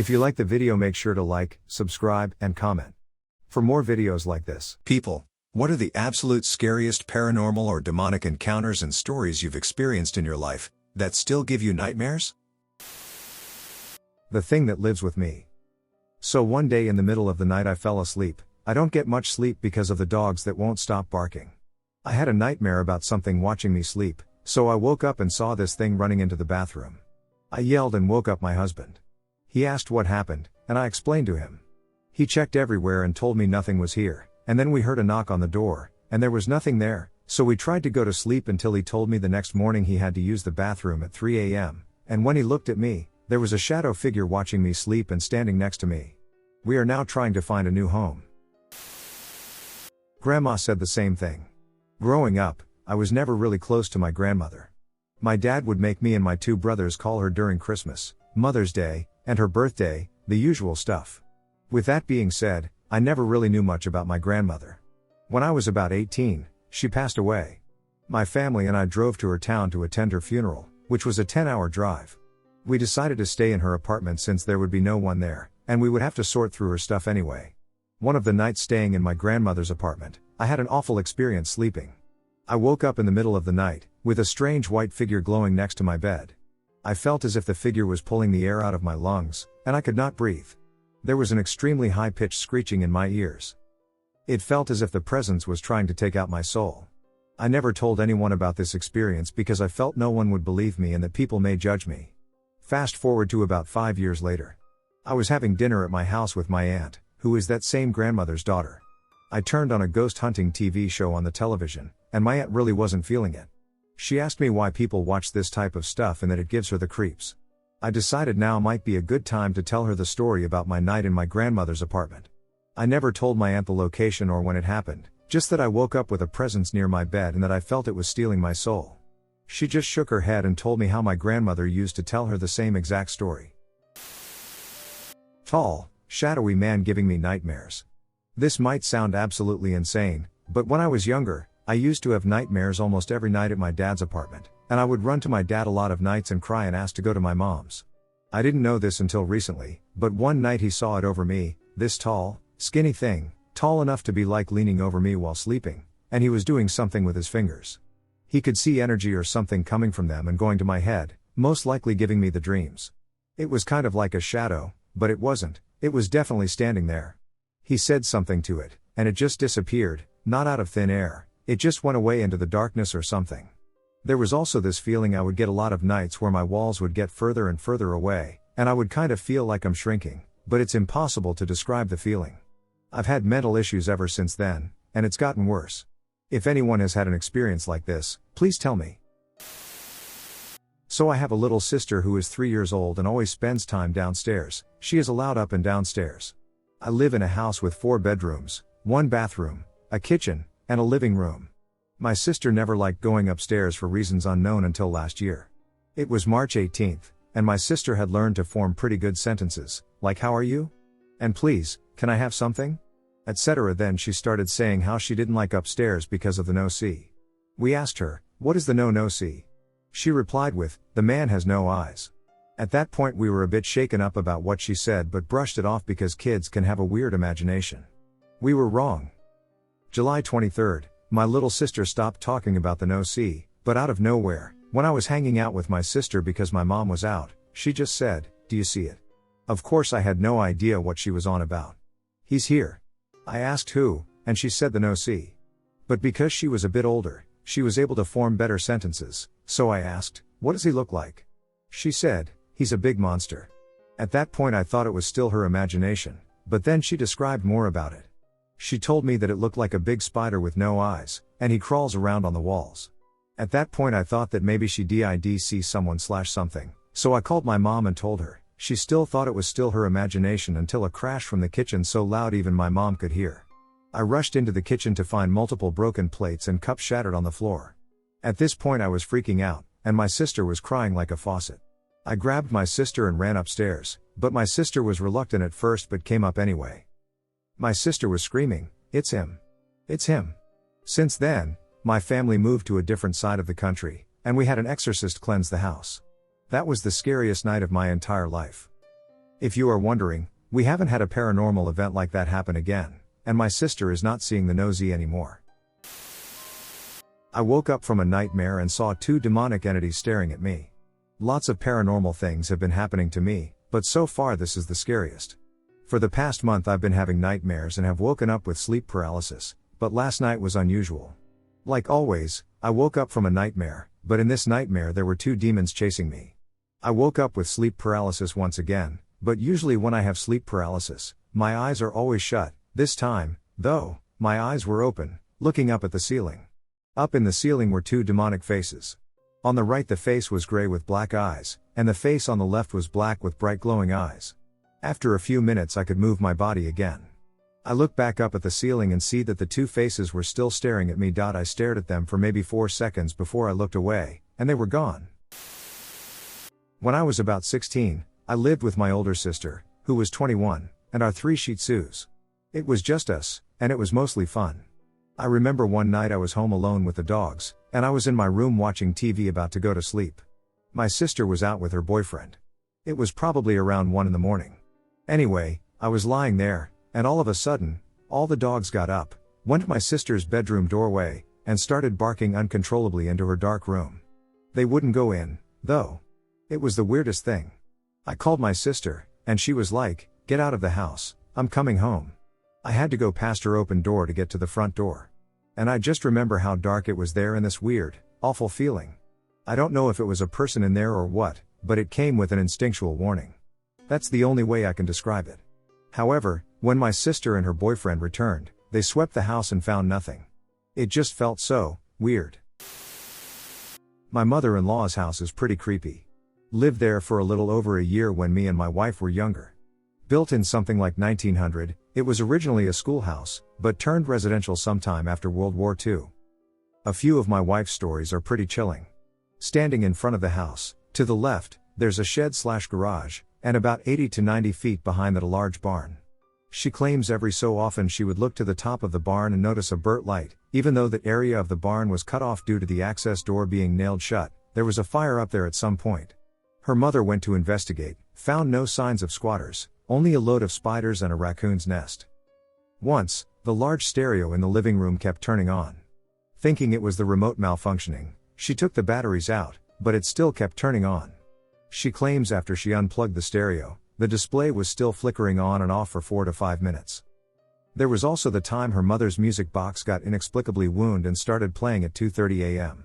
If you like the video, make sure to like, subscribe, and comment for more videos like this. People, what are the absolute scariest paranormal or demonic encounters and stories you've experienced in your life that still give you nightmares? The thing that lives with me. So one day in the middle of the night I fell asleep. I don't get much sleep because of the dogs that won't stop barking. I had a nightmare about something watching me sleep, so I woke up and saw this thing running into the bathroom. I yelled and woke up my husband. He asked what happened, and I explained to him. He checked everywhere and told me nothing was here, and then we heard a knock on the door, and there was nothing there, so we tried to go to sleep until he told me the next morning he had to use the bathroom at 3 a.m., and when he looked at me, there was a shadow figure watching me sleep and standing next to me. We are now trying to find a new home. Grandma said the same thing. Growing up, I was never really close to my grandmother. My dad would make me and my two brothers call her during Christmas, Mother's Day, and her birthday, the usual stuff. With that being said, I never really knew much about my grandmother. When I was about 18, she passed away. My family and I drove to her town to attend her funeral, which was a 10-hour drive. We decided to stay in her apartment since there would be no one there, and we would have to sort through her stuff anyway. One of the nights staying in my grandmother's apartment, I had an awful experience sleeping. I woke up in the middle of the night, with a strange white figure glowing next to my bed. I felt as if the figure was pulling the air out of my lungs, and I could not breathe. There was an extremely high-pitched screeching in my ears. It felt as if the presence was trying to take out my soul. I never told anyone about this experience because I felt no one would believe me and that people may judge me. Fast forward to about 5 years later. I was having dinner at my house with my aunt, who is that same grandmother's daughter. I turned on a ghost hunting TV show on the television, and my aunt really wasn't feeling it. She asked me why people watch this type of stuff and that it gives her the creeps. I decided now might be a good time to tell her the story about my night in my grandmother's apartment. I never told my aunt the location or when it happened, just that I woke up with a presence near my bed and that I felt it was stealing my soul. She just shook her head and told me how my grandmother used to tell her the same exact story. Tall, shadowy man giving me nightmares. This might sound absolutely insane, but when I was younger, I used to have nightmares almost every night at my dad's apartment, and I would run to my dad a lot of nights and cry and ask to go to my mom's. I didn't know this until recently, but one night he saw it over me, this tall, skinny thing, tall enough to be like leaning over me while sleeping, and he was doing something with his fingers. He could see energy or something coming from them and going to my head, most likely giving me the dreams. It was kind of like a shadow, but it wasn't, it was definitely standing there. He said something to it, and it just disappeared, not out of thin air, it just went away into the darkness or something. There was also this feeling I would get a lot of nights where my walls would get further and further away, and I would kind of feel like I'm shrinking, but it's impossible to describe the feeling. I've had mental issues ever since then, and it's gotten worse. If anyone has had an experience like this, please tell me. So I have a little sister who is 3 years old and always spends time downstairs. She is allowed up and downstairs. I live in a house with 4 bedrooms, 1 bathroom, a kitchen, and a living room. My sister never liked going upstairs for reasons unknown until last year. It was March 18th, and my sister had learned to form pretty good sentences, like "How are you?" and "Please, can I have something?" etc. Then she started saying how she didn't like upstairs because of the no-see. We asked her, "What is the no-see?" She replied with, "The man has no eyes." At that point we were a bit shaken up about what she said but brushed it off because kids can have a weird imagination. We were wrong. July 23rd, my little sister stopped talking about the no-see, but out of nowhere, when I was hanging out with my sister because my mom was out, she just said, "Do you see it?" Of course I had no idea what she was on about. "He's here." I asked who, and she said the no-see. But because she was a bit older, she was able to form better sentences, so I asked, "What does he look like?" She said, "He's a big monster." At that point I thought it was still her imagination, but then she described more about it. She told me that it looked like a big spider with no eyes, and he crawls around on the walls. At that point I thought that maybe she did see someone/something, so I called my mom and told her. She still thought it was still her imagination until a crash from the kitchen so loud even my mom could hear. I rushed into the kitchen to find multiple broken plates and cups shattered on the floor. At this point I was freaking out, and my sister was crying like a faucet. I grabbed my sister and ran upstairs, but my sister was reluctant at first but came up anyway. My sister was screaming, "It's him! It's him!" Since then, my family moved to a different side of the country, and we had an exorcist cleanse the house. That was the scariest night of my entire life. If you are wondering, we haven't had a paranormal event like that happen again, and my sister is not seeing the nosy anymore. I woke up from a nightmare and saw two demonic entities staring at me. Lots of paranormal things have been happening to me, but so far this is the scariest. For the past month I've been having nightmares and have woken up with sleep paralysis, but last night was unusual. Like always, I woke up from a nightmare, but in this nightmare there were two demons chasing me. I woke up with sleep paralysis once again, but usually when I have sleep paralysis, my eyes are always shut. This time, though, my eyes were open, looking up at the ceiling. Up in the ceiling were two demonic faces. On the right the face was gray with black eyes, and the face on the left was black with bright glowing eyes. After a few minutes I could move my body again. I looked back up at the ceiling and see that the two faces were still staring at me. I stared at them for maybe 4 seconds before I looked away, and they were gone. When I was about 16, I lived with my older sister, who was 21, and our 3 Shih Tzus. It was just us, and it was mostly fun. I remember one night I was home alone with the dogs, and I was in my room watching TV about to go to sleep. My sister was out with her boyfriend. It was probably around 1 in the morning. Anyway, I was lying there, and all of a sudden, all the dogs got up, went to my sister's bedroom doorway, and started barking uncontrollably into her dark room. They wouldn't go in, though. It was the weirdest thing. I called my sister, and she was like, "Get out of the house, I'm coming home." I had to go past her open door to get to the front door. And I just remember how dark it was there and this weird, awful feeling. I don't know if it was a person in there or what, but it came with an instinctual warning. That's the only way I can describe it. However, when my sister and her boyfriend returned, they swept the house and found nothing. It just felt so weird. My mother-in-law's house is pretty creepy. Lived there for a little over a year when me and my wife were younger. Built in something like 1900, it was originally a schoolhouse, but turned residential sometime after World War II. A few of my wife's stories are pretty chilling. Standing in front of the house, to the left, there's a shed/garage, and about 80 to 90 feet behind that a large barn. She claims every so often she would look to the top of the barn and notice a burnt light, even though that area of the barn was cut off due to the access door being nailed shut. There was a fire up there at some point. Her mother went to investigate, found no signs of squatters, only a load of spiders and a raccoon's nest. Once, the large stereo in the living room kept turning on. Thinking it was the remote malfunctioning, she took the batteries out, but it still kept turning on. She claims after she unplugged the stereo, the display was still flickering on and off for 4 to 5 minutes. There was also the time her mother's music box got inexplicably wound and started playing at 2:30 a.m.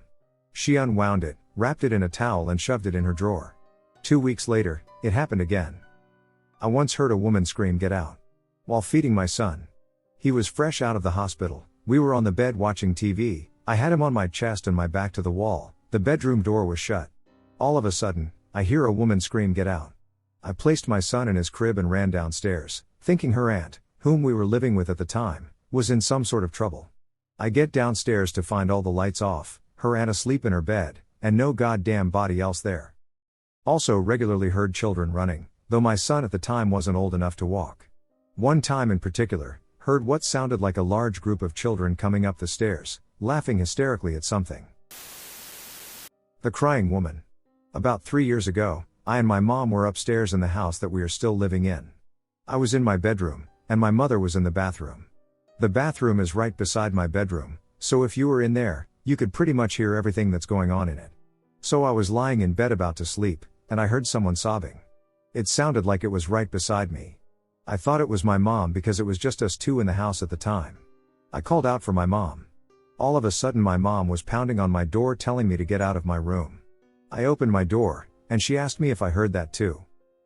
She unwound it, wrapped it in a towel and shoved it in her drawer. 2 weeks later, it happened again. I once heard a woman scream, "Get out," while feeding my son. He was fresh out of the hospital. We were on the bed watching TV, I had him on my chest and my back to the wall, the bedroom door was shut. All of a sudden, I hear a woman scream, "Get out." I placed my son in his crib and ran downstairs, thinking her aunt, whom we were living with at the time, was in some sort of trouble. I get downstairs to find all the lights off, her aunt asleep in her bed, and no goddamn body else there. Also regularly heard children running, though my son at the time wasn't old enough to walk. One time in particular, heard what sounded like a large group of children coming up the stairs, laughing hysterically at something. The crying woman. About 3 years ago, I and my mom were upstairs in the house that we are still living in. I was in my bedroom, and my mother was in the bathroom. The bathroom is right beside my bedroom, so if you were in there, you could pretty much hear everything that's going on in it. So I was lying in bed about to sleep, and I heard someone sobbing. It sounded like it was right beside me. I thought it was my mom because it was just us two in the house at the time. I called out for my mom. All of a sudden my mom was pounding on my door telling me to get out of my room. I opened my door, and she asked me if I heard that too.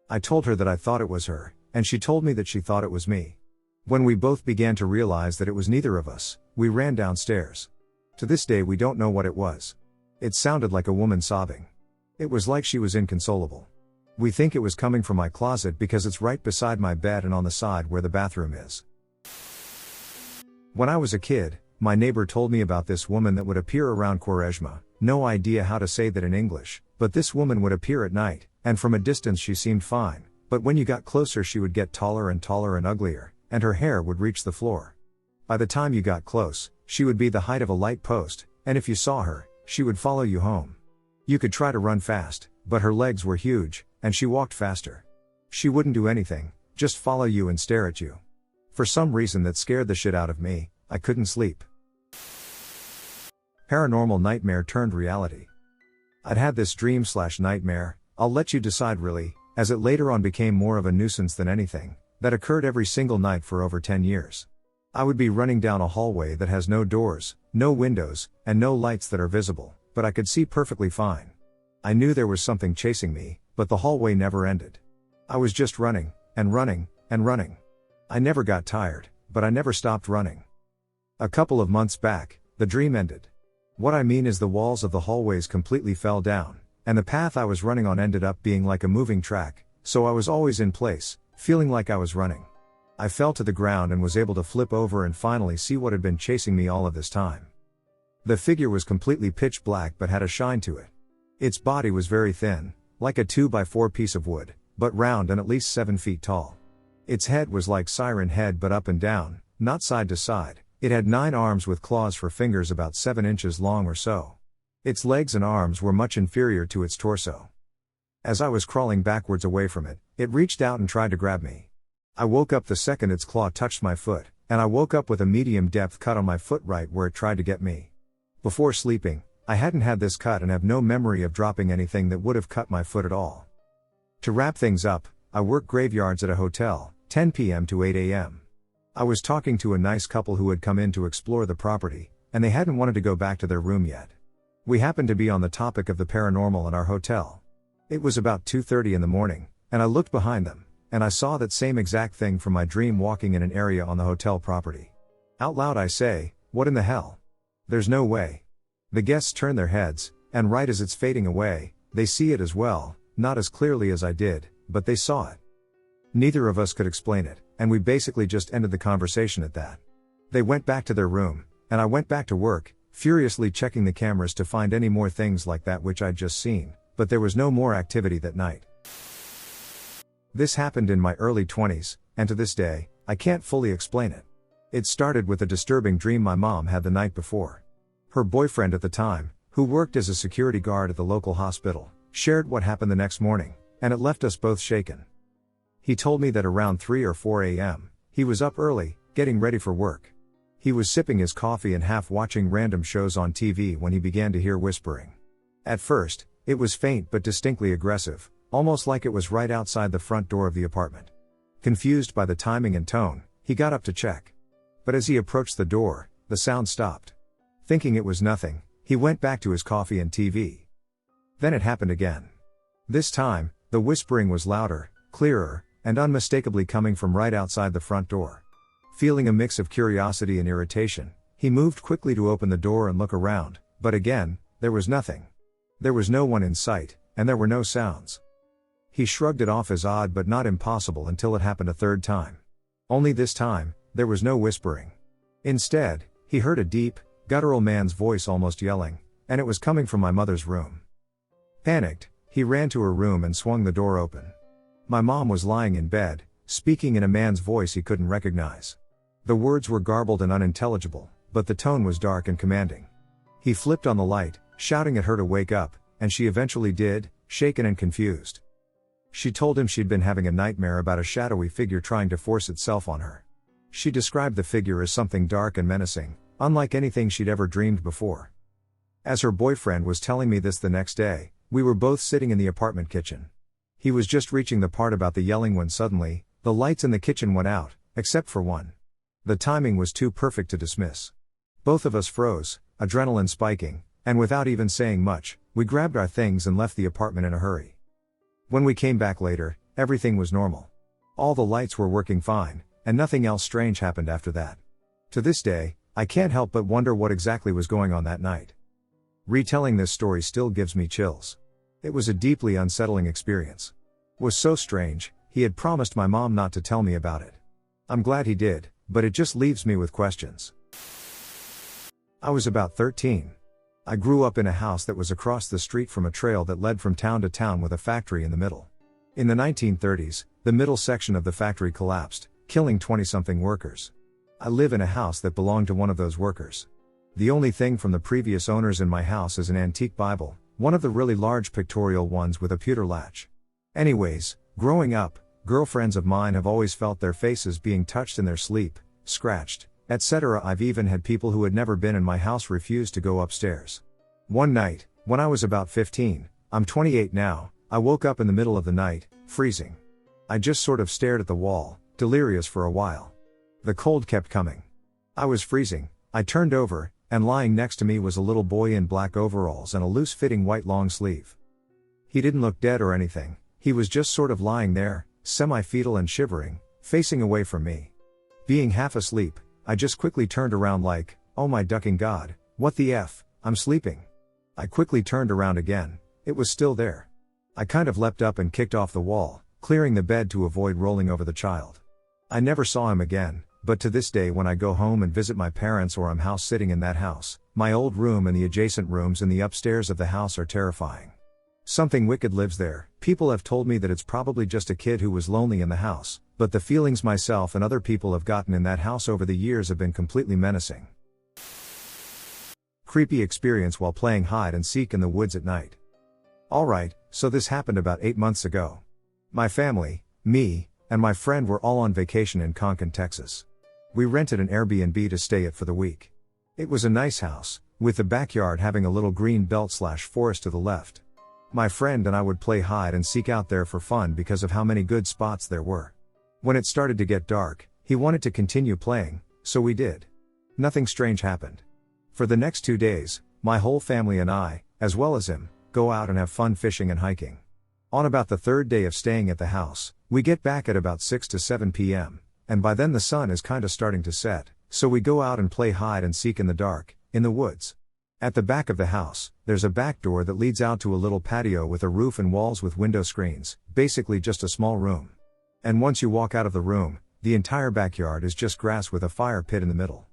I told her that I thought it was her, and she told me that she thought it was me. When we both began to realize that it was neither of us, we ran downstairs. To this day we don't know what it was. It sounded like a woman sobbing. It was like she was inconsolable. We think it was coming from my closet because it's right beside my bed and on the side where the bathroom is. When I was a kid, my neighbor told me about this woman that would appear around Quaresma. No idea how to say that in English, but this woman would appear at night, and from a distance she seemed fine, but when you got closer she would get taller and taller and uglier, and her hair would reach the floor. By the time you got close, she would be the height of a light post, and if you saw her, she would follow you home. You could try to run fast, but her legs were huge, and she walked faster. She wouldn't do anything, just follow you and stare at you. For some reason that scared the shit out of me, I couldn't sleep. Paranormal nightmare turned reality. I'd had this dream/nightmare, I'll let you decide really, as it later on became more of a nuisance than anything, that occurred every single night for over 10 years. I would be running down a hallway that has no doors, no windows, and no lights that are visible, but I could see perfectly fine. I knew there was something chasing me, but the hallway never ended. I was just running, and running, and running. I never got tired, but I never stopped running. A couple of months back, the dream ended. What I mean is the walls of the hallways completely fell down, and the path I was running on ended up being like a moving track, so I was always in place, feeling like I was running. I fell to the ground and was able to flip over and finally see what had been chasing me all of this time. The figure was completely pitch black but had a shine to it. Its body was very thin, like a 2x4 piece of wood, but round and at least 7 feet tall. Its head was like siren head but up and down, not side to side. It had 9 arms with claws for fingers about 7 inches long or so. Its legs and arms were much inferior to its torso. As I was crawling backwards away from it, it reached out and tried to grab me. I woke up the second its claw touched my foot, and I woke up with a medium-depth cut on my foot right where it tried to get me. Before sleeping, I hadn't had this cut and have no memory of dropping anything that would have cut my foot at all. To wrap things up, I work graveyards at a hotel, 10 p.m. to 8 a.m. I was talking to a nice couple who had come in to explore the property, and they hadn't wanted to go back to their room yet. We happened to be on the topic of the paranormal in our hotel. It was about 2:30 in the morning, and I looked behind them, and I saw that same exact thing from my dream walking in an area on the hotel property. Out loud I say, "What in the hell? There's no way." The guests turn their heads, and right as it's fading away, they see it as well, not as clearly as I did, but they saw it. Neither of us could explain it, and we basically just ended the conversation at that. They went back to their room, and I went back to work, furiously checking the cameras to find any more things like that which I'd just seen, but there was no more activity that night. This happened in my early 20s, and to this day, I can't fully explain it. It started with a disturbing dream my mom had the night before. Her boyfriend at the time, who worked as a security guard at the local hospital, shared what happened the next morning, and it left us both shaken. He told me that around 3 or 4 a.m., he was up early, getting ready for work. He was sipping his coffee and half watching random shows on TV when he began to hear whispering. At first, it was faint but distinctly aggressive, almost like it was right outside the front door of the apartment. Confused by the timing and tone, he got up to check. But as he approached the door, the sound stopped. Thinking it was nothing, he went back to his coffee and TV. Then it happened again. This time, the whispering was louder, clearer, and unmistakably coming from right outside the front door. Feeling a mix of curiosity and irritation, he moved quickly to open the door and look around, but again, there was nothing. There was no one in sight, and there were no sounds. He shrugged it off as odd but not impossible until it happened a third time. Only this time, there was no whispering. Instead, he heard a deep, guttural man's voice almost yelling, and it was coming from my mother's room. Panicked, he ran to her room and swung the door open. My mom was lying in bed, speaking in a man's voice he couldn't recognize. The words were garbled and unintelligible, but the tone was dark and commanding. He flipped on the light, shouting at her to wake up, and she eventually did, shaken and confused. She told him she'd been having a nightmare about a shadowy figure trying to force itself on her. She described the figure as something dark and menacing, unlike anything she'd ever dreamed before. As her boyfriend was telling me this the next day, we were both sitting in the apartment kitchen. He was just reaching the part about the yelling when suddenly, the lights in the kitchen went out, except for one. The timing was too perfect to dismiss. Both of us froze, adrenaline spiking, and without even saying much, we grabbed our things and left the apartment in a hurry. When we came back later, everything was normal. All the lights were working fine, and nothing else strange happened after that. To this day, I can't help but wonder what exactly was going on that night. Retelling this story still gives me chills. It was a deeply unsettling experience. It was so strange, he had promised my mom not to tell me about it. I'm glad he did, but it just leaves me with questions. I was about 13. I grew up in a house that was across the street from a trail that led from town to town with a factory in the middle. In the 1930s, the middle section of the factory collapsed, killing 20-something workers. I live in a house that belonged to one of those workers. The only thing from the previous owners in my house is an antique Bible, one of the really large pictorial ones with a pewter latch. Anyways, growing up, girlfriends of mine have always felt their faces being touched in their sleep, scratched, etc. I've even had people who had never been in my house refuse to go upstairs. One night, when I was about 15, I'm 28 now, I woke up in the middle of the night, freezing. I just sort of stared at the wall, delirious for a while. The cold kept coming. I was freezing. I turned over, and lying next to me was a little boy in black overalls and a loose-fitting white long sleeve. He didn't look dead or anything, he was just sort of lying there, semi-fetal and shivering, facing away from me. Being half asleep, I just quickly turned around like, oh my ducking god, what the F, I'm sleeping. I quickly turned around again, it was still there. I kind of leapt up and kicked off the wall, clearing the bed to avoid rolling over the child. I never saw him again, but to this day when I go home and visit my parents or I'm house sitting in that house, my old room and the adjacent rooms in the upstairs of the house are terrifying. Something wicked lives there. People have told me that it's probably just a kid who was lonely in the house, but the feelings myself and other people have gotten in that house over the years have been completely menacing. Creepy experience while playing hide and seek in the woods at night. Alright, so this happened about 8 months ago. My family, me, and my friend were all on vacation in Conkin, Texas. We rented an Airbnb to stay at for the week. It was a nice house, with the backyard having a little green belt/forest to the left. My friend and I would play hide and seek out there for fun because of how many good spots there were. When it started to get dark, he wanted to continue playing, so we did. Nothing strange happened. For the next 2 days, my whole family and I, as well as him, go out and have fun fishing and hiking. On about the third day of staying at the house, we get back at about 6 to 7 p.m., and by then the sun is kinda starting to set, so we go out and play hide and seek in the dark, in the woods. At the back of the house, there's a back door that leads out to a little patio with a roof and walls with window screens, basically just a small room. And once you walk out of the room, the entire backyard is just grass with a fire pit in the middle.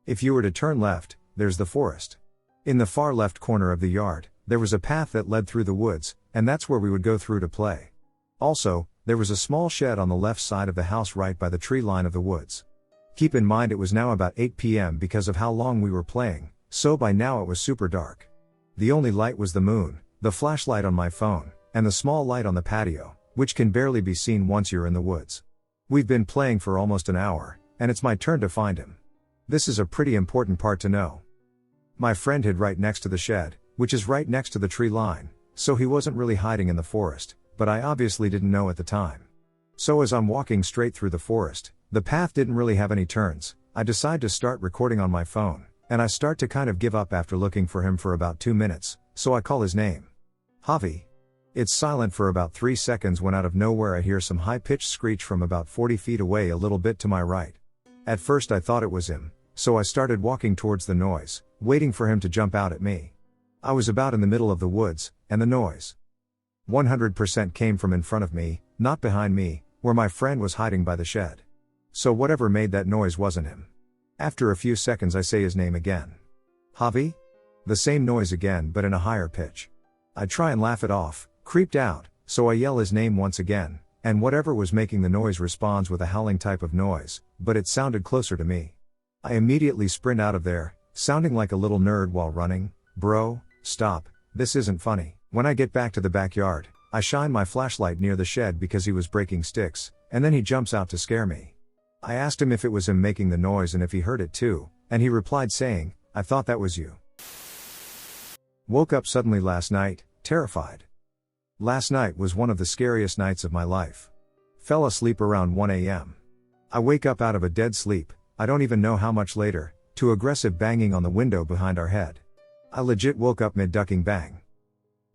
If you were to turn left, there's the forest. In the far left corner of the yard, there was a path that led through the woods, and that's where we would go through to play. Also, there was a small shed on the left side of the house right by the tree line of the woods. Keep in mind it was now about 8 p.m. because of how long we were playing, so by now it was super dark. The only light was the moon, the flashlight on my phone, and the small light on the patio, which can barely be seen once you're in the woods. We've been playing for almost an hour, and it's my turn to find him. This is a pretty important part to know. My friend hid right next to the shed, which is right next to the tree line, so he wasn't really hiding in the forest, but I obviously didn't know at the time. So as I'm walking straight through the forest, the path didn't really have any turns, I decide to start recording on my phone, and I start to kind of give up after looking for him for about 2 minutes, so I call his name. Javi. It's silent for about 3 seconds when out of nowhere I hear some high-pitched screech from about 40 feet away a little bit to my right. At first I thought it was him, so I started walking towards the noise, waiting for him to jump out at me. I was about in the middle of the woods, and the noise 100% came from in front of me, not behind me, where my friend was hiding by the shed. So whatever made that noise wasn't him. After a few seconds I say his name again. Javi? The same noise again but in a higher pitch. I try and laugh it off, creeped out, so I yell his name once again, and whatever was making the noise responds with a howling type of noise, but it sounded closer to me. I immediately sprint out of there, sounding like a little nerd while running. Bro, stop, this isn't funny. When I get back to the backyard, I shine my flashlight near the shed because he was breaking sticks, and then he jumps out to scare me. I asked him if it was him making the noise and if he heard it too, and he replied saying, I thought that was you. Woke up suddenly last night, terrified. Last night was one of the scariest nights of my life. Fell asleep around 1 a.m. I wake up out of a dead sleep, I don't even know how much later, to aggressive banging on the window behind our head. I legit woke up mid-ducking bang.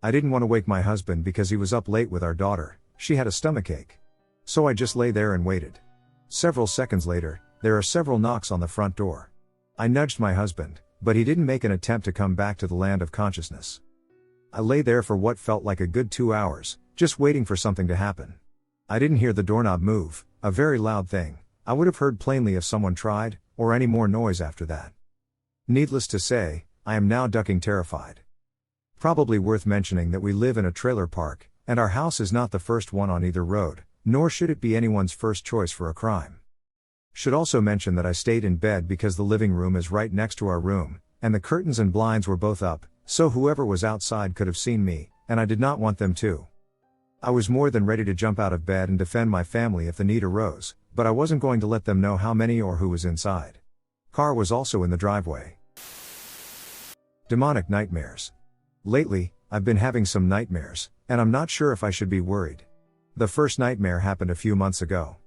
I didn't want to wake my husband because he was up late with our daughter, she had a stomachache. So I just lay there and waited. Several seconds later, there are several knocks on the front door. I nudged my husband, but he didn't make an attempt to come back to the land of consciousness. I lay there for what felt like a good 2 hours, just waiting for something to happen. I didn't hear the doorknob move, a very loud thing. I would have heard plainly if someone tried, or any more noise after that. Needless to say, I am now ducking terrified. Probably worth mentioning that we live in a trailer park, and our house is not the first one on either road, nor should it be anyone's first choice for a crime. Should also mention that I stayed in bed because the living room is right next to our room, and the curtains and blinds were both up, so whoever was outside could have seen me, and I did not want them to. I was more than ready to jump out of bed and defend my family if the need arose, but I wasn't going to let them know how many or who was inside. Car was also in the driveway. Demonic nightmares. Lately, I've been having some nightmares, and I'm not sure if I should be worried. The first nightmare happened a few months ago.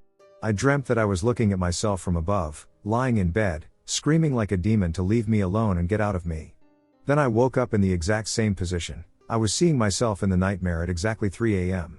I dreamt that I was looking at myself from above, lying in bed, screaming like a demon to leave me alone and get out of me. Then I woke up in the exact same position. I was seeing myself in the nightmare at exactly 3 a.m.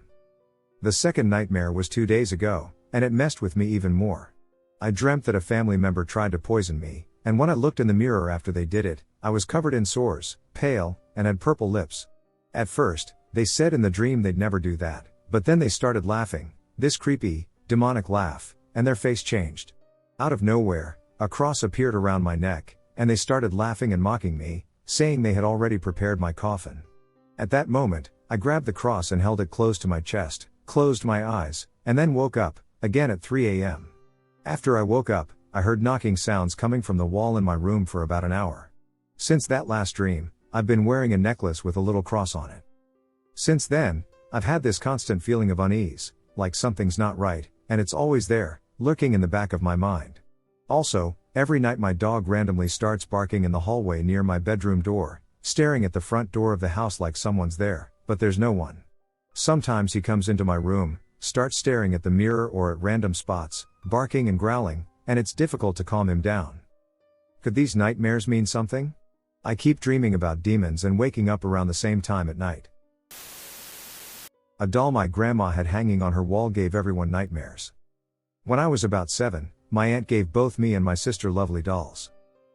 The second nightmare was 2 days ago, and it messed with me even more. I dreamt that a family member tried to poison me, and when I looked in the mirror after they did it, I was covered in sores, pale, and had purple lips. At first, they said in the dream they'd never do that, but then they started laughing, this creepy, demonic laugh, and their face changed. Out of nowhere, a cross appeared around my neck, and they started laughing and mocking me, saying they had already prepared my coffin. At that moment, I grabbed the cross and held it close to my chest, closed my eyes, and then woke up, again at 3 a.m. After I woke up, I heard knocking sounds coming from the wall in my room for about an hour. Since that last dream, I've been wearing a necklace with a little cross on it. Since then, I've had this constant feeling of unease, like something's not right, and it's always there, lurking in the back of my mind. Also, every night my dog randomly starts barking in the hallway near my bedroom door, staring at the front door of the house like someone's there, but there's no one. Sometimes he comes into my room, starts staring at the mirror or at random spots, barking and growling, and it's difficult to calm him down. Could these nightmares mean something? I keep dreaming about demons and waking up around the same time at night. A doll my grandma had hanging on her wall gave everyone nightmares. When I was about 7, my aunt gave both me and my sister lovely dolls.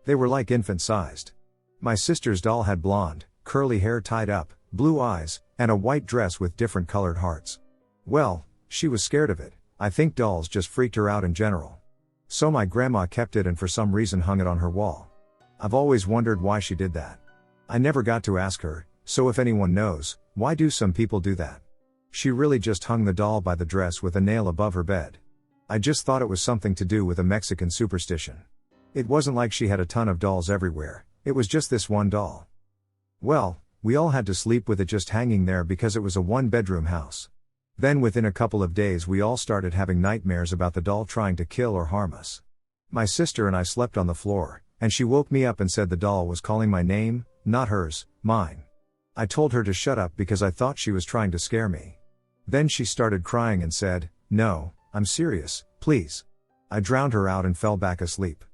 They were like infant-sized. My sister's doll had blonde, curly hair tied up, blue eyes, and a white dress with different colored hearts. Well, she was scared of it. I think dolls just freaked her out in general. So my grandma kept it and for some reason hung it on her wall. I've always wondered why she did that. I never got to ask her, so if anyone knows, why do some people do that? She really just hung the doll by the dress with a nail above her bed. I just thought it was something to do with a Mexican superstition. It wasn't like she had a ton of dolls everywhere, it was just this one doll. Well, we all had to sleep with it just hanging there because it was a one-bedroom house. Then within a couple of days we all started having nightmares about the doll trying to kill or harm us. My sister and I slept on the floor, and she woke me up and said the doll was calling my name, not hers, mine. I told her to shut up because I thought she was trying to scare me. Then she started crying and said, "No, I'm serious, please." I drowned her out and fell back asleep.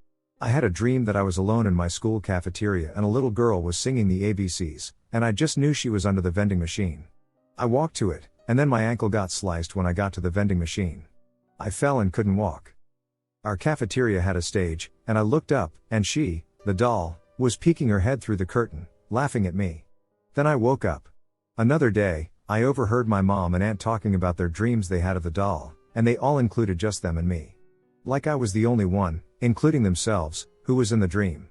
I had a dream that I was alone in my school cafeteria and a little girl was singing the ABCs, and I just knew she was under the vending machine. I walked to it, and then my ankle got sliced when I got to the vending machine. I fell and couldn't walk. Our cafeteria had a stage, and I looked up, and she, the doll, was peeking her head through the curtain, laughing at me. Then I woke up. Another day, I overheard my mom and aunt talking about their dreams they had of the doll, and they all included just them and me. Like I was the only one, including themselves, who was in the dream.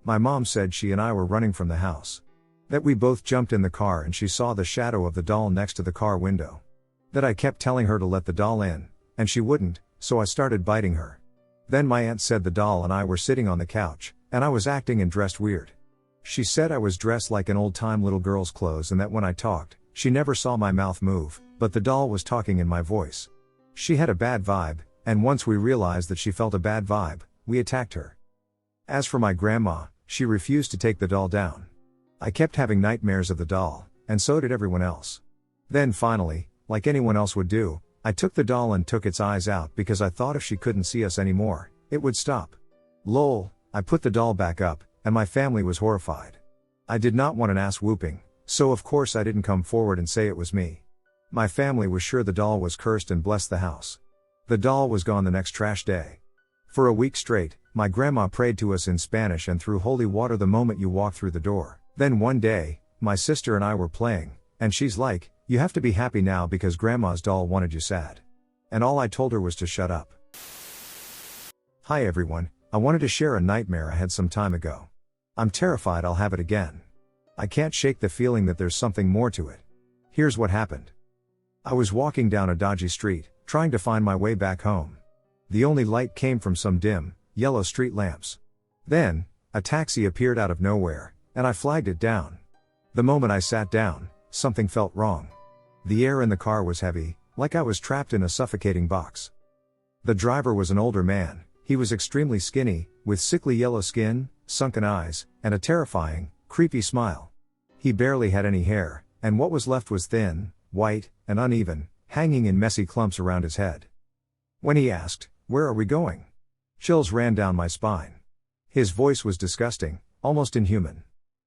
My mom said she and I were running from the house. That we both jumped in the car and she saw the shadow of the doll next to the car window. That I kept telling her to let the doll in, and she wouldn't, so I started biting her. Then my aunt said the doll and I were sitting on the couch, and I was acting and dressed weird. She said I was dressed like an old-time little girl's clothes and that when I talked, she never saw my mouth move, but the doll was talking in my voice. She had a bad vibe, and once we realized that she felt a bad vibe, we attacked her. As for my grandma, she refused to take the doll down. I kept having nightmares of the doll, and so did everyone else. Then finally, like anyone else would do, I took the doll and took its eyes out because I thought if she couldn't see us anymore, it would stop. Lol, I put the doll back up, and my family was horrified. I did not want an ass whooping, so of course I didn't come forward and say it was me. My family was sure the doll was cursed and blessed the house. The doll was gone the next trash day. For a week straight, my grandma prayed to us in Spanish and threw holy water the moment you walked through the door. Then one day, my sister and I were playing, and she's like, "You have to be happy now because grandma's doll wanted you sad." And all I told her was to shut up. Hi everyone, I wanted to share a nightmare I had some time ago. I'm terrified I'll have it again. I can't shake the feeling that there's something more to it. Here's what happened. I was walking down a dodgy street, trying to find my way back home. The only light came from some dim, yellow street lamps. Then, a taxi appeared out of nowhere, and I flagged it down. The moment I sat down, something felt wrong. The air in the car was heavy, like I was trapped in a suffocating box. The driver was an older man. He was extremely skinny, with sickly yellow skin, sunken eyes, and a terrifying, creepy smile. He barely had any hair, and what was left was thin, white, and uneven, hanging in messy clumps around his head. When he asked, "Where are we going?" chills ran down my spine. His voice was disgusting, almost inhuman.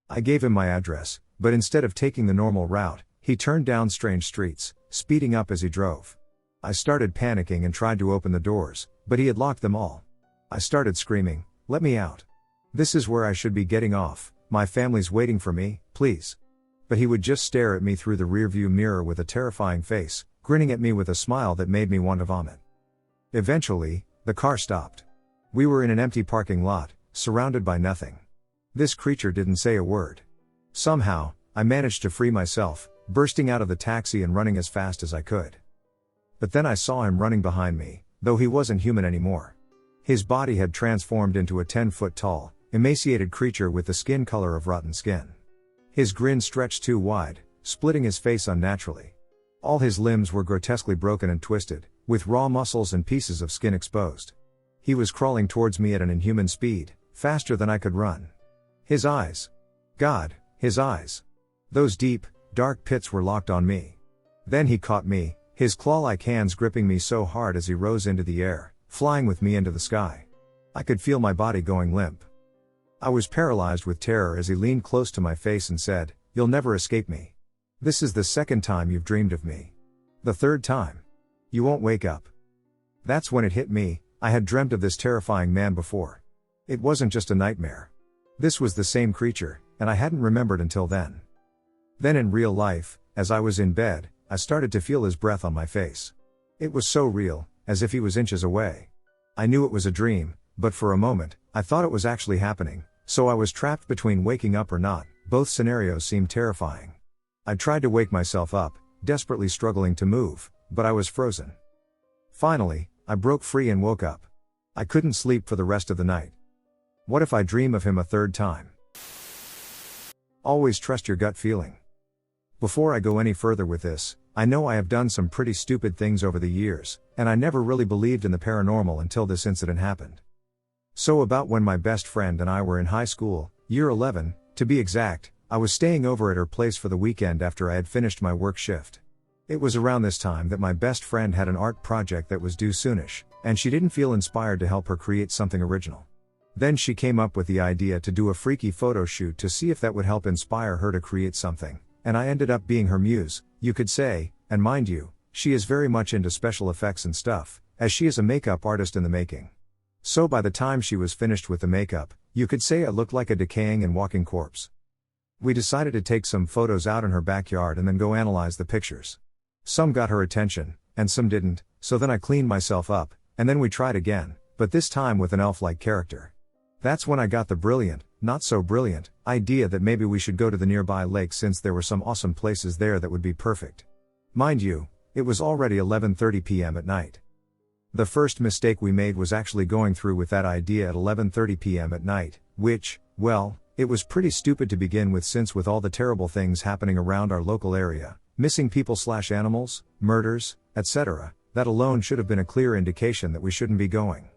I gave him my address, but instead of taking the normal route, he turned down strange streets, speeding up as he drove. I started panicking and tried to open the doors, but he had locked them all. I started screaming, "Let me out. This is where I should be getting off, my family's waiting for me, please." But he would just stare at me through the rearview mirror with a terrifying face, grinning at me with a smile that made me want to vomit. Eventually, the car stopped. We were in an empty parking lot, surrounded by nothing. This creature didn't say a word. Somehow, I managed to free myself, bursting out of the taxi and running as fast as I could. But then I saw him running behind me, though he wasn't human anymore. His body had transformed into a 10-foot tall, emaciated creature with the skin color of rotten skin. His grin stretched too wide, splitting his face unnaturally. All his limbs were grotesquely broken and twisted, with raw muscles and pieces of skin exposed. He was crawling towards me at an inhuman speed, faster than I could run. His eyes. God, his eyes. Those deep, dark pits were locked on me. Then he caught me, his claw-like hands gripping me so hard as he rose into the air, flying with me into the sky. I could feel my body going limp. I was paralyzed with terror as he leaned close to my face and said, "You'll never escape me. This is the second time you've dreamed of me. The third time. You won't wake up." That's when it hit me, I had dreamt of this terrifying man before. It wasn't just a nightmare. This was the same creature, and I hadn't remembered until then. Then in real life, as I was in bed, I started to feel his breath on my face. It was so real, as if he was inches away. I knew it was a dream, but for a moment, I thought it was actually happening, so I was trapped between waking up or not. Both scenarios seemed terrifying. I tried to wake myself up, desperately struggling to move, but I was frozen. Finally, I broke free and woke up. I couldn't sleep for the rest of the night. What if I dream of him a third time? Always trust your gut feeling. Before I go any further with this, I know I have done some pretty stupid things over the years, and I never really believed in the paranormal until this incident happened. So about when my best friend and I were in high school, year 11, to be exact, I was staying over at her place for the weekend after I had finished my work shift. It was around this time that my best friend had an art project that was due soonish, and she didn't feel inspired to help her create something original. Then she came up with the idea to do a freaky photo shoot to see if that would help inspire her to create something, and I ended up being her muse, you could say, and mind you, she is very much into special effects and stuff, as she is a makeup artist in the making. So by the time she was finished with the makeup, you could say I looked like a decaying and walking corpse. We decided to take some photos out in her backyard and then go analyze the pictures. Some got her attention, and some didn't, so then I cleaned myself up, and then we tried again, but this time with an elf-like character. That's when I got the brilliant, not so brilliant, idea that maybe we should go to the nearby lake since there were some awesome places there that would be perfect. Mind you, it was already 11:30 p.m. at night. The first mistake we made was actually going through with that idea at 11:30 p.m. at night, which, well, it was pretty stupid to begin with since with all the terrible things happening around our local area, missing people/animals, murders, etc., that alone should have been a clear indication that we shouldn't be going.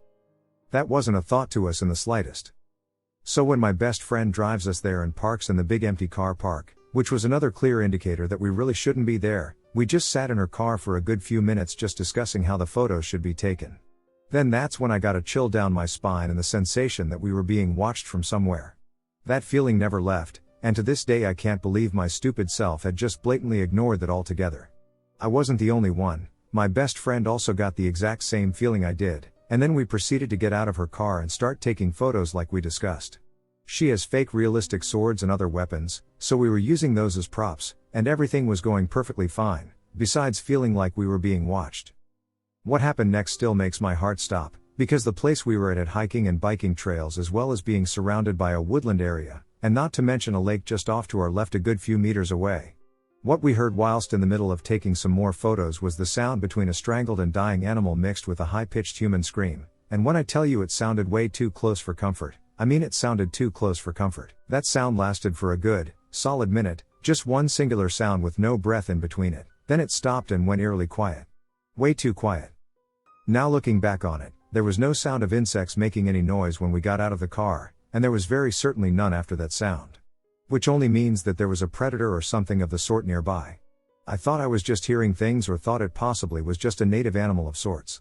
That wasn't a thought to us in the slightest. So when my best friend drives us there and parks in the big empty car park, which was another clear indicator that we really shouldn't be there, we just sat in her car for a good few minutes just discussing how the photos should be taken. Then that's when I got a chill down my spine and the sensation that we were being watched from somewhere. That feeling never left, and to this day I can't believe my stupid self had just blatantly ignored that altogether. I wasn't the only one, my best friend also got the exact same feeling I did, and then we proceeded to get out of her car and start taking photos like we discussed. She has fake realistic swords and other weapons, so we were using those as props, and everything was going perfectly fine, besides feeling like we were being watched. What happened next still makes my heart stop, because the place we were at had hiking and biking trails as well as being surrounded by a woodland area, and not to mention a lake just off to our left a good few meters away. What we heard whilst in the middle of taking some more photos was the sound between a strangled and dying animal mixed with a high-pitched human scream, and when I tell you it sounded way too close for comfort, I mean it sounded too close for comfort. That sound lasted for a good, solid minute, just one singular sound with no breath in between it, Then it stopped and went eerily quiet. Way too quiet. Now looking back on it, there was no sound of insects making any noise when we got out of the car, and there was very certainly none after that sound. Which only means that there was a predator or something of the sort nearby. I thought I was just hearing things or thought it possibly was just a native animal of sorts.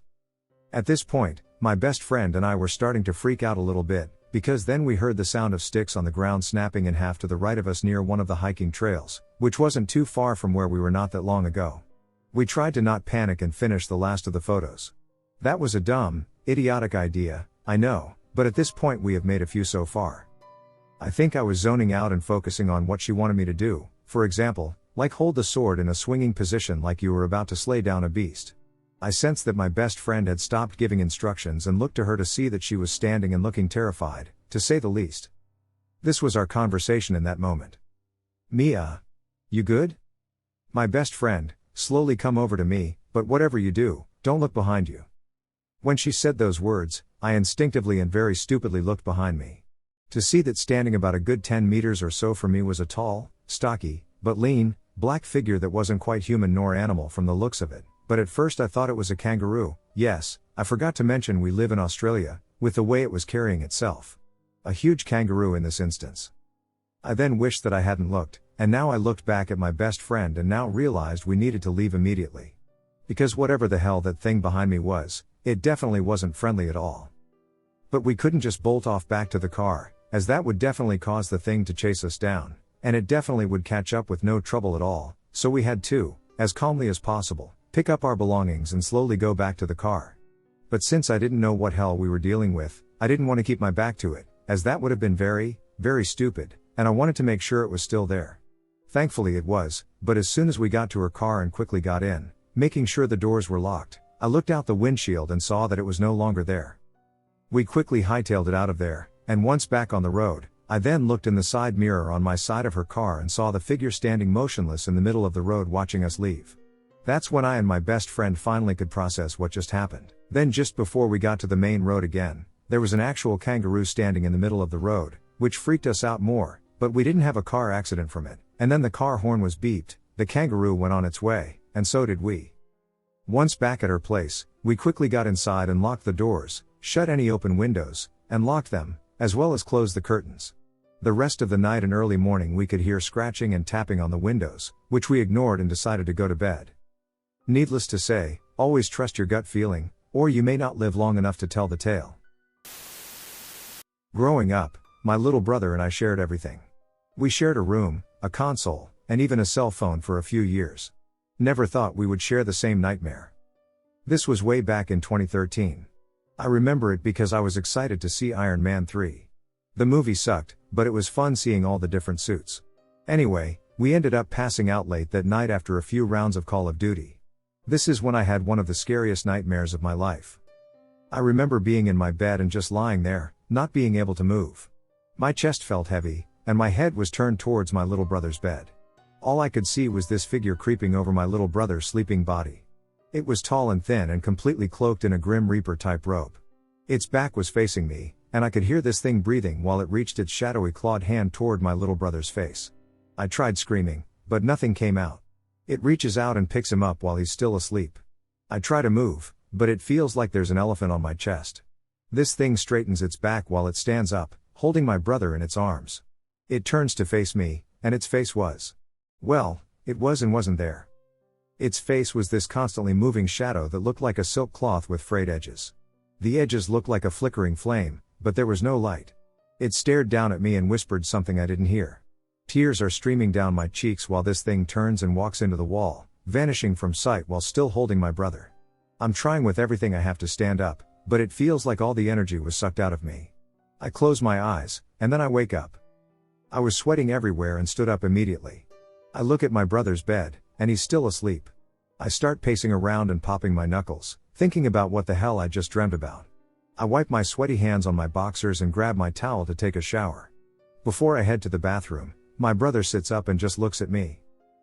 At this point, my best friend and I were starting to freak out a little bit, because then we heard the sound of sticks on the ground snapping in half to the right of us near one of the hiking trails, which wasn't too far from where we were not that long ago. We tried to not panic and finish the last of the photos. That was a dumb, idiotic idea, I know, but at this point we have made a few so far. I think I was zoning out and focusing on what she wanted me to do, for example, like hold the sword in a swinging position like you were about to slay down a beast. I sensed that my best friend had stopped giving instructions and looked to her to see that she was standing and looking terrified, to say the least. This was our conversation in that moment. Mia. You good? My best friend, slowly come over to me, but whatever you do, don't look behind you. When she said those words, I instinctively and very stupidly looked behind me. To see that standing about a good 10 meters or so from me was a tall, stocky, but lean, black figure that wasn't quite human nor animal from the looks of it, but at first I thought it was a kangaroo. Yes, I forgot to mention we live in Australia, with the way it was carrying itself. A huge kangaroo in this instance. I then wished that I hadn't looked, and now I looked back at my best friend and now realized we needed to leave immediately. Because whatever the hell that thing behind me was, it definitely wasn't friendly at all. But we couldn't just bolt off back to the car, as that would definitely cause the thing to chase us down, and it definitely would catch up with no trouble at all, so we had to, as calmly as possible, pick up our belongings and slowly go back to the car. But since I didn't know what hell we were dealing with, I didn't want to keep my back to it, as that would have been very, very stupid, and I wanted to make sure it was still there. Thankfully it was, but as soon as we got to her car and quickly got in, making sure the doors were locked, I looked out the windshield and saw that it was no longer there. We quickly hightailed it out of there, and once back on the road, I then looked in the side mirror on my side of her car and saw the figure standing motionless in the middle of the road watching us leave. That's when I and my best friend finally could process what just happened. Then just before we got to the main road again, there was an actual kangaroo standing in the middle of the road, which freaked us out more, but we didn't have a car accident from it, and then the car horn was beeped, the kangaroo went on its way, and so did we. Once back at her place, we quickly got inside and locked the doors, shut any open windows, and locked them, as well as closed the curtains. The rest of the night and early morning we could hear scratching and tapping on the windows, which we ignored and decided to go to bed. Needless to say, always trust your gut feeling, or you may not live long enough to tell the tale. Growing up, my little brother and I shared everything. We shared a room, a console, and even a cell phone for a few years. Never thought we would share the same nightmare. This was way back in 2013. I remember it because I was excited to see Iron Man 3. The movie sucked, but it was fun seeing all the different suits. Anyway, we ended up passing out late that night after a few rounds of Call of Duty. This is when I had one of the scariest nightmares of my life. I remember being in my bed and just lying there, not being able to move. My chest felt heavy, and my head was turned towards my little brother's bed. All I could see was this figure creeping over my little brother's sleeping body. It was tall and thin and completely cloaked in a Grim Reaper-type robe. Its back was facing me, and I could hear this thing breathing while it reached its shadowy clawed hand toward my little brother's face. I tried screaming, but nothing came out. It reaches out and picks him up while he's still asleep. I try to move, but it feels like there's an elephant on my chest. This thing straightens its back while it stands up, holding my brother in its arms. It turns to face me, and its face was... well, it was and wasn't there. Its face was this constantly moving shadow that looked like a silk cloth with frayed edges. The edges looked like a flickering flame, but there was no light. It stared down at me and whispered something I didn't hear. Tears are streaming down my cheeks while this thing turns and walks into the wall, vanishing from sight while still holding my brother. I'm trying with everything I have to stand up, but it feels like all the energy was sucked out of me. I close my eyes, and then I wake up. I was sweating everywhere and stood up immediately. I look at my brother's bed, and he's still asleep. I start pacing around and popping my knuckles, thinking about what the hell I just dreamt about. I wipe my sweaty hands on my boxers and grab my towel to take a shower. Before I head to the bathroom, my brother sits up and just looks at me.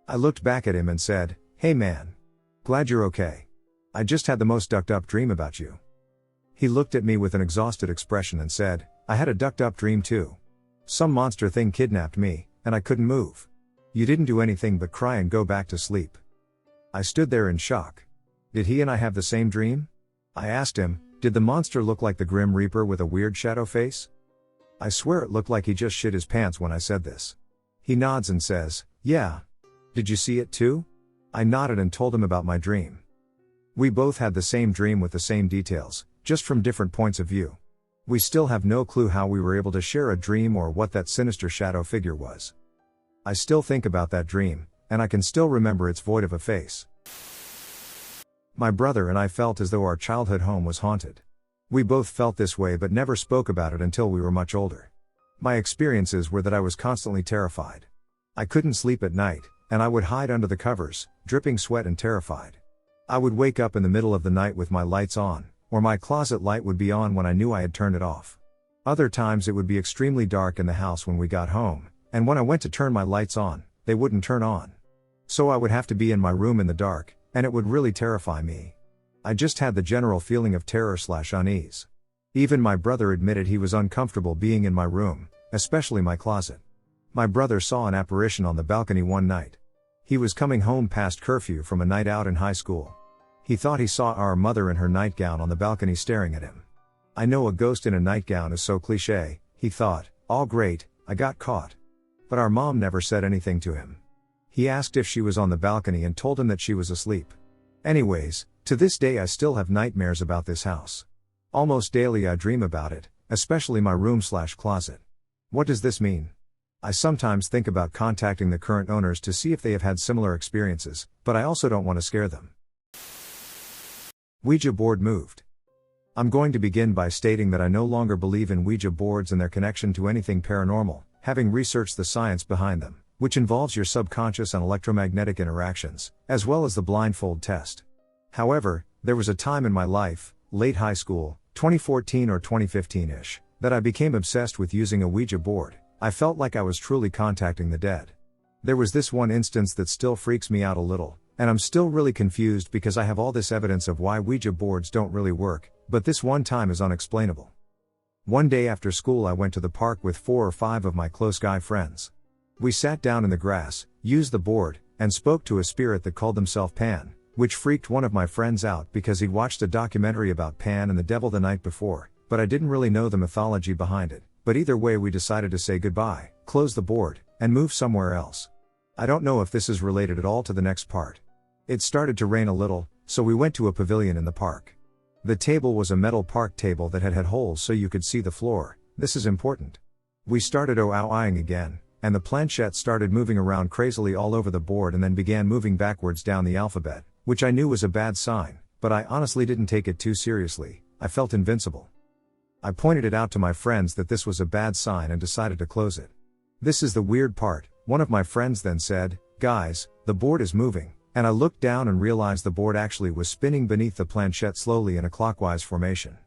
I looked back at him and said, "Hey man. Glad you're okay. I just had the most ducked up dream about you." He looked at me with an exhausted expression and said, "I had a ducked up dream too. Some monster thing kidnapped me, and I couldn't move. You didn't do anything but cry and go back to sleep." I stood there in shock. Did he and I have the same dream? I asked him, did the monster look like the Grim Reaper with a weird shadow face? I swear it looked like he just shit his pants when I said this. He nods and says, yeah. Did you see it too? I nodded and told him about my dream. We both had the same dream with the same details, just from different points of view. We still have no clue how we were able to share a dream or what that sinister shadow figure was. I still think about that dream, and I can still remember it's void of a face. My brother and I felt as though our childhood home was haunted. We both felt this way but never spoke about it until we were much older. My experiences were that I was constantly terrified. I couldn't sleep at night, and I would hide under the covers, dripping sweat and terrified. I would wake up in the middle of the night with my lights on, or my closet light would be on when I knew I had turned it off. Other times it would be extremely dark in the house when we got home, and when I went to turn my lights on, they wouldn't turn on. So I would have to be in my room in the dark, and it would really terrify me. I just had the general feeling of terror/unease. Even my brother admitted he was uncomfortable being in my room, especially my closet. My brother saw an apparition on the balcony one night. He was coming home past curfew from a night out in high school. He thought he saw our mother in her nightgown on the balcony staring at him. I know a ghost in a nightgown is so cliché, he thought, all great, I got caught. But our mom never said anything to him. He asked if she was on the balcony and told him that she was asleep. Anyways, to this day I still have nightmares about this house. Almost daily I dream about it, especially my room/closet. What does this mean? I sometimes think about contacting the current owners to see if they have had similar experiences, but I also don't want to scare them. Ouija board moved. I'm going to begin by stating that I no longer believe in Ouija boards and their connection to anything paranormal, having researched the science behind them, which involves your subconscious and electromagnetic interactions, as well as the blindfold test. However, there was a time in my life, late high school, 2014 or 2015-ish, that I became obsessed with using a Ouija board. I felt like I was truly contacting the dead. There was this one instance that still freaks me out a little, and I'm still really confused because I have all this evidence of why Ouija boards don't really work, but this one time is unexplainable. One day after school I went to the park with 4 or 5 of my close guy friends. We sat down in the grass, used the board, and spoke to a spirit that called themselves Pan, which freaked one of my friends out because he'd watched a documentary about Pan and the devil the night before, but I didn't really know the mythology behind it. But either way we decided to say goodbye, close the board, and move somewhere else. I don't know if this is related at all to the next part. It started to rain a little, so we went to a pavilion in the park. The table was a metal park table that had holes so you could see the floor. This is important. We started oh-oh-ing again, and the planchette started moving around crazily all over the board and then began moving backwards down the alphabet, which I knew was a bad sign, but I honestly didn't take it too seriously. I felt invincible. I pointed it out to my friends that this was a bad sign and decided to close it. This is the weird part. One of my friends then said, "Guys, the board is moving," and I looked down and realized the board actually was spinning beneath the planchette slowly in a clockwise formation.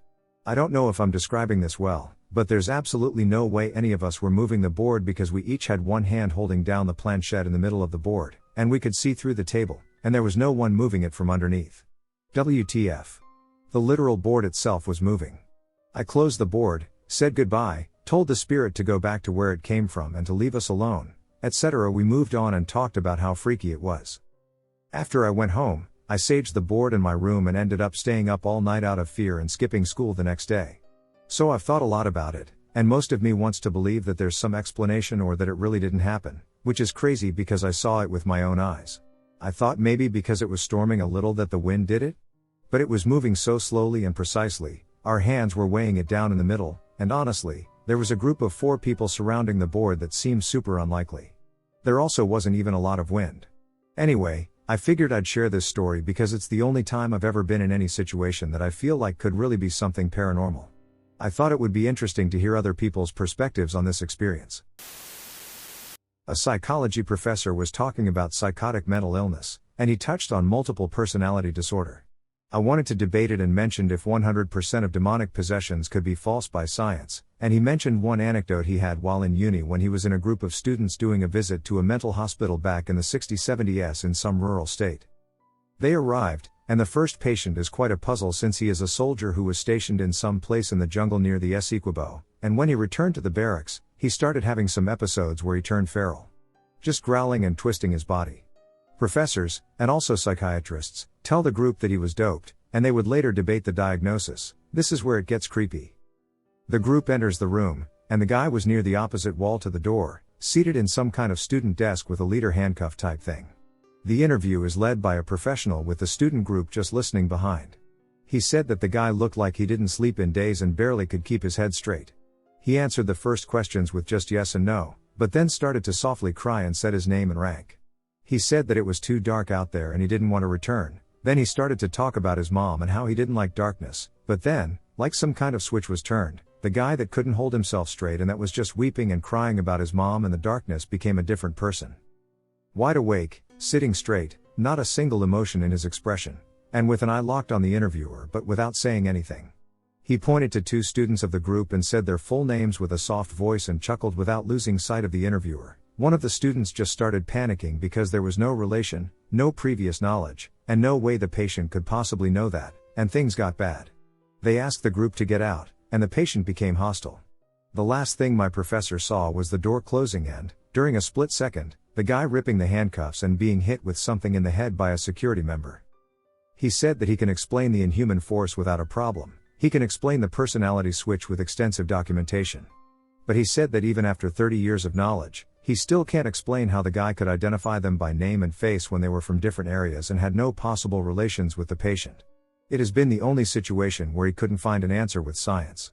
I don't know if I'm describing this well, but there's absolutely no way any of us were moving the board because we each had one hand holding down the planchette in the middle of the board, and we could see through the table, and there was no one moving it from underneath. WTF. The literal board itself was moving. I closed the board, said goodbye, told the spirit to go back to where it came from and to leave us alone, etc. We moved on and talked about how freaky it was. After I went home, I saged the board in my room and ended up staying up all night out of fear and skipping school the next day. So I've thought a lot about it, and most of me wants to believe that there's some explanation or that it really didn't happen, which is crazy because I saw it with my own eyes. I thought maybe because it was storming a little that the wind did it? But it was moving so slowly and precisely, our hands were weighing it down in the middle, and honestly, there was a group of 4 people surrounding the board that seemed super unlikely. There also wasn't even a lot of wind. Anyway, I figured I'd share this story because it's the only time I've ever been in any situation that I feel like could really be something paranormal. I thought it would be interesting to hear other people's perspectives on this experience. A psychology professor was talking about psychotic mental illness, and he touched on multiple personality disorder. I wanted to debate it and mentioned if 100% of demonic possessions could be false by science, and he mentioned one anecdote he had while in uni when he was in a group of students doing a visit to a mental hospital back in the 60s-70s in some rural state. They arrived, and the first patient is quite a puzzle since he is a soldier who was stationed in some place in the jungle near the Essequibo, and when he returned to the barracks, he started having some episodes where he turned feral. Just growling and twisting his body. Professors, and also psychiatrists, tell the group that he was doped, and they would later debate the diagnosis. This is where it gets creepy. The group enters the room, and the guy was near the opposite wall to the door, seated in some kind of student desk with a leader handcuff type thing. The interview is led by a professional with the student group just listening behind. He said that the guy looked like he didn't sleep in days and barely could keep his head straight. He answered the first questions with just yes and no, but then started to softly cry and said his name and rank. He said that it was too dark out there and he didn't want to return. Then he started to talk about his mom and how he didn't like darkness, but then, like some kind of switch was turned, the guy that couldn't hold himself straight and that was just weeping and crying about his mom and the darkness became a different person. Wide awake, sitting straight, not a single emotion in his expression, and with an eye locked on the interviewer but without saying anything. He pointed to two students of the group and said their full names with a soft voice and chuckled without losing sight of the interviewer. One of the students just started panicking because there was no relation, no previous knowledge, and no way the patient could possibly know that, and things got bad. They asked the group to get out, and the patient became hostile. The last thing my professor saw was the door closing and, during a split second, the guy ripping the handcuffs and being hit with something in the head by a security member. He said that he can explain the inhuman force without a problem. He can explain the personality switch with extensive documentation. But he said that even after 30 years of knowledge, he still can't explain how the guy could identify them by name and face when they were from different areas and had no possible relations with the patient. It has been the only situation where he couldn't find an answer with science.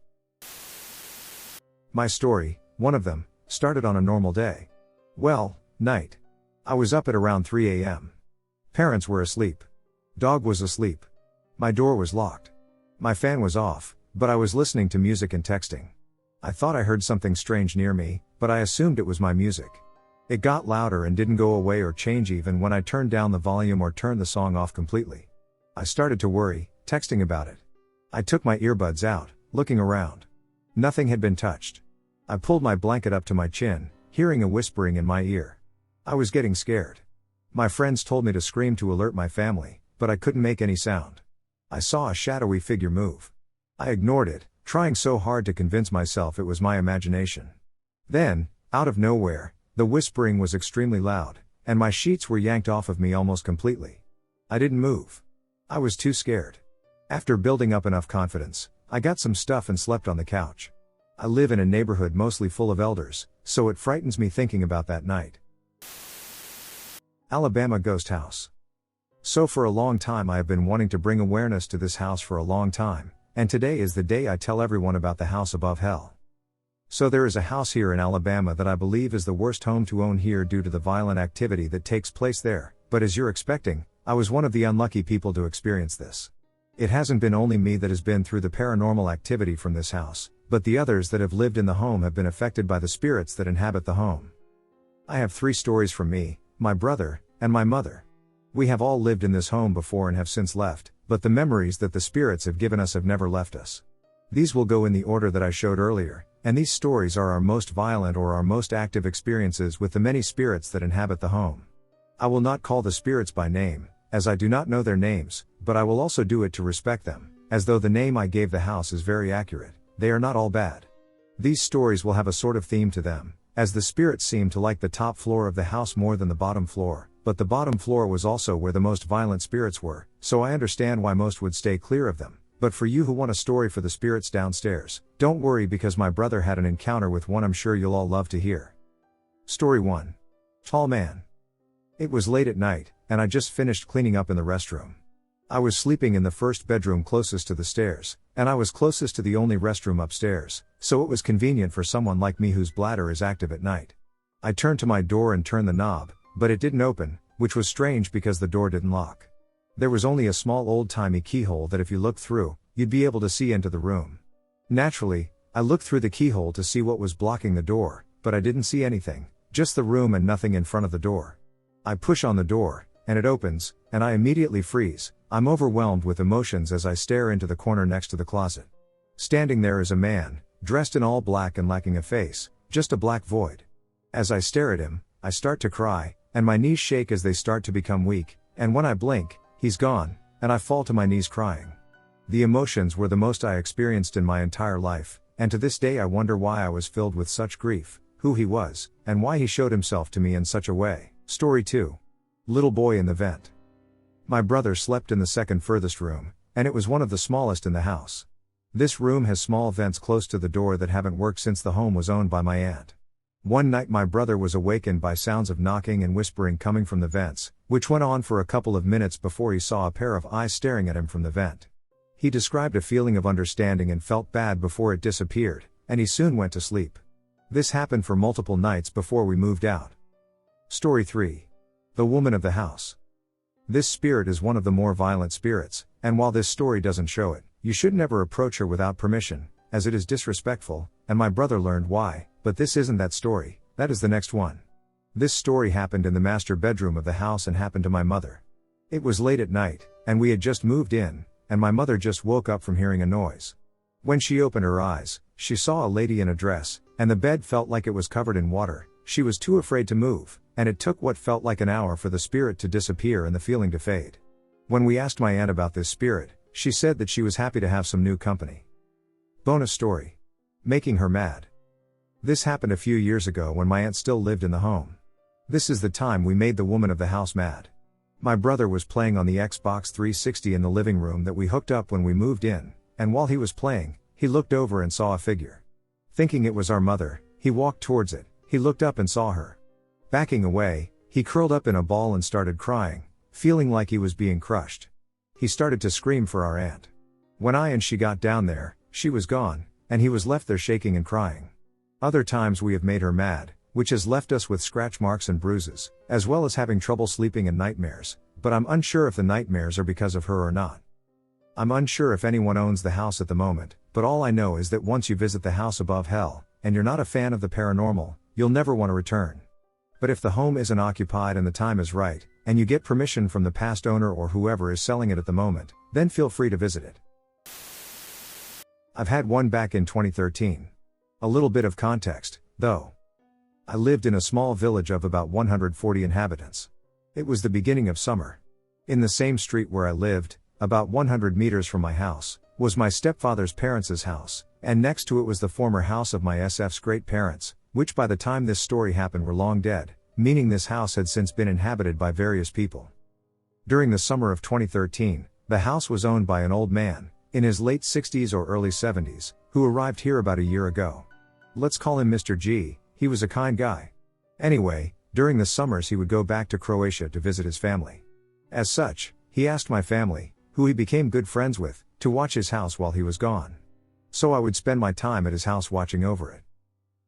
My story, one of them, started on a normal day. Well, night. I was up at around 3 a.m. Parents were asleep. Dog was asleep. My door was locked. My fan was off, but I was listening to music and texting. I thought I heard something strange near me, but I assumed it was my music. It got louder and didn't go away or change even when I turned down the volume or turned the song off completely. I started to worry, texting about it. I took my earbuds out, looking around. Nothing had been touched. I pulled my blanket up to my chin, hearing a whispering in my ear. I was getting scared. My friends told me to scream to alert my family, but I couldn't make any sound. I saw a shadowy figure move. I ignored it, trying so hard to convince myself it was my imagination. Then, out of nowhere, the whispering was extremely loud, and my sheets were yanked off of me almost completely. I didn't move. I was too scared. After building up enough confidence, I got some stuff and slept on the couch. I live in a neighborhood mostly full of elders, so it frightens me thinking about that night. Alabama Ghost House. So for a long time I have been wanting to bring awareness to this house for a long time. And today is the day I tell everyone about the house above hell. So there is a house here in Alabama that I believe is the worst home to own here due to the violent activity that takes place there, but as you're expecting, I was one of the unlucky people to experience this. It hasn't been only me that has been through the paranormal activity from this house, but the others that have lived in the home have been affected by the spirits that inhabit the home. I have 3 stories from me, my brother, and my mother. We have all lived in this home before and have since left, but the memories that the spirits have given us have never left us. These will go in the order that I showed earlier, and these stories are our most violent or our most active experiences with the many spirits that inhabit the home. I will not call the spirits by name, as I do not know their names, but I will also do it to respect them, as though the name I gave the house is very accurate. They are not all bad. These stories will have a sort of theme to them, as the spirits seem to like the top floor of the house more than the bottom floor. But the bottom floor was also where the most violent spirits were, so I understand why most would stay clear of them. But for you who want a story for the spirits downstairs, don't worry because my brother had an encounter with one I'm sure you'll all love to hear. Story 1. Tall man. It was late at night, and I just finished cleaning up in the restroom. I was sleeping in the first bedroom closest to the stairs, and I was closest to the only restroom upstairs, so it was convenient for someone like me whose bladder is active at night. I turned to my door and turned the knob, but it didn't open, which was strange because the door didn't lock. There was only a small old-timey keyhole that if you looked through, you'd be able to see into the room. Naturally, I looked through the keyhole to see what was blocking the door, but I didn't see anything, just the room and nothing in front of the door. I push on the door, and it opens, and I immediately freeze. I'm overwhelmed with emotions as I stare into the corner next to the closet. Standing there is a man, dressed in all black and lacking a face, just a black void. As I stare at him, I start to cry, and my knees shake as they start to become weak, and when I blink, he's gone, and I fall to my knees crying. The emotions were the most I experienced in my entire life, and to this day I wonder why I was filled with such grief, who he was, and why he showed himself to me in such a way. Story 2. Little boy in the vent. My brother slept in the second furthest room, and it was one of the smallest in the house. This room has small vents close to the door that haven't worked since the home was owned by my aunt. One night my brother was awakened by sounds of knocking and whispering coming from the vents, which went on for a couple of minutes before he saw a pair of eyes staring at him from the vent. He described a feeling of understanding and felt bad before it disappeared, and he soon went to sleep. This happened for multiple nights before we moved out. Story 3. The Woman of the House. This spirit is one of the more violent spirits, and while this story doesn't show it, you should never approach her without permission, as it is disrespectful, and my brother learned why, but this isn't that story, that is the next one. This story happened in the master bedroom of the house and happened to my mother. It was late at night, and we had just moved in, and my mother just woke up from hearing a noise. When she opened her eyes, she saw a lady in a dress, and the bed felt like it was covered in water. She was too afraid to move, and it took what felt like an hour for the spirit to disappear and the feeling to fade. When we asked my aunt about this spirit, she said that she was happy to have some new company. Bonus story. Making her mad. This happened a few years ago when my aunt still lived in the home. This is the time we made the woman of the house mad. My brother was playing on the Xbox 360 in the living room that we hooked up when we moved in, and while he was playing, he looked over and saw a figure. Thinking it was our mother, he walked towards it. He looked up and saw her. Backing away, he curled up in a ball and started crying, feeling like he was being crushed. He started to scream for our aunt. When I and she got down there, she was gone, and he was left there shaking and crying. Other times we have made her mad, which has left us with scratch marks and bruises, as well as having trouble sleeping and nightmares, but I'm unsure if the nightmares are because of her or not. I'm unsure if anyone owns the house at the moment, but all I know is that once you visit the house above hell, and you're not a fan of the paranormal, you'll never want to return. But if the home isn't occupied and the time is right, and you get permission from the past owner or whoever is selling it at the moment, then feel free to visit it. I've had one back in 2013. A little bit of context, though. I lived in a small village of about 140 inhabitants. It was the beginning of summer. In the same street where I lived, about 100 meters from my house, was my stepfather's parents' house, and next to it was the former house of my SF's great parents, which by the time this story happened were long dead, meaning this house had since been inhabited by various people. During the summer of 2013, the house was owned by an old man, in his late 60s or early 70s, who arrived here about a year ago. Let's call him Mr. G, he was a kind guy. Anyway, during the summers he would go back to Croatia to visit his family. As such, he asked my family, who he became good friends with, to watch his house while he was gone. So I would spend my time at his house watching over it.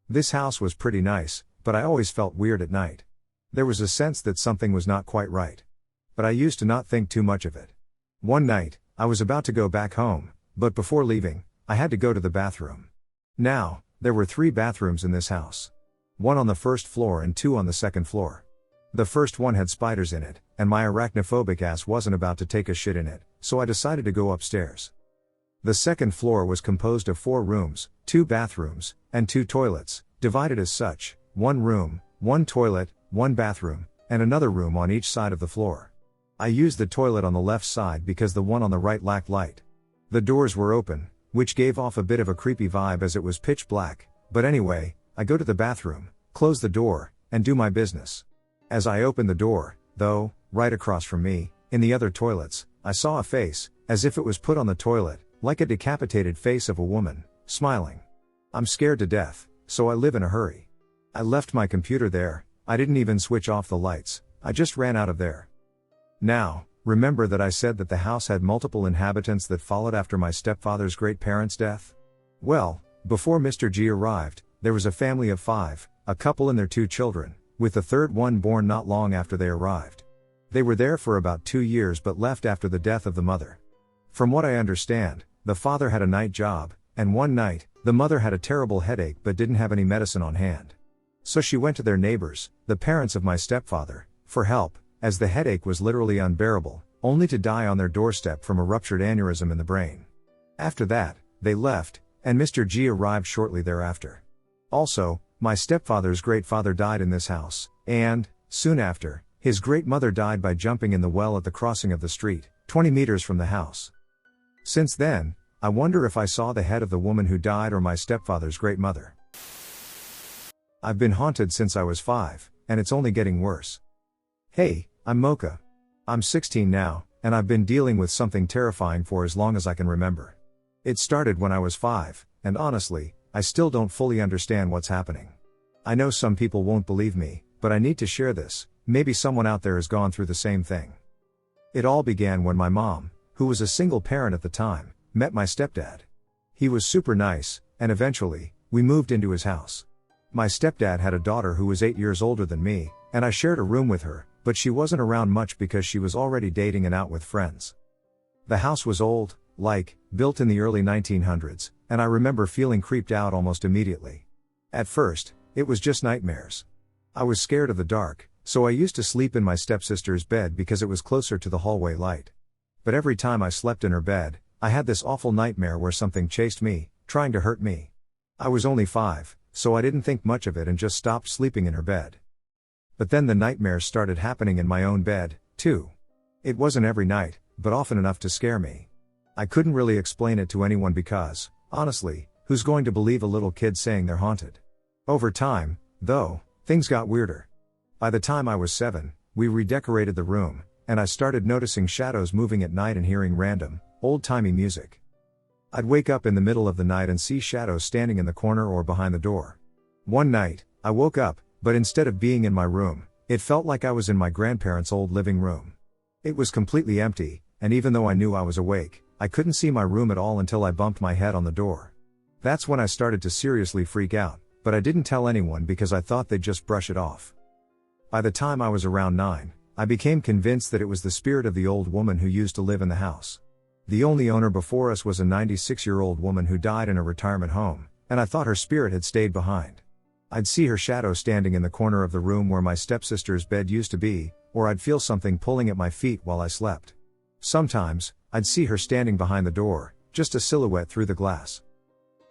This house was pretty nice, but I always felt weird at night. There was a sense that something was not quite right. But I used to not think too much of it. One night, I was about to go back home, but before leaving, I had to go to the bathroom. Now, there were 3 bathrooms in this house. One on the first floor and 2 on the second floor. The first one had spiders in it, and my arachnophobic ass wasn't about to take a shit in it, so I decided to go upstairs. The second floor was composed of 4 rooms, 2 bathrooms, and 2 toilets, divided as such, 1 room, 1 toilet, 1 bathroom, and another room on each side of the floor. I used the toilet on the left side because the one on the right lacked light. The doors were open, which gave off a bit of a creepy vibe as it was pitch black, but anyway, I go to the bathroom, close the door, and do my business. As I opened the door, though, right across from me, in the other toilets, I saw a face, as if it was put on the toilet, like a decapitated face of a woman, smiling. I'm scared to death, so I live in a hurry. I left my computer there, I didn't even switch off the lights, I just ran out of there. Now, remember that I said that the house had multiple inhabitants that followed after my stepfather's great-parents' death? Well, before Mr. G arrived, there was a family of 5, a couple and their 2 children, with the third one born not long after they arrived. They were there for about 2 years but left after the death of the mother. From what I understand, the father had a night job, and one night, the mother had a terrible headache but didn't have any medicine on hand. So she went to their neighbors, the parents of my stepfather, for help, as the headache was literally unbearable, only to die on their doorstep from a ruptured aneurysm in the brain. After that, they left, and Mr. G arrived shortly thereafter. Also, my stepfather's great-father died in this house, and, soon after, his great-mother died by jumping in the well at the crossing of the street, 20 meters from the house. Since then, I wonder if I saw the head of the woman who died or my stepfather's great-mother. I've been haunted since I was 5, and it's only getting worse. Hey, I'm Mocha. I'm 16 now, and I've been dealing with something terrifying for as long as I can remember. It started when I was 5, and honestly, I still don't fully understand what's happening. I know some people won't believe me, but I need to share this, maybe someone out there has gone through the same thing. It all began when my mom, who was a single parent at the time, met my stepdad. He was super nice, and eventually, we moved into his house. My stepdad had a daughter who was 8 years older than me, and I shared a room with her, but she wasn't around much because she was already dating and out with friends. The house was old, built in the early 1900s, and I remember feeling creeped out almost immediately. At first, it was just nightmares. I was scared of the dark, so I used to sleep in my stepsister's bed because it was closer to the hallway light. But every time I slept in her bed, I had this awful nightmare where something chased me, trying to hurt me. I was only 5, so I didn't think much of it and just stopped sleeping in her bed. But then the nightmares started happening in my own bed, too. It wasn't every night, but often enough to scare me. I couldn't really explain it to anyone because, honestly, who's going to believe a little kid saying they're haunted? Over time, though, things got weirder. By the time I was 7, we redecorated the room, and I started noticing shadows moving at night and hearing random, old-timey music. I'd wake up in the middle of the night and see shadows standing in the corner or behind the door. One night, I woke up, but instead of being in my room, it felt like I was in my grandparents' old living room. It was completely empty, and even though I knew I was awake, I couldn't see my room at all until I bumped my head on the door. That's when I started to seriously freak out, but I didn't tell anyone because I thought they'd just brush it off. By the time I was around 9, I became convinced that it was the spirit of the old woman who used to live in the house. The only owner before us was a 96-year-old woman who died in a retirement home, and I thought her spirit had stayed behind. I'd see her shadow standing in the corner of the room where my stepsister's bed used to be, or I'd feel something pulling at my feet while I slept. Sometimes, I'd see her standing behind the door, just a silhouette through the glass.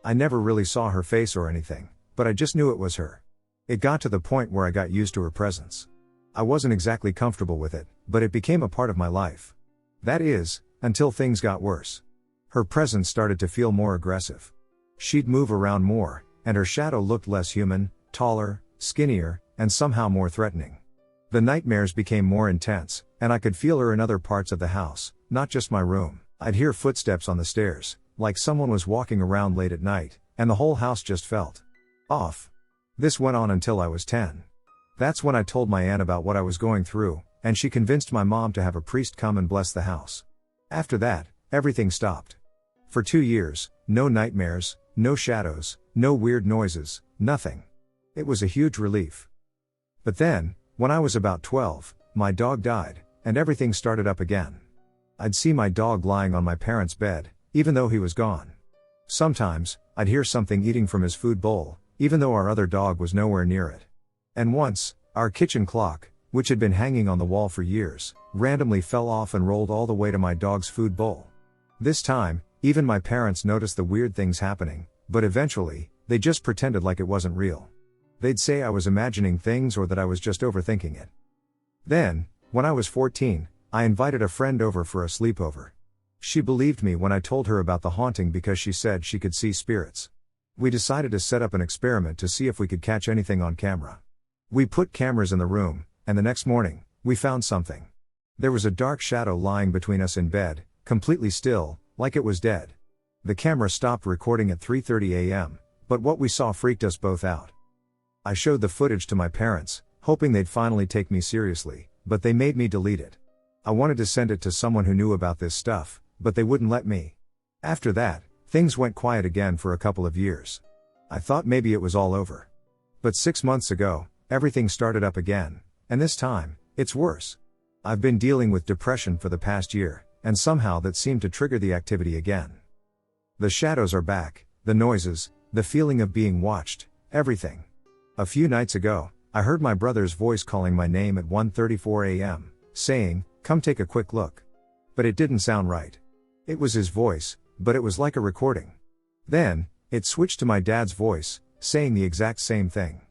I never really saw her face or anything, but I just knew it was her. It got to the point where I got used to her presence. I wasn't exactly comfortable with it, but it became a part of my life. That is, until things got worse. Her presence started to feel more aggressive. She'd move around more, and her shadow looked less human, taller, skinnier, and somehow more threatening. The nightmares became more intense, and I could feel her in other parts of the house, not just my room. I'd hear footsteps on the stairs, like someone was walking around late at night, and the whole house just felt off. This went on until I was 10. That's when I told my aunt about what I was going through, and she convinced my mom to have a priest come and bless the house. After that, everything stopped. For 2 years, no nightmares, no shadows, no weird noises, nothing. It was a huge relief. But then, when I was about 12, my dog died, and everything started up again. I'd see my dog lying on my parents' bed, even though he was gone. Sometimes, I'd hear something eating from his food bowl, even though our other dog was nowhere near it. And once, our kitchen clock, which had been hanging on the wall for years, randomly fell off and rolled all the way to my dog's food bowl. This time, even my parents noticed the weird things happening, but eventually, they just pretended like it wasn't real. They'd say I was imagining things or that I was just overthinking it. Then, when I was 14, I invited a friend over for a sleepover. She believed me when I told her about the haunting because she said she could see spirits. We decided to set up an experiment to see if we could catch anything on camera. We put cameras in the room, and the next morning, we found something. There was a dark shadow lying between us in bed, completely still, like it was dead. The camera stopped recording at 3:30 a.m., but what we saw freaked us both out. I showed the footage to my parents, hoping they'd finally take me seriously, but they made me delete it. I wanted to send it to someone who knew about this stuff, but they wouldn't let me. After that, things went quiet again for a couple of years. I thought maybe it was all over. But 6 months ago, everything started up again, and this time, it's worse. I've been dealing with depression for the past year, and somehow that seemed to trigger the activity again. The shadows are back, the noises, the feeling of being watched, everything. A few nights ago, I heard my brother's voice calling my name at 1:34 a.m., saying, "Come take a quick look." But it didn't sound right. It was his voice, but it was like a recording. Then, it switched to my dad's voice, saying the exact same thing.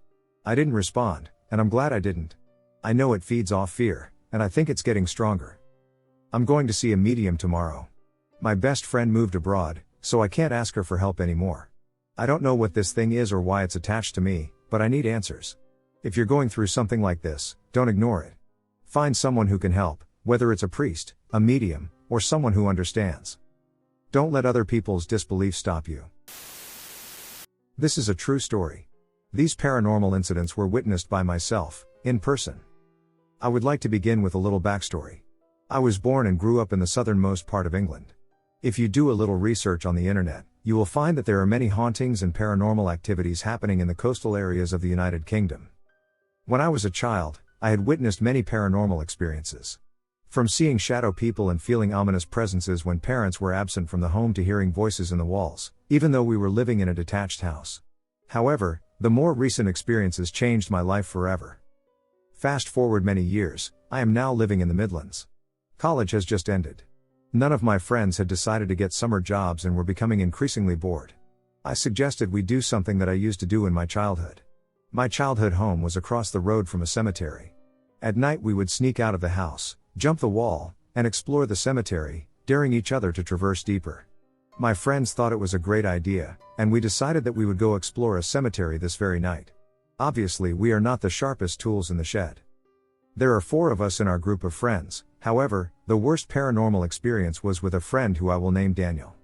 I didn't respond, and I'm glad I didn't. I know it feeds off fear, and I think it's getting stronger. I'm going to see a medium tomorrow. My best friend moved abroad, so I can't ask her for help anymore. I don't know what this thing is or why it's attached to me, but I need answers. If you're going through something like this, don't ignore it. Find someone who can help, whether it's a priest, a medium, or someone who understands. Don't let other people's disbelief stop you. This is a true story. These paranormal incidents were witnessed by myself, in person. I would like to begin with a little backstory. I was born and grew up in the southernmost part of England. If you do a little research on the internet, you will find that there are many hauntings and paranormal activities happening in the coastal areas of the United Kingdom. When I was a child, I had witnessed many paranormal experiences. From seeing shadow people and feeling ominous presences when parents were absent from the home to hearing voices in the walls, even though we were living in a detached house. However, the more recent experiences changed my life forever. Fast forward many years, I am now living in the Midlands. College has just ended. None of my friends had decided to get summer jobs and were becoming increasingly bored. I suggested we do something that I used to do in my childhood. My childhood home was across the road from a cemetery. At night we would sneak out of the house, jump the wall, and explore the cemetery, daring each other to traverse deeper. My friends thought it was a great idea, and we decided that we would go explore a cemetery this very night. Obviously, we are not the sharpest tools in the shed. There are 4 of us in our group of friends. However, the worst paranormal experience was with a friend who I will name Daniel.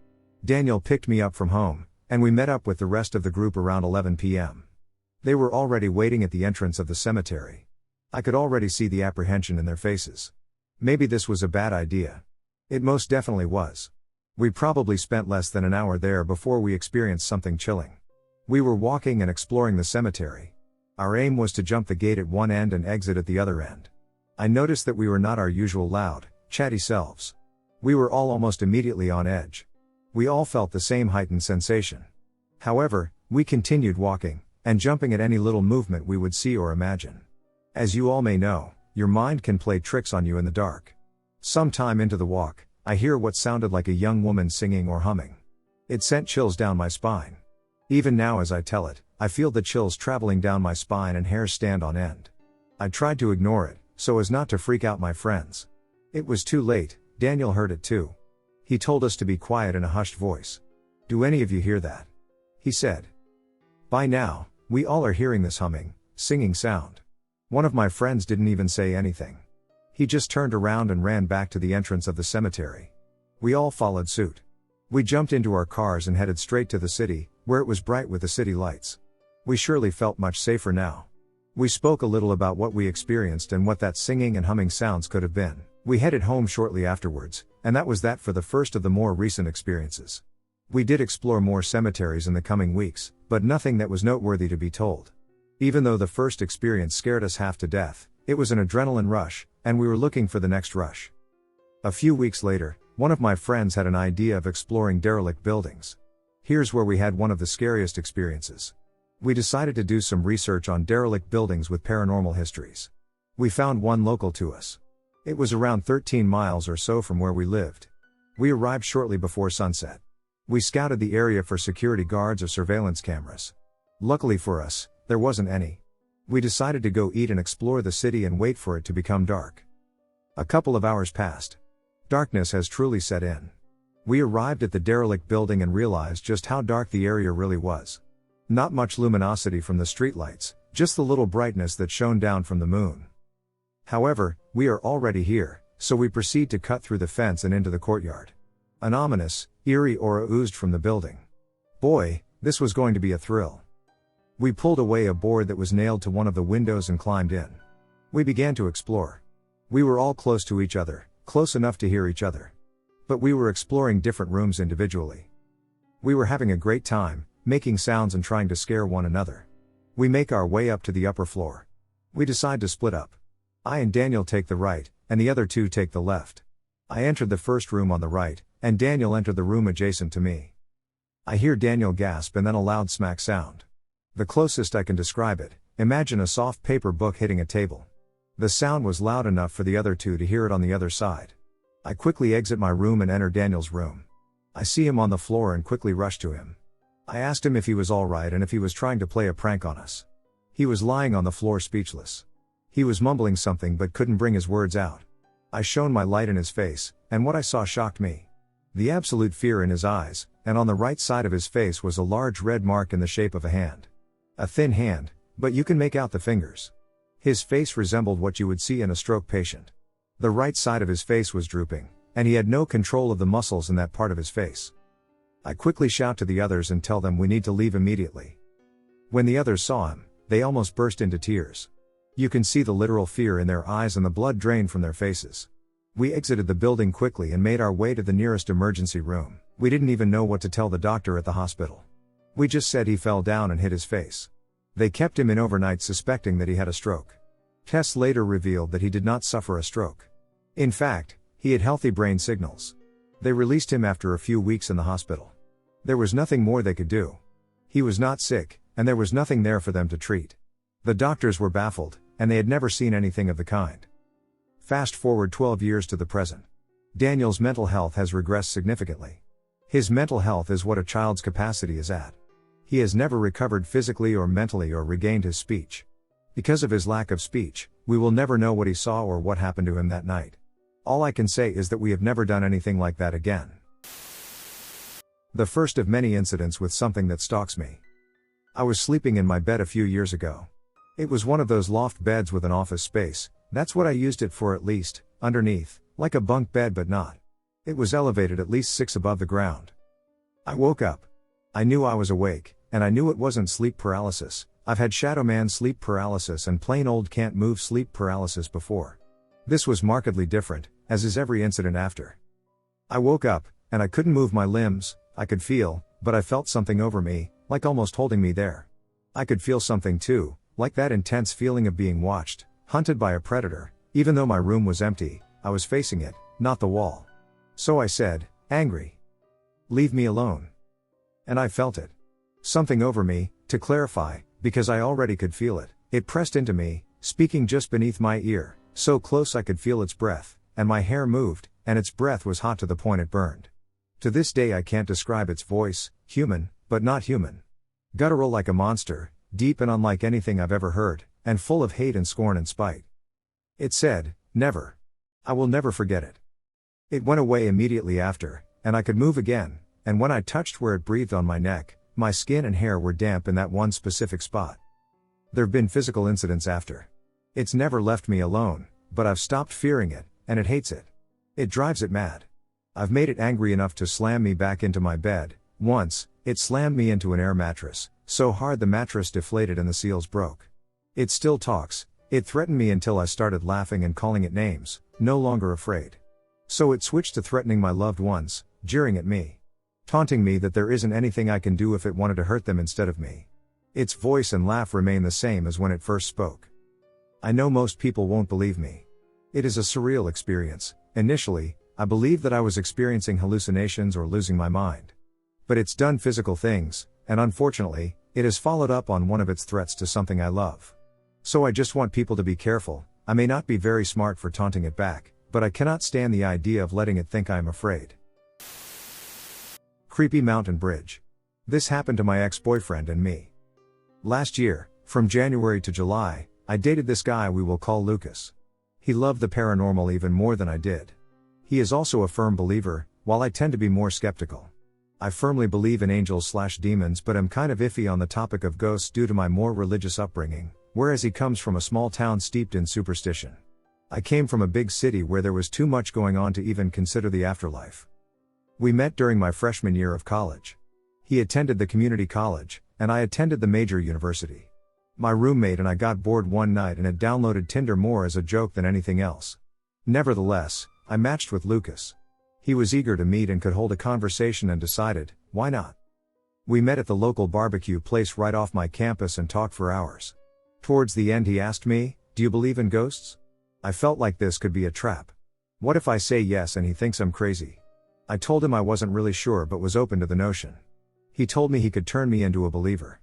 Daniel picked me up from home, and we met up with the rest of the group around 11 p.m. They were already waiting at the entrance of the cemetery. I could already see the apprehension in their faces. Maybe this was a bad idea. It most definitely was. We probably spent less than an hour there before we experienced something chilling. We were walking and exploring the cemetery. Our aim was to jump the gate at one end and exit at the other end. I noticed that we were not our usual loud, chatty selves. We were all almost immediately on edge. We all felt the same heightened sensation. However, we continued walking, and jumping at any little movement we would see or imagine. As you all may know, your mind can play tricks on you in the dark. Sometime into the walk, I hear what sounded like a young woman singing or humming. It sent chills down my spine. Even now as I tell it, I feel the chills traveling down my spine and hairs stand on end. I tried to ignore it, so as not to freak out my friends. It was too late. Daniel heard it too. He told us to be quiet in a hushed voice. "Do any of you hear that?" he said. By now, we all are hearing this humming, singing sound. One of my friends didn't even say anything. He just turned around and ran back to the entrance of the cemetery. We all followed suit. We jumped into our cars and headed straight to the city, where it was bright with the city lights. We surely felt much safer now. We spoke a little about what we experienced and what that singing and humming sounds could have been. We headed home shortly afterwards, and that was that for the first of the more recent experiences. We did explore more cemeteries in the coming weeks, but nothing that was noteworthy to be told. Even though the first experience scared us half to death, it was an adrenaline rush, and we were looking for the next rush. A few weeks later, one of my friends had an idea of exploring derelict buildings. Here's where we had one of the scariest experiences. We decided to do some research on derelict buildings with paranormal histories. We found one local to us. It was around 13 miles or so from where we lived. We arrived shortly before sunset. We scouted the area for security guards or surveillance cameras. Luckily for us, there wasn't any. We decided to go eat and explore the city and wait for it to become dark. A couple of hours passed. Darkness has truly set in. We arrived at the derelict building and realized just how dark the area really was. Not much luminosity from the streetlights, just the little brightness that shone down from the moon. However, we are already here, so we proceed to cut through the fence and into the courtyard. An ominous, eerie aura oozed from the building. Boy, this was going to be a thrill. We pulled away a board that was nailed to one of the windows and climbed in. We began to explore. We were all close to each other, close enough to hear each other. But we were exploring different rooms individually. We were having a great time, making sounds and trying to scare one another. We make our way up to the upper floor. We decide to split up. I and Daniel take the right, and the other 2 take the left. I entered the first room on the right, and Daniel entered the room adjacent to me. I hear Daniel gasp and then a loud smack sound. The closest I can describe it, imagine a soft paper book hitting a table. The sound was loud enough for the other 2 to hear it on the other side. I quickly exit my room and enter Daniel's room. I see him on the floor and quickly rush to him. I asked him if he was alright and if he was trying to play a prank on us. He was lying on the floor speechless. He was mumbling something but couldn't bring his words out. I shone my light in his face, and what I saw shocked me. The absolute fear in his eyes, and on the right side of his face was a large red mark in the shape of a hand. A thin hand, but you can make out the fingers. His face resembled what you would see in a stroke patient. The right side of his face was drooping, and he had no control of the muscles in that part of his face. I quickly shout to the others and tell them we need to leave immediately. When the others saw him, they almost burst into tears. You can see the literal fear in their eyes and the blood drain from their faces. We exited the building quickly and made our way to the nearest emergency room. We didn't even know what to tell the doctor at the hospital. We just said he fell down and hit his face. They kept him in overnight suspecting that he had a stroke. Tests later revealed that he did not suffer a stroke. In fact, he had healthy brain signals. They released him after a few weeks in the hospital. There was nothing more they could do. He was not sick, and there was nothing there for them to treat. The doctors were baffled, and they had never seen anything of the kind. Fast forward 12 years to the present. Daniel's mental health has regressed significantly. His mental health is what a child's capacity is at. He has never recovered physically or mentally or regained his speech. Because of his lack of speech, we will never know what he saw or what happened to him that night. All I can say is that we have never done anything like that again. The first of many incidents with something that stalks me. I was sleeping in my bed a few years ago. It was one of those loft beds with an office space. That's what I used it for, at least, underneath, like a bunk bed but not. It was elevated at least 6 above the ground. I woke up. I knew I was awake, and I knew it wasn't sleep paralysis. I've had shadow man sleep paralysis and plain old can't move sleep paralysis before. This was markedly different, as is every incident after. I woke up, and I couldn't move my limbs. I could feel, but I felt something over me, like almost holding me there. I could feel something too, like that intense feeling of being watched, hunted by a predator. Even though my room was empty, I was facing it, not the wall. So I said, angry, "Leave me alone." And I felt it. Something over me, to clarify, because I already could feel it. It pressed into me, speaking just beneath my ear, so close I could feel its breath, and my hair moved, and its breath was hot to the point it burned. To this day I can't describe its voice, human, but not human. Guttural like a monster, deep and unlike anything I've ever heard, and full of hate and scorn and spite. It said, "Never. I will never forget it." It went away immediately after, and I could move again, and when I touched where it breathed on my neck, my skin and hair were damp in that one specific spot. There've been physical incidents after. It's never left me alone, but I've stopped fearing it, and it hates it. It drives it mad. I've made it angry enough to slam me back into my bed. Once, it slammed me into an air mattress, so hard the mattress deflated and the seals broke. It still talks. It threatened me until I started laughing and calling it names, no longer afraid. So it switched to threatening my loved ones, jeering at me, taunting me that there isn't anything I can do if it wanted to hurt them instead of me. Its voice and laugh remain the same as when it first spoke. I know most people won't believe me. It is a surreal experience. Initially, I believed that I was experiencing hallucinations or losing my mind. But it's done physical things, and unfortunately, it has followed up on one of its threats to something I love. So I just want people to be careful. I may not be very smart for taunting it back, but I cannot stand the idea of letting it think I am afraid. Creepy mountain bridge. This happened to my ex-boyfriend and me. Last year, from January to July, I dated this guy we will call Lucas. He loved the paranormal even more than I did. He is also a firm believer, while I tend to be more skeptical. I firmly believe in angels/demons but am kind of iffy on the topic of ghosts due to my more religious upbringing, whereas he comes from a small town steeped in superstition. I came from a big city where there was too much going on to even consider the afterlife. We met during my freshman year of college. He attended the community college, and I attended the major university. My roommate and I got bored one night and had downloaded Tinder more as a joke than anything else. Nevertheless, I matched with Lucas. He was eager to meet and could hold a conversation and decided, why not? We met at the local barbecue place right off my campus and talked for hours. Towards the end he asked me, "Do you believe in ghosts?" I felt like this could be a trap. What if I say yes and he thinks I'm crazy? I told him I wasn't really sure but was open to the notion. He told me he could turn me into a believer.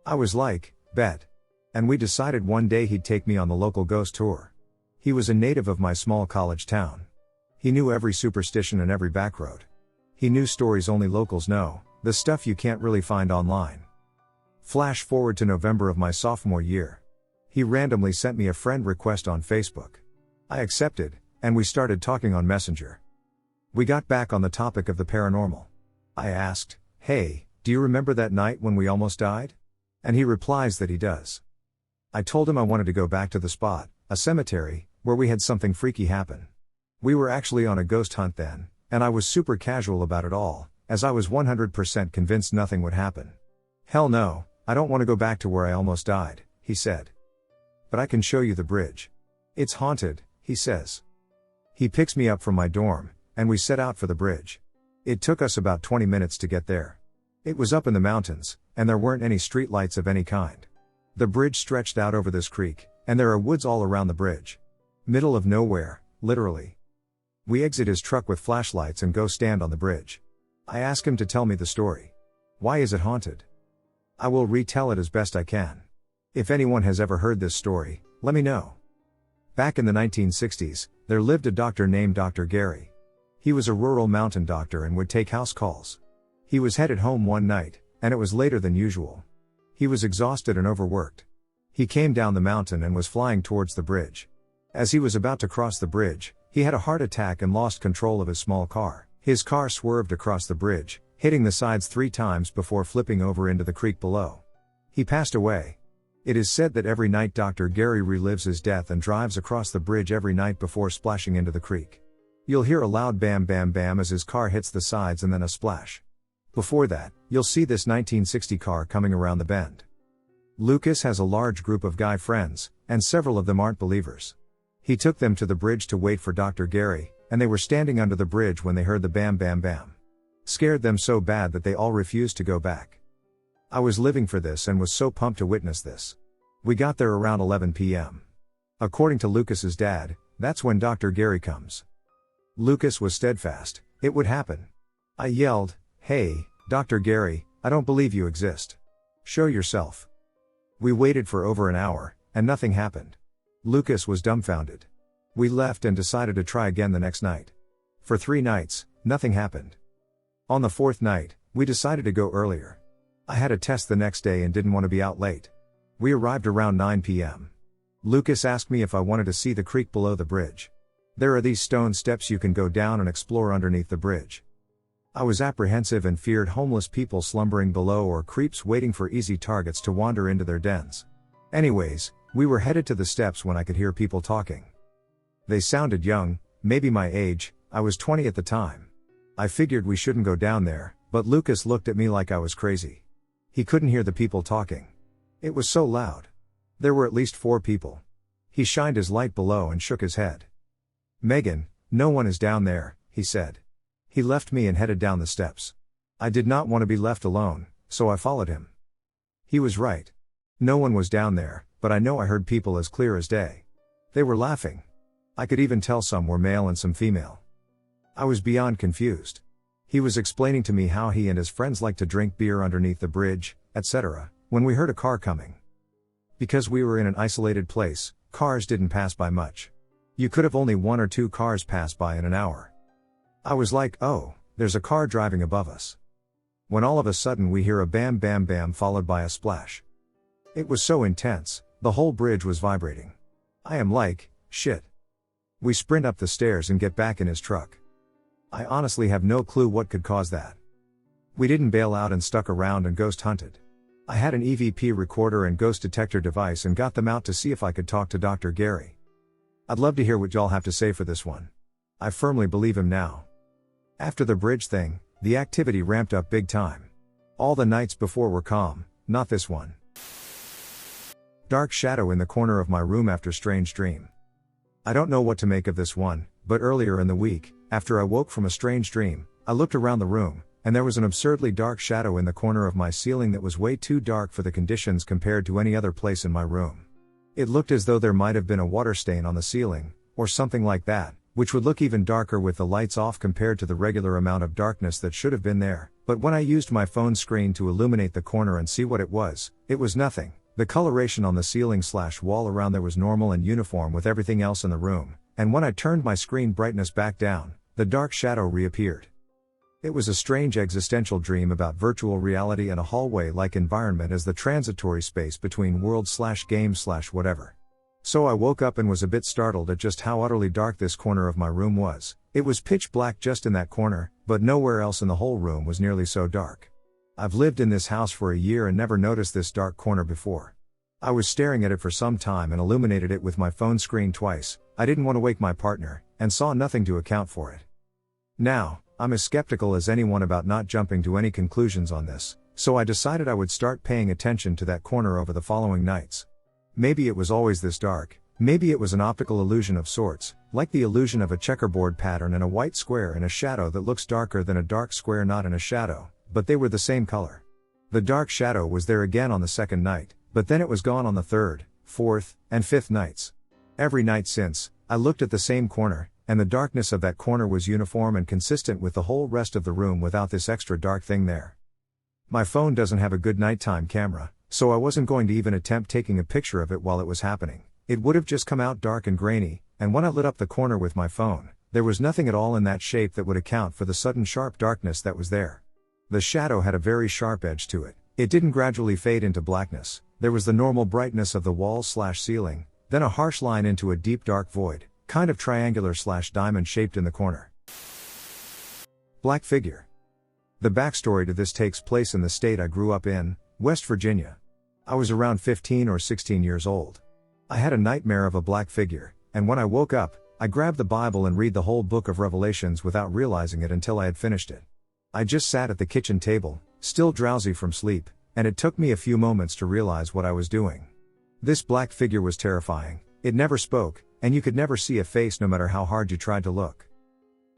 I was like, bet. And we decided one day he'd take me on the local ghost tour. He was a native of my small college town. He knew every superstition and every backroad. He knew stories only locals know, the stuff you can't really find online. Flash forward to November of my sophomore year. He randomly sent me a friend request on Facebook. I accepted, and we started talking on Messenger. We got back on the topic of the paranormal. I asked, "Hey, do you remember that night when we almost died?" And he replies that he does. I told him I wanted to go back to the spot, a cemetery, where we had something freaky happen. We were actually on a ghost hunt then, and I was super casual about it all, as I was 100% convinced nothing would happen. Hell no, I don't want to go back to where I almost died, he said. But I can show you the bridge. It's haunted, he says. He picks me up from my dorm, and we set out for the bridge. It took us about 20 minutes to get there. It was up in the mountains, and there weren't any streetlights of any kind. The bridge stretched out over this creek, and there are woods all around the bridge. Middle of nowhere, literally. We exit his truck with flashlights and go stand on the bridge. I ask him to tell me the story. Why is it haunted? I will retell it as best I can. If anyone has ever heard this story, let me know. Back in the 1960s, there lived a doctor named Dr. Gary. He was a rural mountain doctor and would take house calls. He was headed home one night, and it was later than usual. He was exhausted and overworked. He came down the mountain and was flying towards the bridge. As he was about to cross the bridge, he had a heart attack and lost control of his small car. His car swerved across the bridge, hitting the sides 3 times before flipping over into the creek below. He passed away. It is said that every night Dr. Gary relives his death and drives across the bridge every night before splashing into the creek. You'll hear a loud bam bam bam as his car hits the sides and then a splash. Before that, you'll see this 1960 car coming around the bend. Lucas has a large group of guy friends, and several of them aren't believers. He took them to the bridge to wait for Dr. Gary, and they were standing under the bridge when they heard the bam bam bam. Scared them so bad that they all refused to go back. I was living for this and was so pumped to witness this. We got there around 11 p.m. According to Lucas's dad, that's when Dr. Gary comes. Lucas was steadfast, it would happen. I yelled, "Hey, Dr. Gary, I don't believe you exist. Show yourself." We waited for over an hour, and nothing happened. Lucas was dumbfounded. We left and decided to try again the next night. For 3 nights, nothing happened. On the 4th night, we decided to go earlier. I had a test the next day and didn't want to be out late. We arrived around 9 p.m. Lucas asked me if I wanted to see the creek below the bridge. There are these stone steps you can go down and explore underneath the bridge. I was apprehensive and feared homeless people slumbering below or creeps waiting for easy targets to wander into their dens. Anyways, we were headed to the steps when I could hear people talking. They sounded young, maybe my age, I was 20 at the time. I figured we shouldn't go down there, but Lucas looked at me like I was crazy. He couldn't hear the people talking. It was so loud. There were at least 4 people. He shined his light below and shook his head. "Megan, no one is down there," he said. He left me and headed down the steps. I did not want to be left alone, so I followed him. He was right. No one was down there, but I know I heard people as clear as day. They were laughing. I could even tell some were male and some female. I was beyond confused. He was explaining to me how he and his friends liked to drink beer underneath the bridge, etc., when we heard a car coming. Because we were in an isolated place, cars didn't pass by much. You could have only 1 or 2 cars pass by in an hour. I was like, oh, there's a car driving above us. When all of a sudden we hear a bam bam bam followed by a splash. It was so intense, the whole bridge was vibrating. I am like, shit. We sprint up the stairs and get back in his truck. I honestly have no clue what could cause that. We didn't bail out and stuck around and ghost hunted. I had an EVP recorder and ghost detector device and got them out to see if I could talk to Dr. Gary. I'd love to hear what y'all have to say for this one. I firmly believe him now. After the bridge thing, the activity ramped up big time. All the nights before were calm, not this one. Dark shadow in the corner of my room after strange dream. I don't know what to make of this one, but earlier in the week, after I woke from a strange dream, I looked around the room, and there was an absurdly dark shadow in the corner of my ceiling that was way too dark for the conditions compared to any other place in my room. It looked as though there might have been a water stain on the ceiling, or something like that, which would look even darker with the lights off compared to the regular amount of darkness that should have been there. But when I used my phone screen to illuminate the corner and see what it was nothing. The coloration on the ceiling/wall around there was normal and uniform with everything else in the room, and when I turned my screen brightness back down, the dark shadow reappeared. It was a strange existential dream about virtual reality and a hallway-like environment as the transitory space between world/game/whatever. So I woke up and was a bit startled at just how utterly dark this corner of my room was. It was pitch black just in that corner, but nowhere else in the whole room was nearly so dark. I've lived in this house for a year and never noticed this dark corner before. I was staring at it for some time and illuminated it with my phone screen twice. I didn't want to wake my partner, and saw nothing to account for it. Now, I'm as skeptical as anyone about not jumping to any conclusions on this, so I decided I would start paying attention to that corner over the following nights. Maybe it was always this dark, maybe it was an optical illusion of sorts, like the illusion of a checkerboard pattern and a white square in a shadow that looks darker than a dark square not in a shadow, but they were the same color. The dark shadow was there again on the second night, but then it was gone on the third, fourth, and fifth nights. Every night since, I looked at the same corner, and the darkness of that corner was uniform and consistent with the whole rest of the room without this extra dark thing there. My phone doesn't have a good nighttime camera, so I wasn't going to even attempt taking a picture of it while it was happening. It would have just come out dark and grainy, and when I lit up the corner with my phone, there was nothing at all in that shape that would account for the sudden sharp darkness that was there. The shadow had a very sharp edge to it. It didn't gradually fade into blackness. There was the normal brightness of the walls/ceiling, then a harsh line into a deep dark void, kind of triangular/diamond shaped in the corner. Black figure. The backstory to this takes place in the state I grew up in, West Virginia. I was around 15 or 16 years old. I had a nightmare of a black figure, and when I woke up, I grabbed the Bible and read the whole book of Revelations without realizing it until I had finished it. I just sat at the kitchen table, still drowsy from sleep, and it took me a few moments to realize what I was doing. This black figure was terrifying. It never spoke, and you could never see a face no matter how hard you tried to look.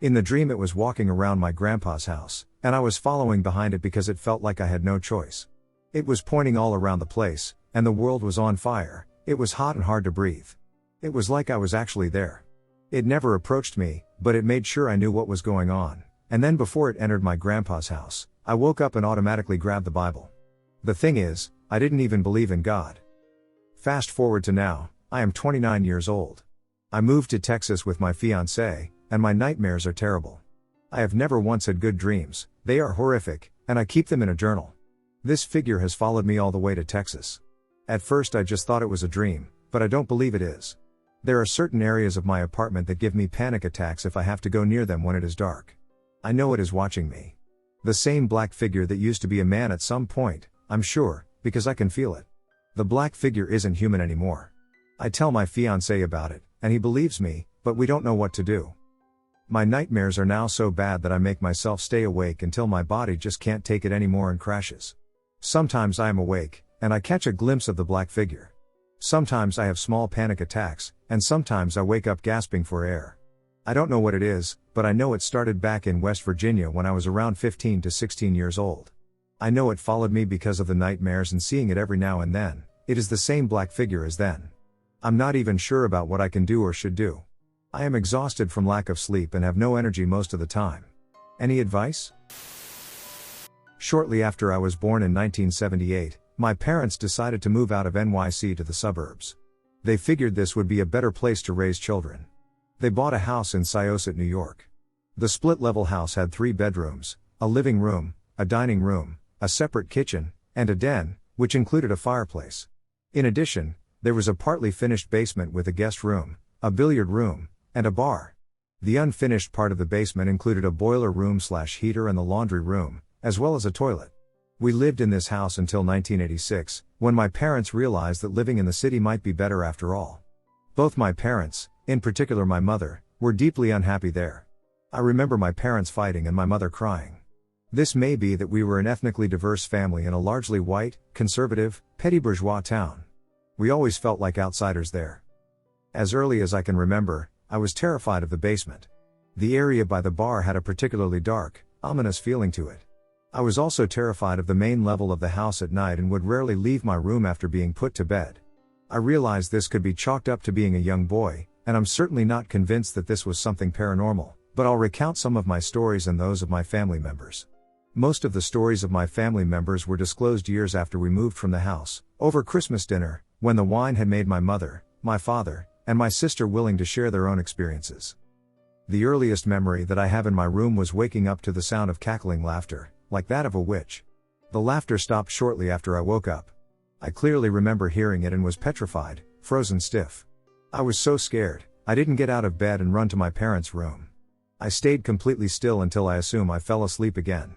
In the dream it was walking around my grandpa's house, and I was following behind it because it felt like I had no choice. It was pointing all around the place, and the world was on fire. It was hot and hard to breathe. It was like I was actually there. It never approached me, but it made sure I knew what was going on, and then before it entered my grandpa's house, I woke up and automatically grabbed the Bible. The thing is, I didn't even believe in God. Fast forward to now, I am 29 years old. I moved to Texas with my fiancée, and my nightmares are terrible. I have never once had good dreams, they are horrific, and I keep them in a journal. This figure has followed me all the way to Texas. At first I just thought it was a dream, but I don't believe it is. There are certain areas of my apartment that give me panic attacks if I have to go near them when it is dark. I know it is watching me. The same black figure that used to be a man at some point, I'm sure, because I can feel it. The black figure isn't human anymore. I tell my fiancé about it, and he believes me, but we don't know what to do. My nightmares are now so bad that I make myself stay awake until my body just can't take it anymore and crashes. Sometimes I am awake, and I catch a glimpse of the black figure. Sometimes I have small panic attacks, and sometimes I wake up gasping for air. I don't know what it is, but I know it started back in West Virginia when I was around 15 to 16 years old. I know it followed me because of the nightmares and seeing it every now and then. It is the same black figure as then. I'm not even sure about what I can do or should do. I am exhausted from lack of sleep and have no energy most of the time. Any advice? Shortly after I was born in 1978, my parents decided to move out of NYC to the suburbs. They figured this would be a better place to raise children. They bought a house in Syosset, New York. The split-level house had 3 bedrooms, a living room, a dining room, a separate kitchen, and a den, which included a fireplace. In addition, there was a partly finished basement with a guest room, a billiard room, and a bar. The unfinished part of the basement included a boiler room/heater and the laundry room, as well as a toilet. We lived in this house until 1986, when my parents realized that living in the city might be better after all. Both my parents, in particular my mother, were deeply unhappy there. I remember my parents fighting and my mother crying. This may be that we were an ethnically diverse family in a largely white, conservative, petty bourgeois town. We always felt like outsiders there. As early as I can remember, I was terrified of the basement. The area by the bar had a particularly dark, ominous feeling to it. I was also terrified of the main level of the house at night and would rarely leave my room after being put to bed. I realized this could be chalked up to being a young boy, and I'm certainly not convinced that this was something paranormal, but I'll recount some of my stories and those of my family members. Most of the stories of my family members were disclosed years after we moved from the house, over Christmas dinner, when the wine had made my mother, my father, and my sister willing to share their own experiences. The earliest memory that I have in my room was waking up to the sound of cackling laughter, like that of a witch. The laughter stopped shortly after I woke up. I clearly remember hearing it and was petrified, frozen stiff. I was so scared, I didn't get out of bed and run to my parents' room. I stayed completely still until I assume I fell asleep again.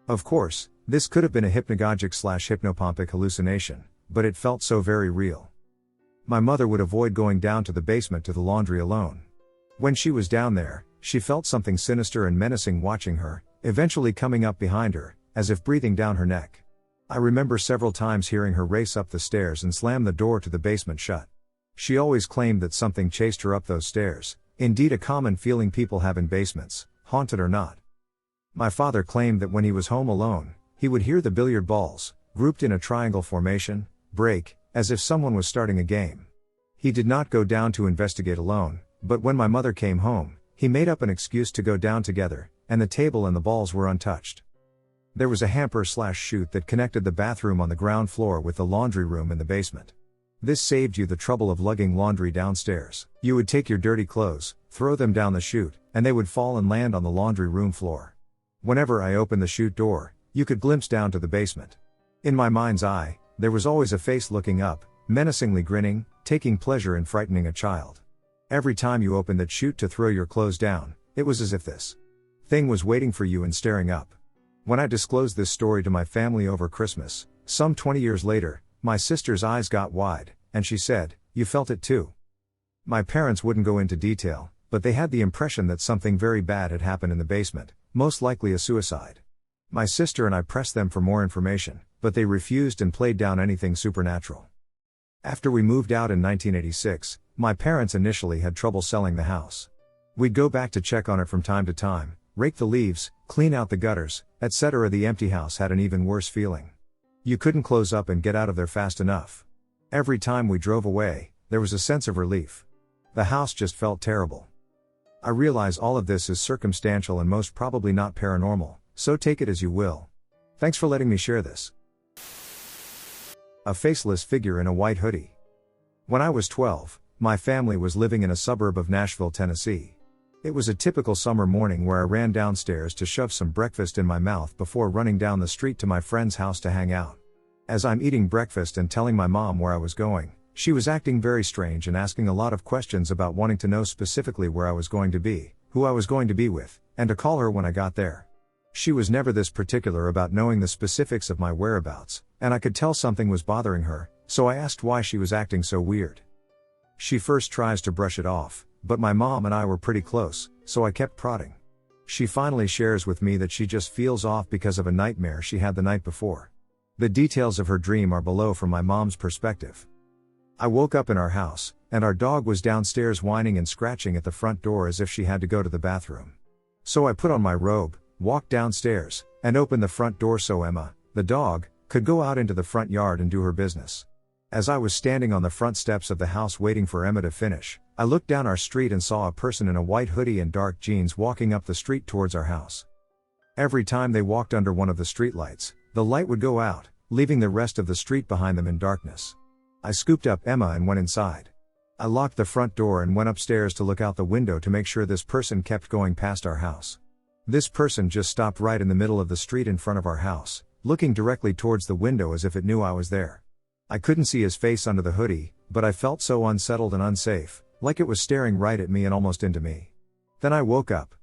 Of course, this could have been a hypnagogic/hypnopompic hallucination, but it felt so very real. My mother would avoid going down to the basement to the laundry alone. When she was down there, she felt something sinister and menacing watching her, eventually coming up behind her, as if breathing down her neck. I remember several times hearing her race up the stairs and slam the door to the basement shut. She always claimed that something chased her up those stairs, indeed a common feeling people have in basements, haunted or not. My father claimed that when he was home alone, he would hear the billiard balls, grouped in a triangle formation, break, as if someone was starting a game. He did not go down to investigate alone, but when my mother came home, he made up an excuse to go down together, and the table and the balls were untouched. There was a hamper/chute that connected the bathroom on the ground floor with the laundry room in the basement. This saved you the trouble of lugging laundry downstairs. You would take your dirty clothes, throw them down the chute, and they would fall and land on the laundry room floor. Whenever I opened the chute door, you could glimpse down to the basement. In my mind's eye, there was always a face looking up, menacingly grinning, taking pleasure in frightening a child. Every time you opened that chute to throw your clothes down, it was as if this thing was waiting for you and staring up. When I disclosed this story to my family over Christmas, some 20 years later, my sister's eyes got wide, and she said, "You felt it too?" My parents wouldn't go into detail, but they had the impression that something very bad had happened in the basement, most likely a suicide. My sister and I pressed them for more information, but they refused and played down anything supernatural. After we moved out in 1986, my parents initially had trouble selling the house. We'd go back to check on it from time to time, rake the leaves, clean out the gutters, etc. The empty house had an even worse feeling. You couldn't close up and get out of there fast enough. Every time we drove away, there was a sense of relief. The house just felt terrible. I realize all of this is circumstantial and most probably not paranormal, so take it as you will. Thanks for letting me share this. A faceless figure in a white hoodie. When I was 12, my family was living in a suburb of Nashville, Tennessee. It was a typical summer morning where I ran downstairs to shove some breakfast in my mouth before running down the street to my friend's house to hang out. As I'm eating breakfast and telling my mom where I was going, she was acting very strange and asking a lot of questions about wanting to know specifically where I was going to be, who I was going to be with, and to call her when I got there. She was never this particular about knowing the specifics of my whereabouts, and I could tell something was bothering her, so I asked why she was acting so weird. She first tries to brush it off, but my mom and I were pretty close, so I kept prodding. She finally shares with me that she just feels off because of a nightmare she had the night before. The details of her dream are below from my mom's perspective. I woke up in our house, and our dog was downstairs whining and scratching at the front door as if she had to go to the bathroom. So I put on my robe, walked downstairs, and opened the front door so Emma, the dog, could go out into the front yard and do her business. As I was standing on the front steps of the house waiting for Emma to finish, I looked down our street and saw a person in a white hoodie and dark jeans walking up the street towards our house. Every time they walked under one of the streetlights, the light would go out, leaving the rest of the street behind them in darkness. I scooped up Emma and went inside. I locked the front door and went upstairs to look out the window to make sure this person kept going past our house. This person just stopped right in the middle of the street in front of our house, looking directly towards the window as if it knew I was there. I couldn't see his face under the hoodie, but I felt so unsettled and unsafe, like it was staring right at me and almost into me. Then I woke up.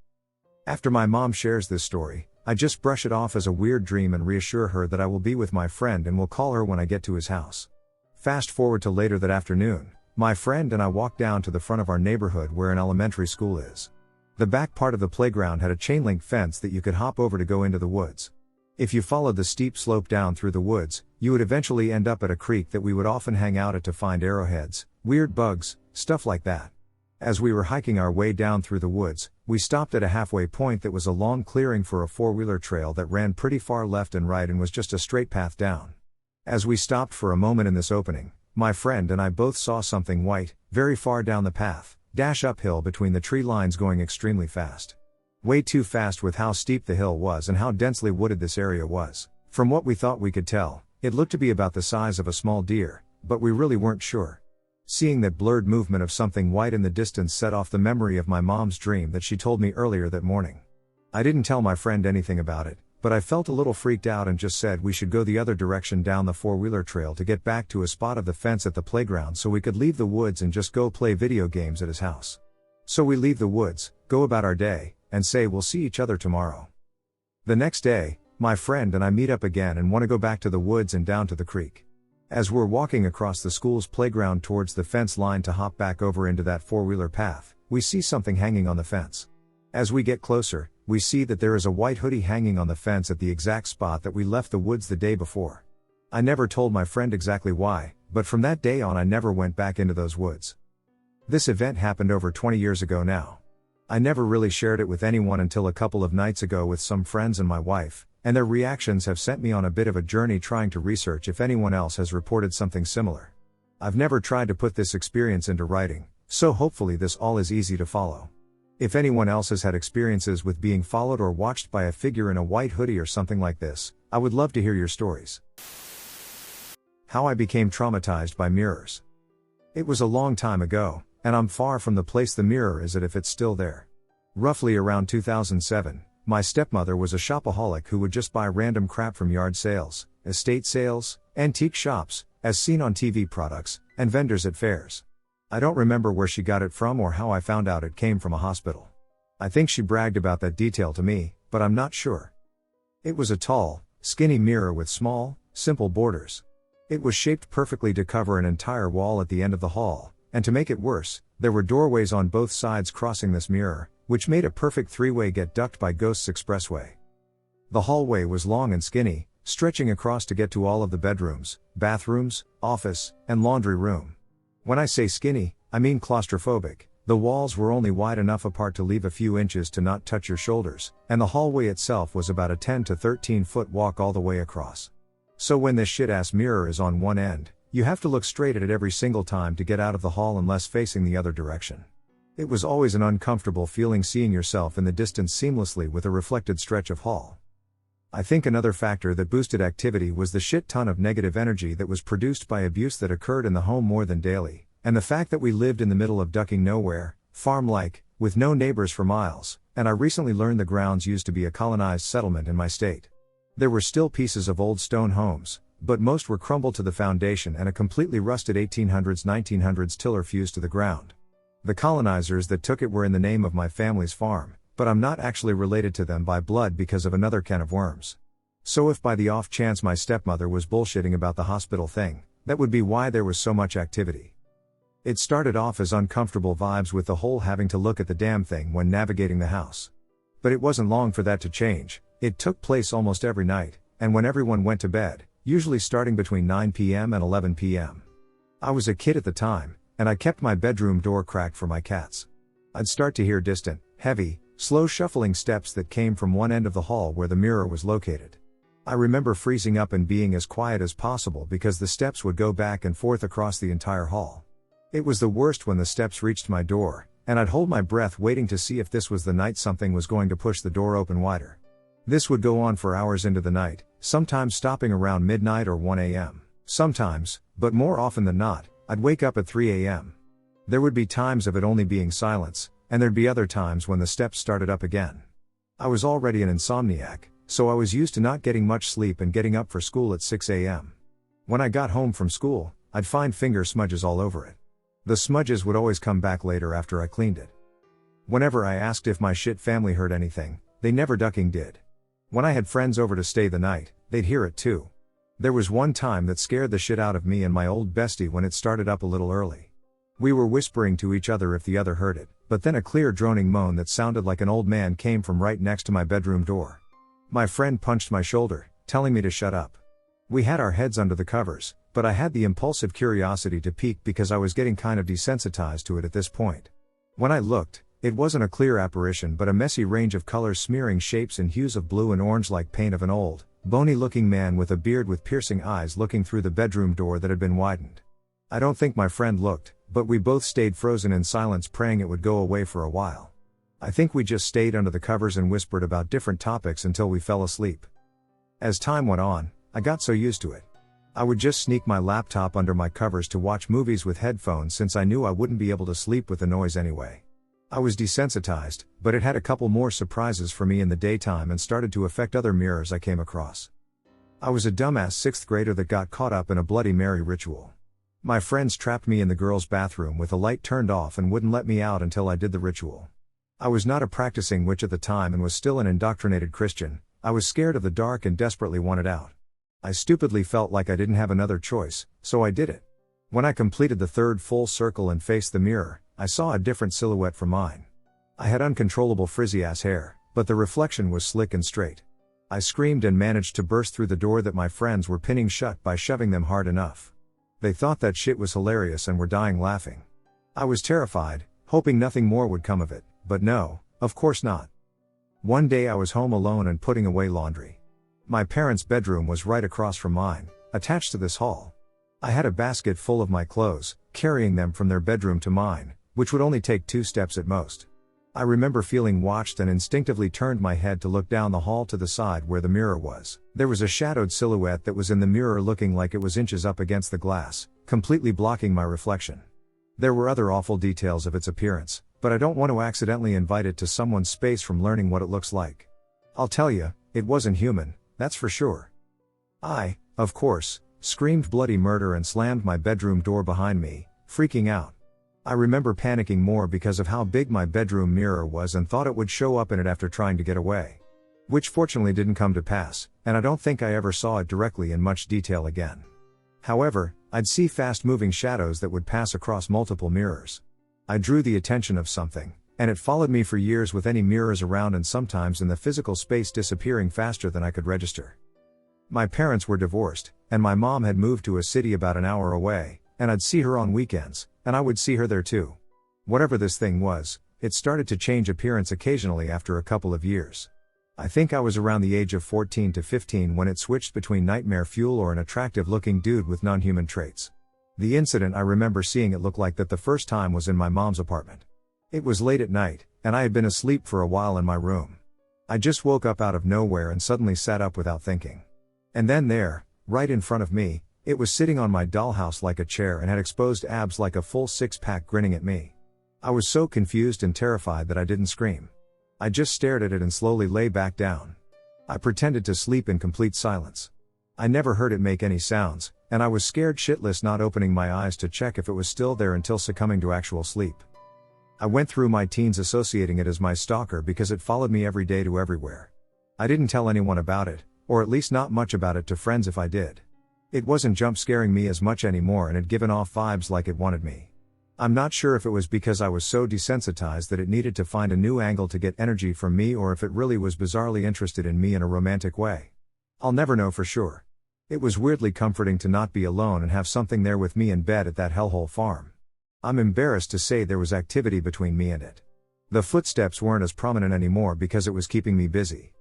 After my mom shares this story, I just brush it off as a weird dream and reassure her that I will be with my friend and will call her when I get to his house. Fast forward to later that afternoon, my friend and I walked down to the front of our neighborhood where an elementary school is. The back part of the playground had a chain-link fence that you could hop over to go into the woods. If you followed the steep slope down through the woods, you would eventually end up at a creek that we would often hang out at to find arrowheads, weird bugs, stuff like that. As we were hiking our way down through the woods, we stopped at a halfway point that was a long clearing for a four-wheeler trail that ran pretty far left and right and was just a straight path down. As we stopped for a moment in this opening, my friend and I both saw something white, very far down the path, dash uphill between the tree lines going extremely fast. Way too fast with how steep the hill was and how densely wooded this area was. From what we thought we could tell, it looked to be about the size of a small deer, but we really weren't sure. Seeing that blurred movement of something white in the distance set off the memory of my mom's dream that she told me earlier that morning. I didn't tell my friend anything about it, but I felt a little freaked out and just said we should go the other direction down the four-wheeler trail to get back to a spot of the fence at the playground so we could leave the woods and just go play video games at his house. So we leave the woods, go about our day, and say we'll see each other tomorrow. The next day, my friend and I meet up again and want to go back to the woods and down to the creek. As we're walking across the school's playground towards the fence line to hop back over into that four-wheeler path, we see something hanging on the fence. As we get closer, we see that there is a white hoodie hanging on the fence at the exact spot that we left the woods the day before. I never told my friend exactly why, but from that day on I never went back into those woods. This event happened over 20 years ago now. I never really shared it with anyone until a couple of nights ago with some friends and my wife, and their reactions have sent me on a bit of a journey trying to research if anyone else has reported something similar. I've never tried to put this experience into writing, so hopefully this all is easy to follow. If anyone else has had experiences with being followed or watched by a figure in a white hoodie or something like this, I would love to hear your stories. How I became traumatized by mirrors. It was a long time ago, and I'm far from the place the mirror is at if it's still there. Roughly around 2007, my stepmother was a shopaholic who would just buy random crap from yard sales, estate sales, antique shops, as seen on TV products, and vendors at fairs. I don't remember where she got it from or how I found out it came from a hospital. I think she bragged about that detail to me, but I'm not sure. It was a tall, skinny mirror with small, simple borders. It was shaped perfectly to cover an entire wall at the end of the hall, and to make it worse, there were doorways on both sides crossing this mirror, which made a perfect three-way get ducked by Ghosts Expressway. The hallway was long and skinny, stretching across to get to all of the bedrooms, bathrooms, office, and laundry room. When I say skinny, I mean claustrophobic. The walls were only wide enough apart to leave a few inches to not touch your shoulders, and the hallway itself was about a 10 to 13 foot walk all the way across. So when this shit-ass mirror is on one end, you have to look straight at it every single time to get out of the hall unless facing the other direction. It was always an uncomfortable feeling seeing yourself in the distance seamlessly with a reflected stretch of hall. I think another factor that boosted activity was the shit ton of negative energy that was produced by abuse that occurred in the home more than daily, and the fact that we lived in the middle of ducking nowhere, farm-like, with no neighbors for miles, and I recently learned the grounds used to be a colonized settlement in my state. There were still pieces of old stone homes, but most were crumbled to the foundation and a completely rusted 1800s-1900s tiller fused to the ground. The colonizers that took it were in the name of my family's farm, but I'm not actually related to them by blood because of another can of worms. So if by the off chance my stepmother was bullshitting about the hospital thing, that would be why there was so much activity. It started off as uncomfortable vibes with the whole having to look at the damn thing when navigating the house. But it wasn't long for that to change. It took place almost every night, and when everyone went to bed, usually starting between 9 p.m. and 11 p.m. I was a kid at the time, and I kept my bedroom door cracked for my cats. I'd start to hear distant, heavy, slow shuffling steps that came from one end of the hall where the mirror was located. I remember freezing up and being as quiet as possible because the steps would go back and forth across the entire hall. It was the worst when the steps reached my door, and I'd hold my breath waiting to see if this was the night something was going to push the door open wider. This would go on for hours into the night, sometimes stopping around midnight or 1 a.m. Sometimes, but more often than not, I'd wake up at 3 a.m. There would be times of it only being silence, and there'd be other times when the steps started up again. I was already an insomniac, so I was used to not getting much sleep and getting up for school at 6 a.m. When I got home from school, I'd find finger smudges all over it. The smudges would always come back later after I cleaned it. Whenever I asked if my shit family heard anything, they never ducking did. When I had friends over to stay the night, they'd hear it too. There was one time that scared the shit out of me and my old bestie when it started up a little early. We were whispering to each other if the other heard it, but then a clear droning moan that sounded like an old man came from right next to my bedroom door. My friend punched my shoulder, telling me to shut up. We had our heads under the covers, but I had the impulsive curiosity to peek because I was getting kind of desensitized to it at this point. When I looked, it wasn't a clear apparition but a messy range of colors smearing shapes and hues of blue and orange like paint of an old, bony-looking man with a beard with piercing eyes looking through the bedroom door that had been widened. I don't think my friend looked, but we both stayed frozen in silence praying it would go away for a while. I think we just stayed under the covers and whispered about different topics until we fell asleep. As time went on, I got so used to it. I would just sneak my laptop under my covers to watch movies with headphones since I knew I wouldn't be able to sleep with the noise anyway. I was desensitized, but it had a couple more surprises for me in the daytime and started to affect other mirrors I came across. I was a dumbass 6th grader that got caught up in a Bloody Mary ritual. My friends trapped me in the girls' bathroom with the light turned off and wouldn't let me out until I did the ritual. I was not a practicing witch at the time and was still an indoctrinated Christian. I was scared of the dark and desperately wanted out. I stupidly felt like I didn't have another choice, so I did it. When I completed the third full circle and faced the mirror, I saw a different silhouette from mine. I had uncontrollable frizzy-ass hair, but the reflection was slick and straight. I screamed and managed to burst through the door that my friends were pinning shut by shoving them hard enough. They thought that shit was hilarious and were dying laughing. I was terrified, hoping nothing more would come of it, but no, of course not. One day I was home alone and putting away laundry. My parents' bedroom was right across from mine, attached to this hall. I had a basket full of my clothes, carrying them from their bedroom to mine, which would only take 2 steps at most. I remember feeling watched and instinctively turned my head to look down the hall to the side where the mirror was. There was a shadowed silhouette that was in the mirror looking like it was inches up against the glass, completely blocking my reflection. There were other awful details of its appearance, but I don't want to accidentally invite it to someone's space from learning what it looks like. I'll tell you, it wasn't human, that's for sure. I, of course, screamed bloody murder and slammed my bedroom door behind me, freaking out. I remember panicking more because of how big my bedroom mirror was and thought it would show up in it after trying to get away. Which fortunately didn't come to pass, and I don't think I ever saw it directly in much detail again. However, I'd see fast-moving shadows that would pass across multiple mirrors. I drew the attention of something, and it followed me for years with any mirrors around and sometimes in the physical space disappearing faster than I could register. My parents were divorced, and my mom had moved to a city about an hour away, and I'd see her on weekends, and I would see her there too. Whatever this thing was, it started to change appearance occasionally after a couple of years. I think I was around the age of 14 to 15 when it switched between nightmare fuel or an attractive-looking dude with non-human traits. The incident I remember seeing it look like that the first time was in my mom's apartment. It was late at night, and I had been asleep for a while in my room. I just woke up out of nowhere and suddenly sat up without thinking. And then there, right in front of me, it was sitting on my dollhouse like a chair and had exposed abs like a full six-pack grinning at me. I was so confused and terrified that I didn't scream. I just stared at it and slowly lay back down. I pretended to sleep in complete silence. I never heard it make any sounds, and I was scared shitless not opening my eyes to check if it was still there until succumbing to actual sleep. I went through my teens associating it as my stalker because it followed me every day to everywhere. I didn't tell anyone about it, or at least not much about it to friends if I did. It wasn't jump scaring me as much anymore and had given off vibes like it wanted me. I'm not sure if it was because I was so desensitized that it needed to find a new angle to get energy from me or if it really was bizarrely interested in me in a romantic way. I'll never know for sure. It was weirdly comforting to not be alone and have something there with me in bed at that hellhole farm. I'm embarrassed to say there was activity between me and it. The footsteps weren't as prominent anymore because it was keeping me busy.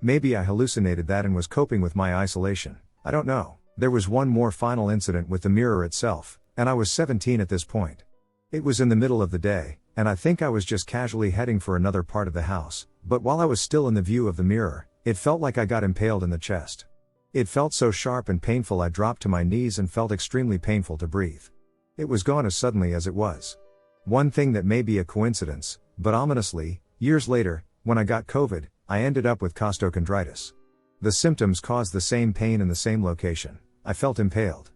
Maybe I hallucinated that and was coping with my isolation, I don't know. There was one more final incident with the mirror itself, and I was 17 at this point. It was in the middle of the day, and I think I was just casually heading for another part of the house, but while I was still in the view of the mirror, it felt like I got impaled in the chest. It felt so sharp and painful I dropped to my knees and felt extremely painful to breathe. It was gone as suddenly as it was. One thing that may be a coincidence, but ominously, years later, when I got COVID, I ended up with costochondritis. The symptoms caused the same pain in the same location. I felt impaled.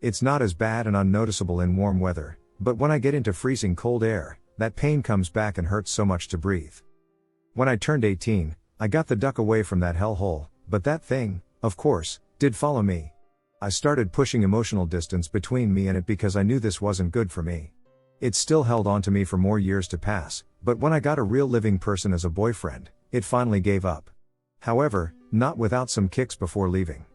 It's not as bad and unnoticeable in warm weather, but when I get into freezing cold air, that pain comes back and hurts so much to breathe. When I turned 18, I got the duck away from that hellhole, but that thing, of course, did follow me. I started pushing emotional distance between me and it because I knew this wasn't good for me. It still held on to me for more years to pass, but when I got a real living person as a boyfriend, it finally gave up. However, not without some kicks before leaving.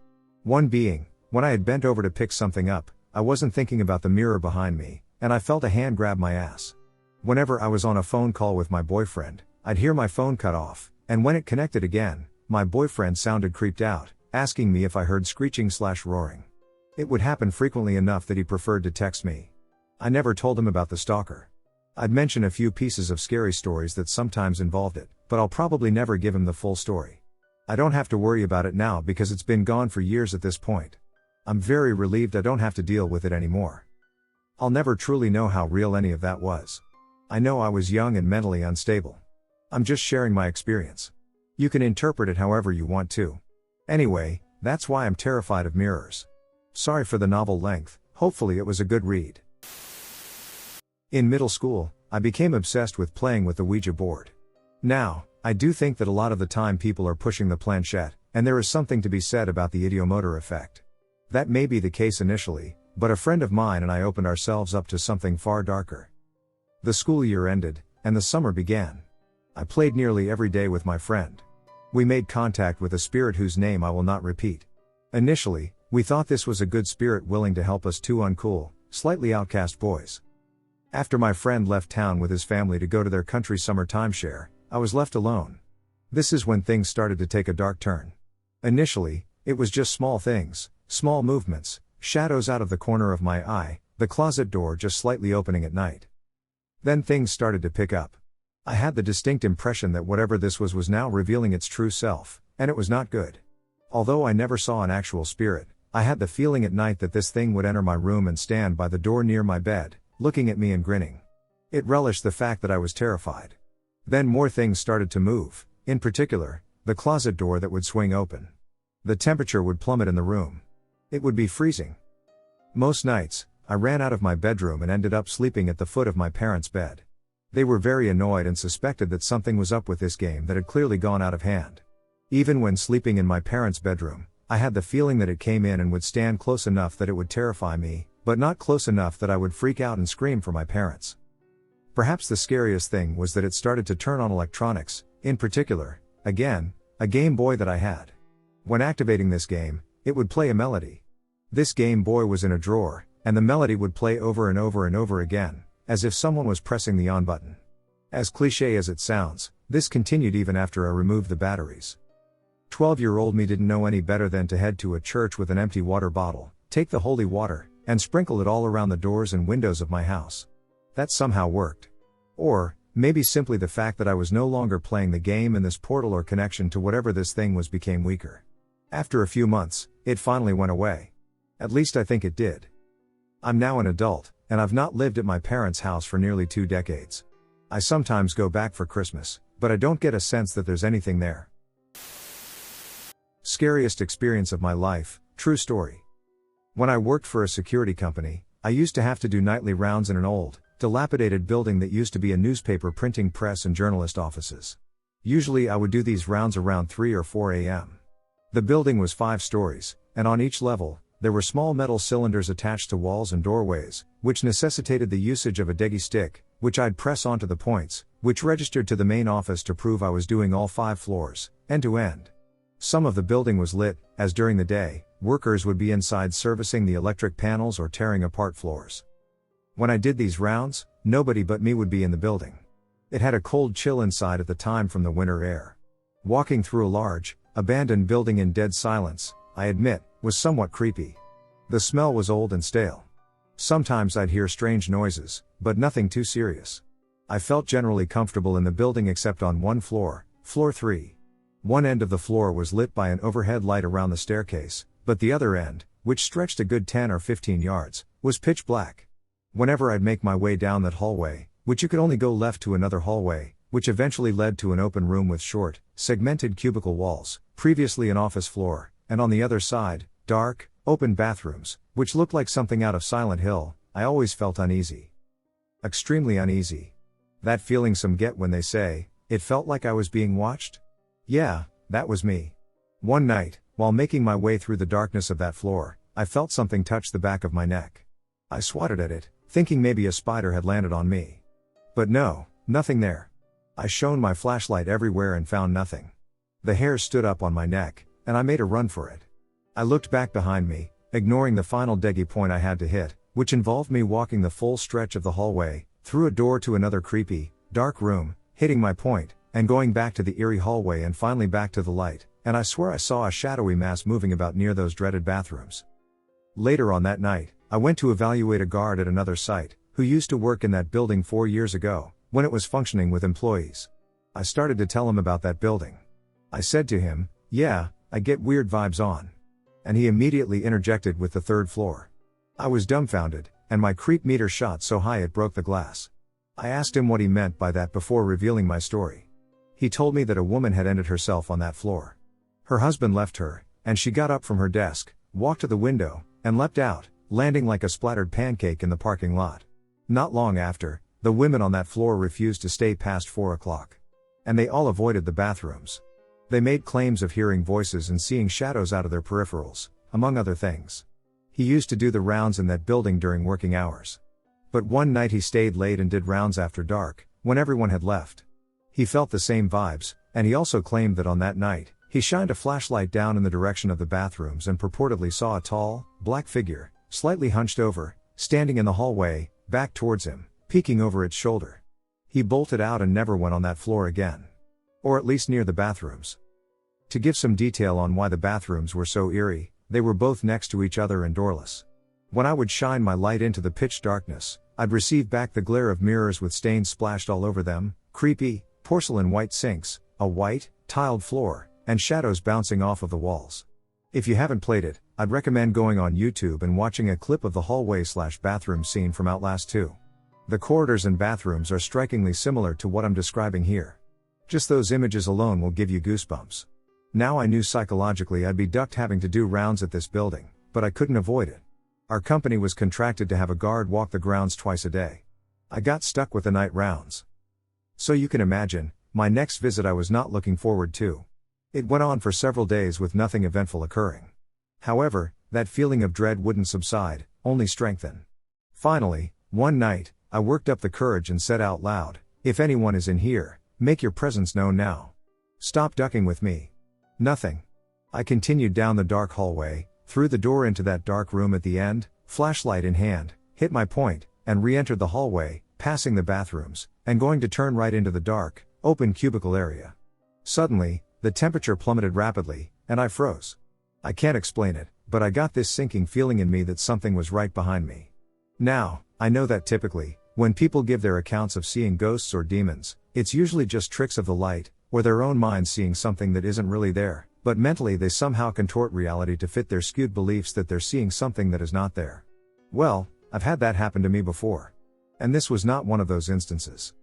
One being, when I had bent over to pick something up, I wasn't thinking about the mirror behind me, and I felt a hand grab my ass. Whenever I was on a phone call with my boyfriend, I'd hear my phone cut off, and when it connected again, my boyfriend sounded creeped out, asking me if I heard screeching/roaring. It would happen frequently enough that he preferred to text me. I never told him about the stalker. I'd mention a few pieces of scary stories that sometimes involved it, but I'll probably never give him the full story. I don't have to worry about it now because it's been gone for years at this point. I'm very relieved I don't have to deal with it anymore. I'll never truly know how real any of that was. I know I was young and mentally unstable. I'm just sharing my experience. You can interpret it however you want to. Anyway, that's why I'm terrified of mirrors. Sorry for the novel length, hopefully it was a good read. In middle school, I became obsessed with playing with the Ouija board. Now, I do think that a lot of the time people are pushing the planchette, and there is something to be said about the ideomotor effect. That may be the case initially, but a friend of mine and I opened ourselves up to something far darker. The school year ended, and the summer began. I played nearly every day with my friend. We made contact with a spirit whose name I will not repeat. Initially, we thought this was a good spirit willing to help us two uncool, slightly outcast boys. After my friend left town with his family to go to their country summer timeshare, I was left alone. This is when things started to take a dark turn. Initially, it was just small things, small movements, shadows out of the corner of my eye, the closet door just slightly opening at night. Then things started to pick up. I had the distinct impression that whatever this was now revealing its true self, and it was not good. Although I never saw an actual spirit, I had the feeling at night that this thing would enter my room and stand by the door near my bed, looking at me and grinning. It relished the fact that I was terrified. Then more things started to move, in particular, the closet door that would swing open. The temperature would plummet in the room. It would be freezing. Most nights, I ran out of my bedroom and ended up sleeping at the foot of my parents' bed. They were very annoyed and suspected that something was up with this game that had clearly gone out of hand. Even when sleeping in my parents' bedroom, I had the feeling that it came in and would stand close enough that it would terrify me, but not close enough that I would freak out and scream for my parents. Perhaps the scariest thing was that it started to turn on electronics, in particular, again, a Game Boy that I had. When activating this game, it would play a melody. This Game Boy was in a drawer, and the melody would play over and over and over again, as if someone was pressing the on button. As cliché as it sounds, this continued even after I removed the batteries. 12-year-old me didn't know any better than to head to a church with an empty water bottle, take the holy water, and sprinkle it all around the doors and windows of my house. That somehow worked. Or, maybe simply the fact that I was no longer playing the game and this portal or connection to whatever this thing was became weaker. After a few months, it finally went away. At least I think it did. I'm now an adult, and I've not lived at my parents' house for nearly 2 decades. I sometimes go back for Christmas, but I don't get a sense that there's anything there. Scariest experience of my life, true story. When I worked for a security company, I used to have to do nightly rounds in an old, dilapidated building that used to be a newspaper printing press and journalist offices. Usually I would do these rounds around 3 or 4 a.m. The building was 5 stories, and on each level, there were small metal cylinders attached to walls and doorways, which necessitated the usage of a deggy stick, which I'd press onto the points, which registered to the main office to prove I was doing all 5 floors, end to end. Some of the building was lit, as during the day, workers would be inside servicing the electric panels or tearing apart floors. When I did these rounds, nobody but me would be in the building. It had a cold chill inside at the time from the winter air. Walking through a large, abandoned building in dead silence, I admit, was somewhat creepy. The smell was old and stale. Sometimes I'd hear strange noises, but nothing too serious. I felt generally comfortable in the building except on one floor, floor 3. One end of the floor was lit by an overhead light around the staircase, but the other end, which stretched a good 10 or 15 yards, was pitch black. Whenever I'd make my way down that hallway, which you could only go left to another hallway, which eventually led to an open room with short, segmented cubicle walls, previously an office floor, and on the other side, dark, open bathrooms, which looked like something out of Silent Hill, I always felt uneasy. Extremely uneasy. That feeling some get when they say, it felt like I was being watched? Yeah, that was me. One night, while making my way through the darkness of that floor, I felt something touch the back of my neck. I swatted at it, thinking maybe a spider had landed on me. But no, nothing there. I shone my flashlight everywhere and found nothing. The hair stood up on my neck, and I made a run for it. I looked back behind me, ignoring the final deggy point I had to hit, which involved me walking the full stretch of the hallway, through a door to another creepy, dark room, hitting my point, and going back to the eerie hallway and finally back to the light, and I swear I saw a shadowy mass moving about near those dreaded bathrooms. Later on that night, I went to evaluate a guard at another site, who used to work in that building 4 years ago, when it was functioning with employees. I started to tell him about that building. I said to him, "Yeah, I get weird vibes on." And he immediately interjected with the 3rd floor. I was dumbfounded, and my creep meter shot so high it broke the glass. I asked him what he meant by that before revealing my story. He told me that a woman had ended herself on that floor. Her husband left her, and she got up from her desk, walked to the window, and leapt out, landing like a splattered pancake in the parking lot. Not long after, the women on that floor refused to stay past 4 o'clock. And they all avoided the bathrooms. They made claims of hearing voices and seeing shadows out of their peripherals, among other things. He used to do the rounds in that building during working hours. But one night he stayed late and did rounds after dark, when everyone had left. He felt the same vibes, and he also claimed that on that night, he shined a flashlight down in the direction of the bathrooms and purportedly saw a tall, black figure, slightly hunched over, standing in the hallway, back towards him, peeking over its shoulder. He bolted out and never went on that floor again. Or at least near the bathrooms. To give some detail on why the bathrooms were so eerie, they were both next to each other and doorless. When I would shine my light into the pitch darkness, I'd receive back the glare of mirrors with stains splashed all over them, creepy, porcelain white sinks, a white, tiled floor, and shadows bouncing off of the walls. If you haven't played it, I'd recommend going on YouTube and watching a clip of the hallway/bathroom scene from Outlast 2. The corridors and bathrooms are strikingly similar to what I'm describing here. Just those images alone will give you goosebumps. Now I knew psychologically I'd be ducked having to do rounds at this building, but I couldn't avoid it. Our company was contracted to have a guard walk the grounds twice a day. I got stuck with the night rounds. So you can imagine, my next visit I was not looking forward to. It went on for several days with nothing eventful occurring. However, that feeling of dread wouldn't subside, only strengthen. Finally, one night, I worked up the courage and said out loud, "If anyone is in here, make your presence known now. Stop ducking with me." Nothing. I continued down the dark hallway, through the door into that dark room at the end, flashlight in hand, hit my point, and re-entered the hallway, passing the bathrooms, and going to turn right into the dark, open cubicle area. Suddenly, the temperature plummeted rapidly, and I froze. I can't explain it, but I got this sinking feeling in me that something was right behind me. Now, I know that typically, when people give their accounts of seeing ghosts or demons, it's usually just tricks of the light, or their own minds seeing something that isn't really there, but mentally they somehow contort reality to fit their skewed beliefs that they're seeing something that is not there. Well, I've had that happen to me before. And this was not one of those instances.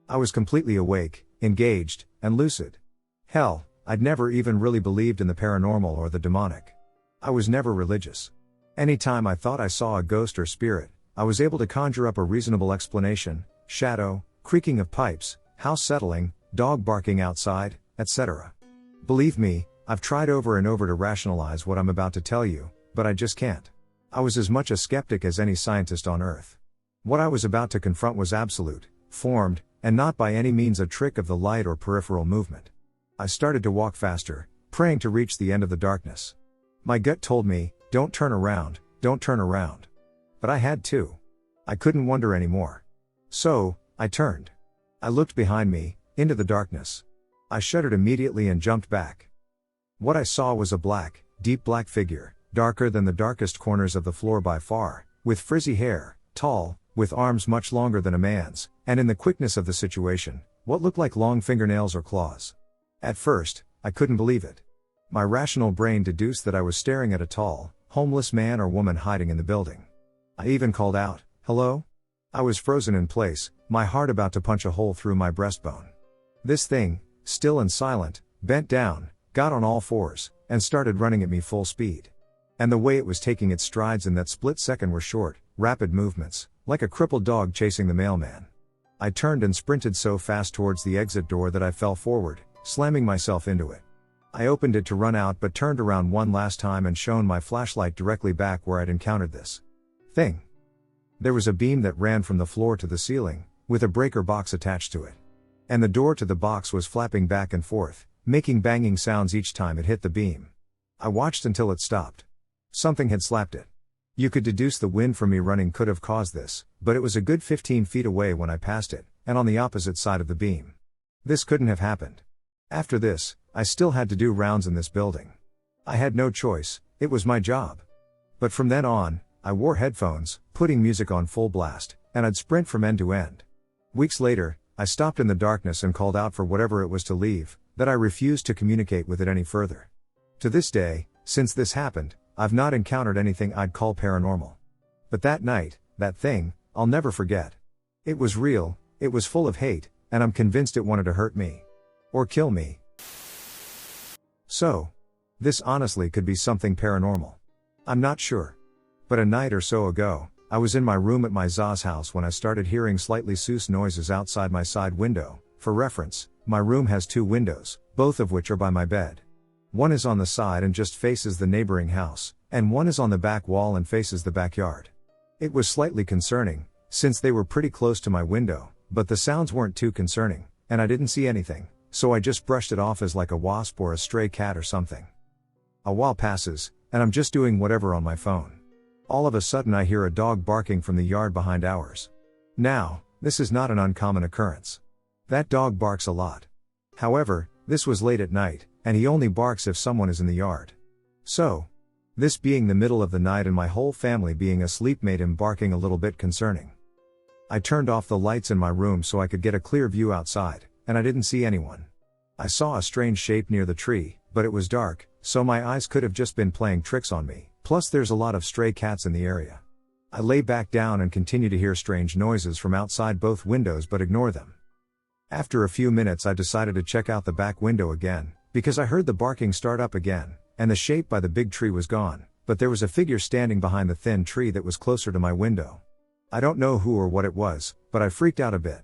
I was completely awake, engaged, and lucid. Hell, I'd never even really believed in the paranormal or the demonic. I was never religious. Anytime I thought I saw a ghost or spirit, I was able to conjure up a reasonable explanation: shadow, creaking of pipes, house settling, dog barking outside, etc. Believe me, I've tried over and over to rationalize what I'm about to tell you, but I just can't. I was as much a skeptic as any scientist on Earth. What I was about to confront was absolute, formed, and not by any means a trick of the light or peripheral movement. I started to walk faster, praying to reach the end of the darkness. My gut told me, don't turn around, don't turn around. But I had to. I couldn't wonder anymore. So, I turned. I looked behind me, into the darkness. I shuddered immediately and jumped back. What I saw was a black, deep black figure, darker than the darkest corners of the floor by far, with frizzy hair, tall, with arms much longer than a man's, and in the quickness of the situation, what looked like long fingernails or claws. At first, I couldn't believe it. My rational brain deduced that I was staring at a tall, homeless man or woman hiding in the building. I even called out, "Hello?" I was frozen in place, my heart about to punch a hole through my breastbone. This thing, still and silent, bent down, got on all fours, and started running at me full speed. And the way it was taking its strides in that split second were short, rapid movements, like a crippled dog chasing the mailman. I turned and sprinted so fast towards the exit door that I fell forward, slamming myself into it. I opened it to run out but turned around one last time and shone my flashlight directly back where I'd encountered this thing. There was a beam that ran from the floor to the ceiling, with a breaker box attached to it. And the door to the box was flapping back and forth, making banging sounds each time it hit the beam. I watched until it stopped. Something had slapped it. You could deduce the wind from me running could have caused this, but it was a good 15 feet away when I passed it, and on the opposite side of the beam. This couldn't have happened. After this, I still had to do rounds in this building. I had no choice, it was my job. But from then on, I wore headphones, putting music on full blast, and I'd sprint from end to end. Weeks later, I stopped in the darkness and called out for whatever it was to leave, that I refused to communicate with it any further. To this day, since this happened, I've not encountered anything I'd call paranormal. But that night, that thing, I'll never forget. It was real, it was full of hate, and I'm convinced it wanted to hurt me. Or kill me. So, this honestly could be something paranormal. I'm not sure. But a night or so ago, I was in my room at my Za's house when I started hearing slightly sus noises outside my side window. For reference, my room has 2 windows, both of which are by my bed. One is on the side and just faces the neighboring house, and one is on the back wall and faces the backyard. It was slightly concerning, since they were pretty close to my window, but the sounds weren't too concerning, and I didn't see anything, so I just brushed it off as like a wasp or a stray cat or something. A while passes, and I'm just doing whatever on my phone. All of a sudden I hear a dog barking from the yard behind ours. Now, this is not an uncommon occurrence. That dog barks a lot. However, this was late at night, and he only barks if someone is in the yard. So, this being the middle of the night and my whole family being asleep made him barking a little bit concerning. I turned off the lights in my room so I could get a clear view outside, and I didn't see anyone. I saw a strange shape near the tree, but it was dark, so my eyes could have just been playing tricks on me, plus there's a lot of stray cats in the area. I lay back down and continue to hear strange noises from outside both windows but ignore them. After a few minutes I decided to check out the back window again, because I heard the barking start up again, and the shape by the big tree was gone, but there was a figure standing behind the thin tree that was closer to my window. I don't know who or what it was, but I freaked out a bit.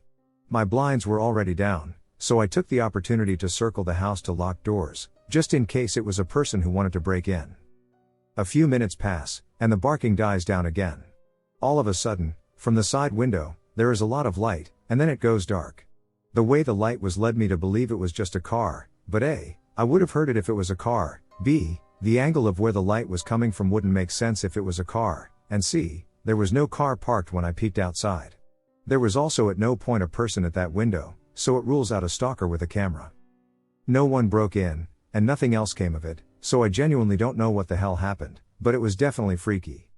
My blinds were already down, so I took the opportunity to circle the house to lock doors, just in case it was a person who wanted to break in. A few minutes pass, and the barking dies down again. All of a sudden, from the side window, there is a lot of light, and then it goes dark. The way the light was led me to believe it was just a car, but A, I would have heard it if it was a car, B, the angle of where the light was coming from wouldn't make sense if it was a car, and C, there was no car parked when I peeked outside. There was also at no point a person at that window, so it rules out a stalker with a camera. No one broke in, and nothing else came of it, so I genuinely don't know what the hell happened, but it was definitely freaky.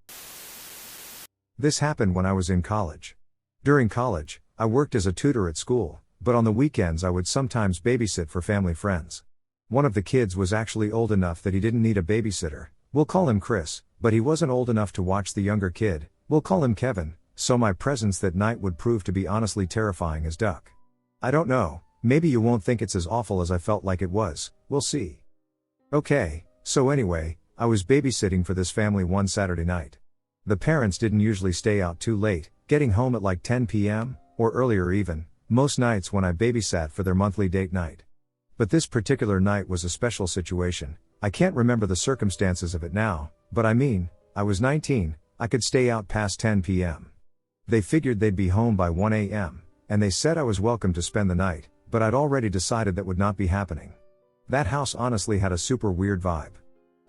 This happened when I was in college. During college, I worked as a tutor at school, but on the weekends I would sometimes babysit for family friends. One of the kids was actually old enough that he didn't need a babysitter, we'll call him Chris, but he wasn't old enough to watch the younger kid, we'll call him Kevin, so my presence that night would prove to be honestly terrifying as duck. I don't know, maybe you won't think it's as awful as I felt like it was, we'll see. Okay, so anyway, I was babysitting for this family one Saturday night. The parents didn't usually stay out too late, getting home at like 10 p.m., or earlier even, most nights when I babysat for their monthly date night. But this particular night was a special situation. I can't remember the circumstances of it now, but I mean, I was 19, I could stay out past 10 p.m. They figured they'd be home by 1 a.m., and they said I was welcome to spend the night, but I'd already decided that would not be happening. That house honestly had a super weird vibe.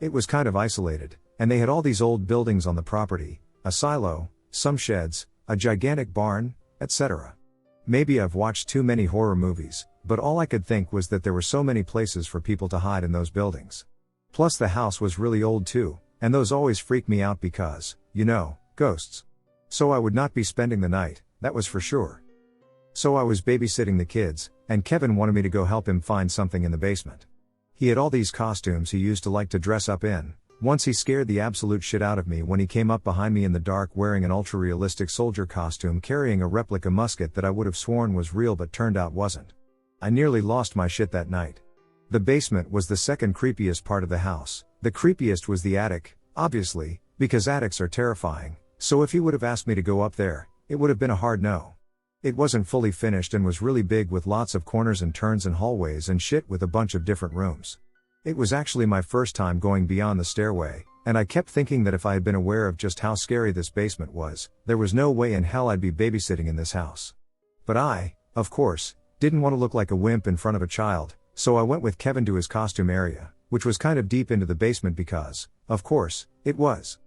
It was kind of isolated, and they had all these old buildings on the property, a silo, some sheds, a gigantic barn, etc. Maybe I've watched too many horror movies, but all I could think was that there were so many places for people to hide in those buildings. Plus the house was really old too, and those always freak me out because, you know, ghosts. So I would not be spending the night, that was for sure. So I was babysitting the kids, and Kevin wanted me to go help him find something in the basement. He had all these costumes he used to like to dress up in. Once he scared the absolute shit out of me when he came up behind me in the dark wearing an ultra-realistic soldier costume carrying a replica musket that I would have sworn was real but turned out wasn't. I nearly lost my shit that night. The basement was the second creepiest part of the house. The creepiest was the attic, obviously, because attics are terrifying, so if he would have asked me to go up there, it would have been a hard no. It wasn't fully finished and was really big with lots of corners and turns and hallways and shit with a bunch of different rooms. It was actually my first time going beyond the stairway, and I kept thinking that if I had been aware of just how scary this basement was, there was no way in hell I'd be babysitting in this house. But I, of course, didn't want to look like a wimp in front of a child, so I went with Kevin to his costume area, which was kind of deep into the basement because, of course, it was.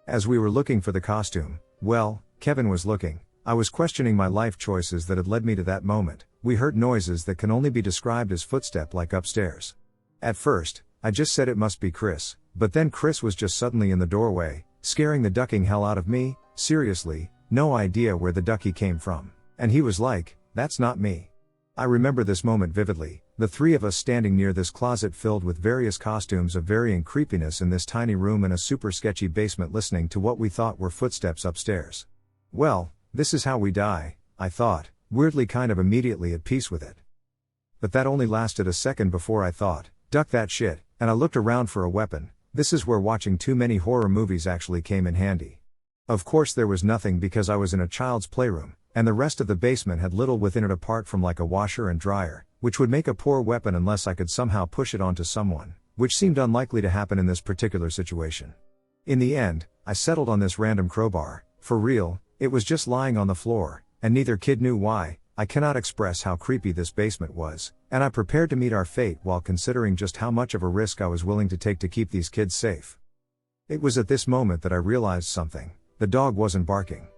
As we were looking for the costume, well, Kevin was looking, I was questioning my life choices that had led me to that moment. We heard noises that can only be described as footstep-like upstairs. At first, I just said it must be Chris, but then Chris was just suddenly in the doorway, scaring the ducking hell out of me. Seriously, no idea where the ducky came from. And he was like, "That's not me." I remember this moment vividly, the three of us standing near this closet filled with various costumes of varying creepiness in this tiny room in a super sketchy basement listening to what we thought were footsteps upstairs. Well, this is how we die, I thought, weirdly kind of immediately at peace with it. But that only lasted a second before I thought, "Duck that shit," and I looked around for a weapon. This is where watching too many horror movies actually came in handy. Of course there was nothing because I was in a child's playroom, and the rest of the basement had little within it apart from like a washer and dryer, which would make a poor weapon unless I could somehow push it onto someone, which seemed unlikely to happen in this particular situation. In the end, I settled on this random crowbar. For real, it was just lying on the floor, and neither kid knew why. I cannot express how creepy this basement was, and I prepared to meet our fate while considering just how much of a risk I was willing to take to keep these kids safe. It was at this moment that I realized something. The dog wasn't barking.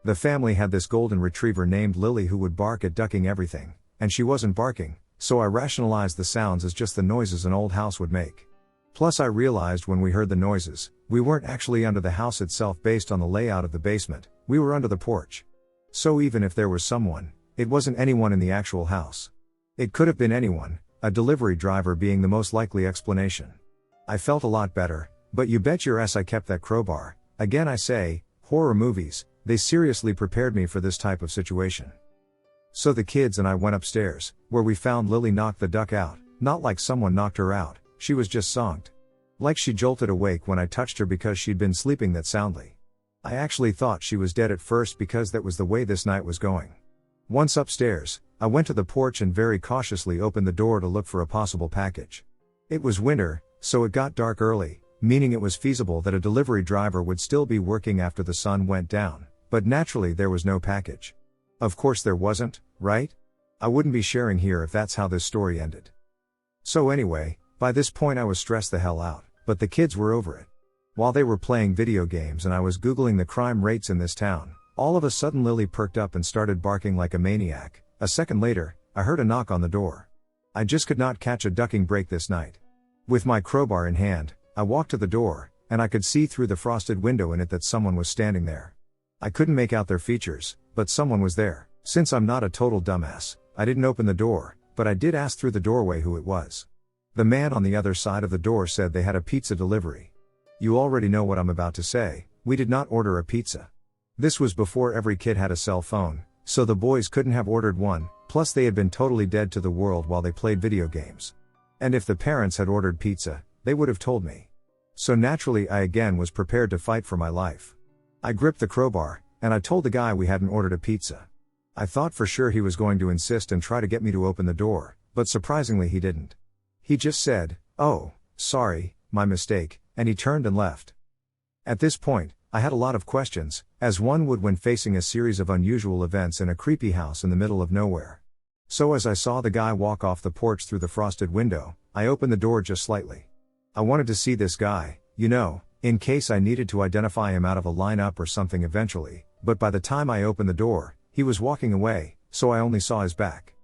The family had this golden retriever named Lily who would bark at ducking everything, and she wasn't barking, so I rationalized the sounds as just the noises an old house would make. Plus I realized when we heard the noises, we weren't actually under the house itself based on the layout of the basement, we were under the porch. So even if there was someone, it wasn't anyone in the actual house. It could have been anyone, a delivery driver being the most likely explanation. I felt a lot better, but you bet your ass I kept that crowbar. Again I say, horror movies, they seriously prepared me for this type of situation. So the kids and I went upstairs, where we found Lily knocked the duck out, not like someone knocked her out, she was just zonked. Like she jolted awake when I touched her because she'd been sleeping that soundly. I actually thought she was dead at first because that was the way this night was going. Once upstairs, I went to the porch and very cautiously opened the door to look for a possible package. It was winter, so it got dark early, meaning it was feasible that a delivery driver would still be working after the sun went down, but naturally there was no package. Of course there wasn't, right? I wouldn't be sharing here if that's how this story ended. So anyway, by this point I was stressed the hell out, but the kids were over it. While they were playing video games and I was Googling the crime rates in this town, all of a sudden Lily perked up and started barking like a maniac. A second later, I heard a knock on the door. I just could not catch a ducking break this night. With my crowbar in hand, I walked to the door, and I could see through the frosted window in it that someone was standing there. I couldn't make out their features, but someone was there. Since I'm not a total dumbass, I didn't open the door, but I did ask through the doorway who it was. The man on the other side of the door said they had a pizza delivery. You already know what I'm about to say, we did not order a pizza. This was before every kid had a cell phone, so the boys couldn't have ordered one, plus they had been totally dead to the world while they played video games. And if the parents had ordered pizza, they would have told me. So naturally I again was prepared to fight for my life. I gripped the crowbar, and I told the guy we hadn't ordered a pizza. I thought for sure he was going to insist and try to get me to open the door, but surprisingly he didn't. He just said, "Oh, sorry, my mistake," and he turned and left. At this point, I had a lot of questions, as one would when facing a series of unusual events in a creepy house in the middle of nowhere. So as I saw the guy walk off the porch through the frosted window, I opened the door just slightly. I wanted to see this guy, in case I needed to identify him out of a lineup or something eventually, but by the time I opened the door, he was walking away, so I only saw his back.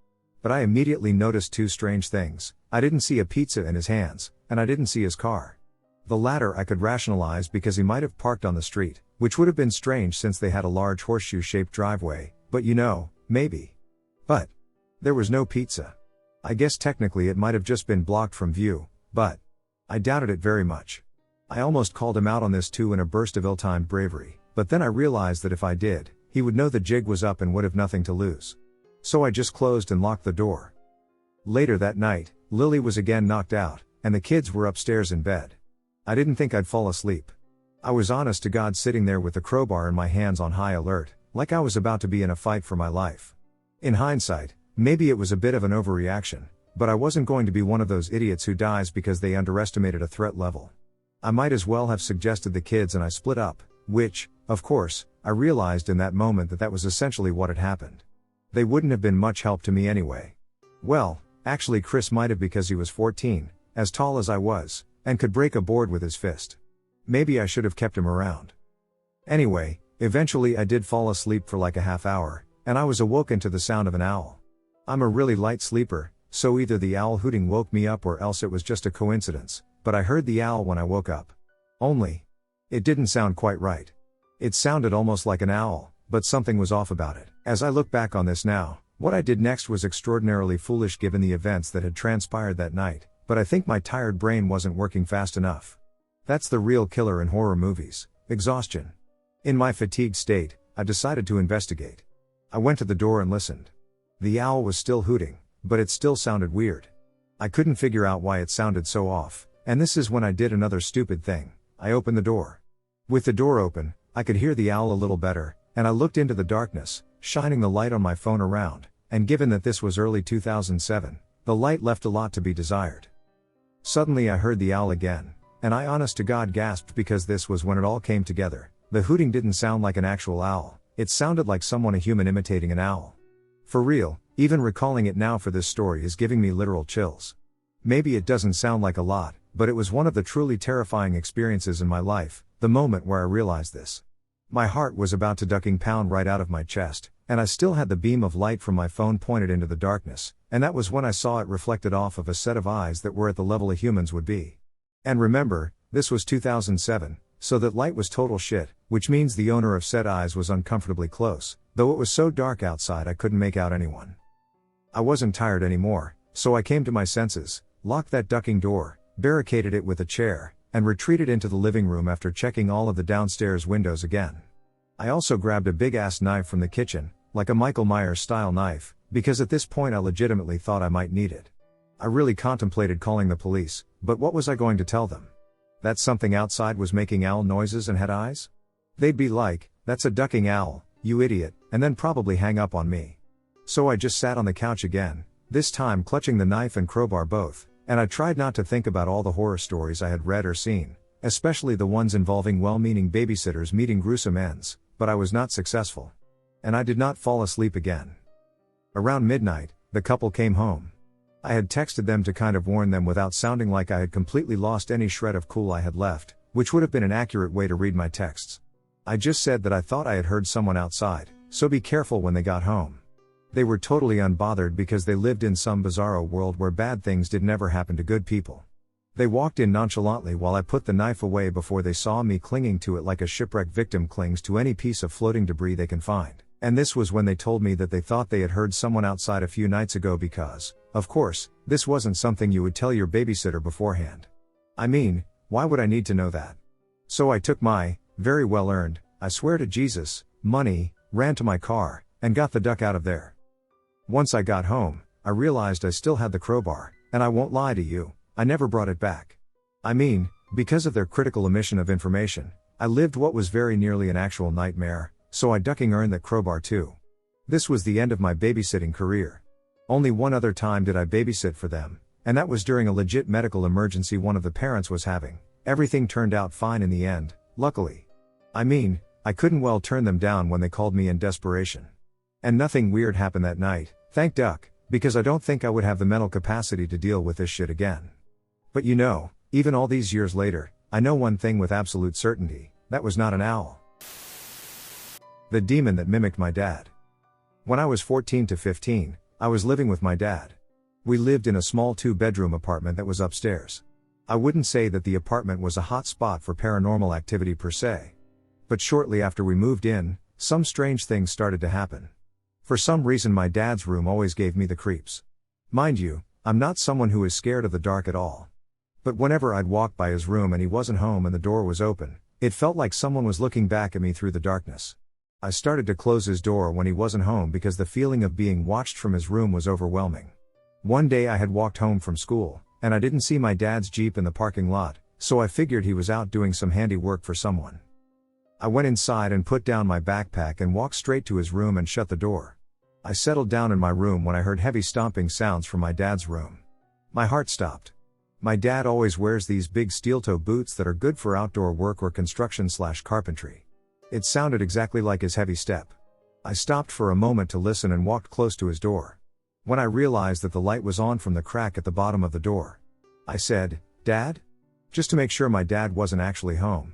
But I immediately noticed two strange things. I didn't see a pizza in his hands, and I didn't see his car. The latter I could rationalize because he might have parked on the street, which would have been strange since they had a large horseshoe-shaped driveway, but maybe. But there was no pizza. I guess technically it might have just been blocked from view, but I doubted it very much. I almost called him out on this too in a burst of ill-timed bravery, but then I realized that if I did, he would know the jig was up and would have nothing to lose. So I just closed and locked the door. Later that night, Lily was again knocked out, and the kids were upstairs in bed. I didn't think I'd fall asleep. I was honest to God sitting there with the crowbar in my hands on high alert, like I was about to be in a fight for my life. In hindsight, maybe it was a bit of an overreaction, but I wasn't going to be one of those idiots who dies because they underestimated a threat level. I might as well have suggested the kids and I split up, which, of course, I realized in that moment that was essentially what had happened. They wouldn't have been much help to me anyway. Well, actually Chris might have because he was 14, as tall as I was, and could break a board with his fist. Maybe I should have kept him around. Anyway, eventually I did fall asleep for like a half hour, and I was awoken to the sound of an owl. I'm a really light sleeper, so either the owl hooting woke me up or else it was just a coincidence, but I heard the owl when I woke up. Only, it didn't sound quite right. It sounded almost like an owl, but something was off about it. As I look back on this now, what I did next was extraordinarily foolish given the events that had transpired that night, but I think my tired brain wasn't working fast enough. That's the real killer in horror movies, exhaustion. In my fatigued state, I decided to investigate. I went to the door and listened. The owl was still hooting, but it still sounded weird. I couldn't figure out why it sounded so off, and this is when I did another stupid thing. I opened the door. With the door open, I could hear the owl a little better, and I looked into the darkness, shining the light on my phone around, and given that this was early 2007, the light left a lot to be desired. Suddenly I heard the owl again, and I honest to God gasped because this was when it all came together. The hooting didn't sound like an actual owl, it sounded like a human imitating an owl. For real, even recalling it now for this story is giving me literal chills. Maybe it doesn't sound like a lot, but it was one of the truly terrifying experiences in my life, the moment where I realized this. My heart was about to ducking pound right out of my chest, and I still had the beam of light from my phone pointed into the darkness, and that was when I saw it reflected off of a set of eyes that were at the level a human's would be. And remember, this was 2007, so that light was total shit, which means the owner of said eyes was uncomfortably close, though it was so dark outside I couldn't make out anyone. I wasn't tired anymore, so I came to my senses, locked that ducking door, barricaded it with a chair, and retreated into the living room after checking all of the downstairs windows again. I also grabbed a big-ass knife from the kitchen, like a Michael Myers-style knife, because at this point I legitimately thought I might need it. I really contemplated calling the police, but what was I going to tell them? That something outside was making owl noises and had eyes? They'd be like, "That's a ducking owl, you idiot," and then probably hang up on me. So I just sat on the couch again, this time clutching the knife and crowbar both, and I tried not to think about all the horror stories I had read or seen, especially the ones involving well-meaning babysitters meeting gruesome ends, but I was not successful. And I did not fall asleep again. Around midnight, the couple came home. I had texted them to kind of warn them without sounding like I had completely lost any shred of cool I had left, which would have been an accurate way to read my texts. I just said that I thought I had heard someone outside, so be careful when they got home. They were totally unbothered because they lived in some bizarro world where bad things did never happen to good people. They walked in nonchalantly while I put the knife away before they saw me clinging to it like a shipwreck victim clings to any piece of floating debris they can find. And this was when they told me that they thought they had heard someone outside a few nights ago because, of course, this wasn't something you would tell your babysitter beforehand. I mean, why would I need to know that? So I took my, very well earned, I swear to Jesus, money, ran to my car, and got the duck out of there. Once I got home, I realized I still had the crowbar, and I won't lie to you, I never brought it back. I mean, because of their critical omission of information, I lived what was very nearly an actual nightmare, so I ducking earned that crowbar too. This was the end of my babysitting career. Only one other time did I babysit for them, and that was during a legit medical emergency one of the parents was having. Everything turned out fine in the end, luckily. I mean, I couldn't well turn them down when they called me in desperation. And nothing weird happened that night, thank duck, because I don't think I would have the mental capacity to deal with this shit again. But you know, even all these years later, I know one thing with absolute certainty, that was not an owl. The demon that mimicked my dad. When I was 14 to 15, I was living with my dad. We lived in a small 2-bedroom apartment that was upstairs. I wouldn't say that the apartment was a hot spot for paranormal activity per se. But shortly after we moved in, some strange things started to happen. For some reason my dad's room always gave me the creeps. Mind you, I'm not someone who is scared of the dark at all. But whenever I'd walk by his room and he wasn't home and the door was open, it felt like someone was looking back at me through the darkness. I started to close his door when he wasn't home because the feeling of being watched from his room was overwhelming. One day I had walked home from school, and I didn't see my dad's Jeep in the parking lot, so I figured he was out doing some handy work for someone. I went inside and put down my backpack and walked straight to his room and shut the door. I settled down in my room when I heard heavy stomping sounds from my dad's room. My heart stopped. My dad always wears these big steel-toe boots that are good for outdoor work or construction/carpentry. It sounded exactly like his heavy step. I stopped for a moment to listen and walked close to his door. When I realized that the light was on from the crack at the bottom of the door, I said, "Dad?" Just to make sure my dad wasn't actually home.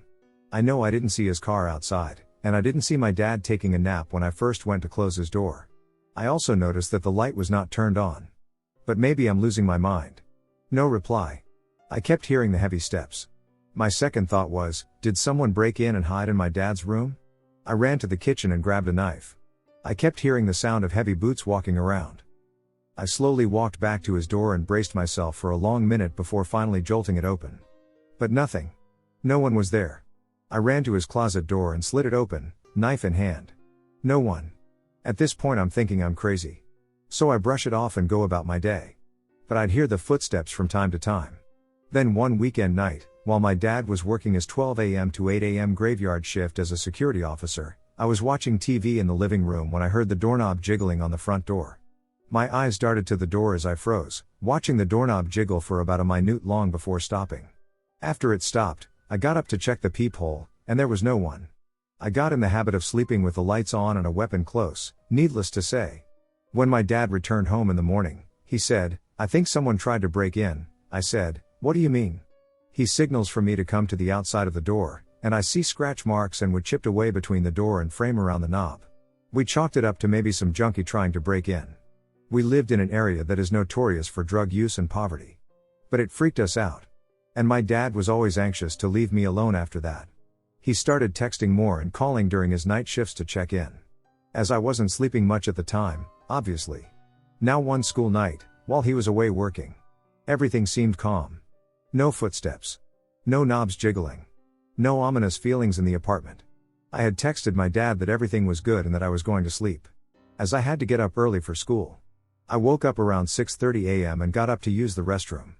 I know I didn't see his car outside, and I didn't see my dad taking a nap when I first went to close his door. I also noticed that the light was not turned on. But maybe I'm losing my mind. No reply. I kept hearing the heavy steps. My second thought was, did someone break in and hide in my dad's room? I ran to the kitchen and grabbed a knife. I kept hearing the sound of heavy boots walking around. I slowly walked back to his door and braced myself for a long minute before finally jolting it open. But nothing. No one was there. I ran to his closet door and slid it open, knife in hand. No one. At this point I'm thinking I'm crazy. So I brush it off and go about my day. But I'd hear the footsteps from time to time. Then one weekend night, while my dad was working his 12 a.m. to 8 a.m. graveyard shift as a security officer, I was watching TV in the living room when I heard the doorknob jiggling on the front door. My eyes darted to the door as I froze, watching the doorknob jiggle for about a minute long before stopping. After it stopped, I got up to check the peephole, and there was no one. I got in the habit of sleeping with the lights on and a weapon close, needless to say. When my dad returned home in the morning, he said, "I think someone tried to break in." I said, "What do you mean?" He signals for me to come to the outside of the door, and I see scratch marks and wood chipped away between the door and frame around the knob. We chalked it up to maybe some junkie trying to break in. We lived in an area that is notorious for drug use and poverty. But it freaked us out. And my dad was always anxious to leave me alone after that. He started texting more and calling during his night shifts to check in. As I wasn't sleeping much at the time, obviously. Now one school night, while he was away working. Everything seemed calm. No footsteps. No knobs jiggling. No ominous feelings in the apartment. I had texted my dad that everything was good and that I was going to sleep. As I had to get up early for school. I woke up around 6:30 a.m. and got up to use the restroom.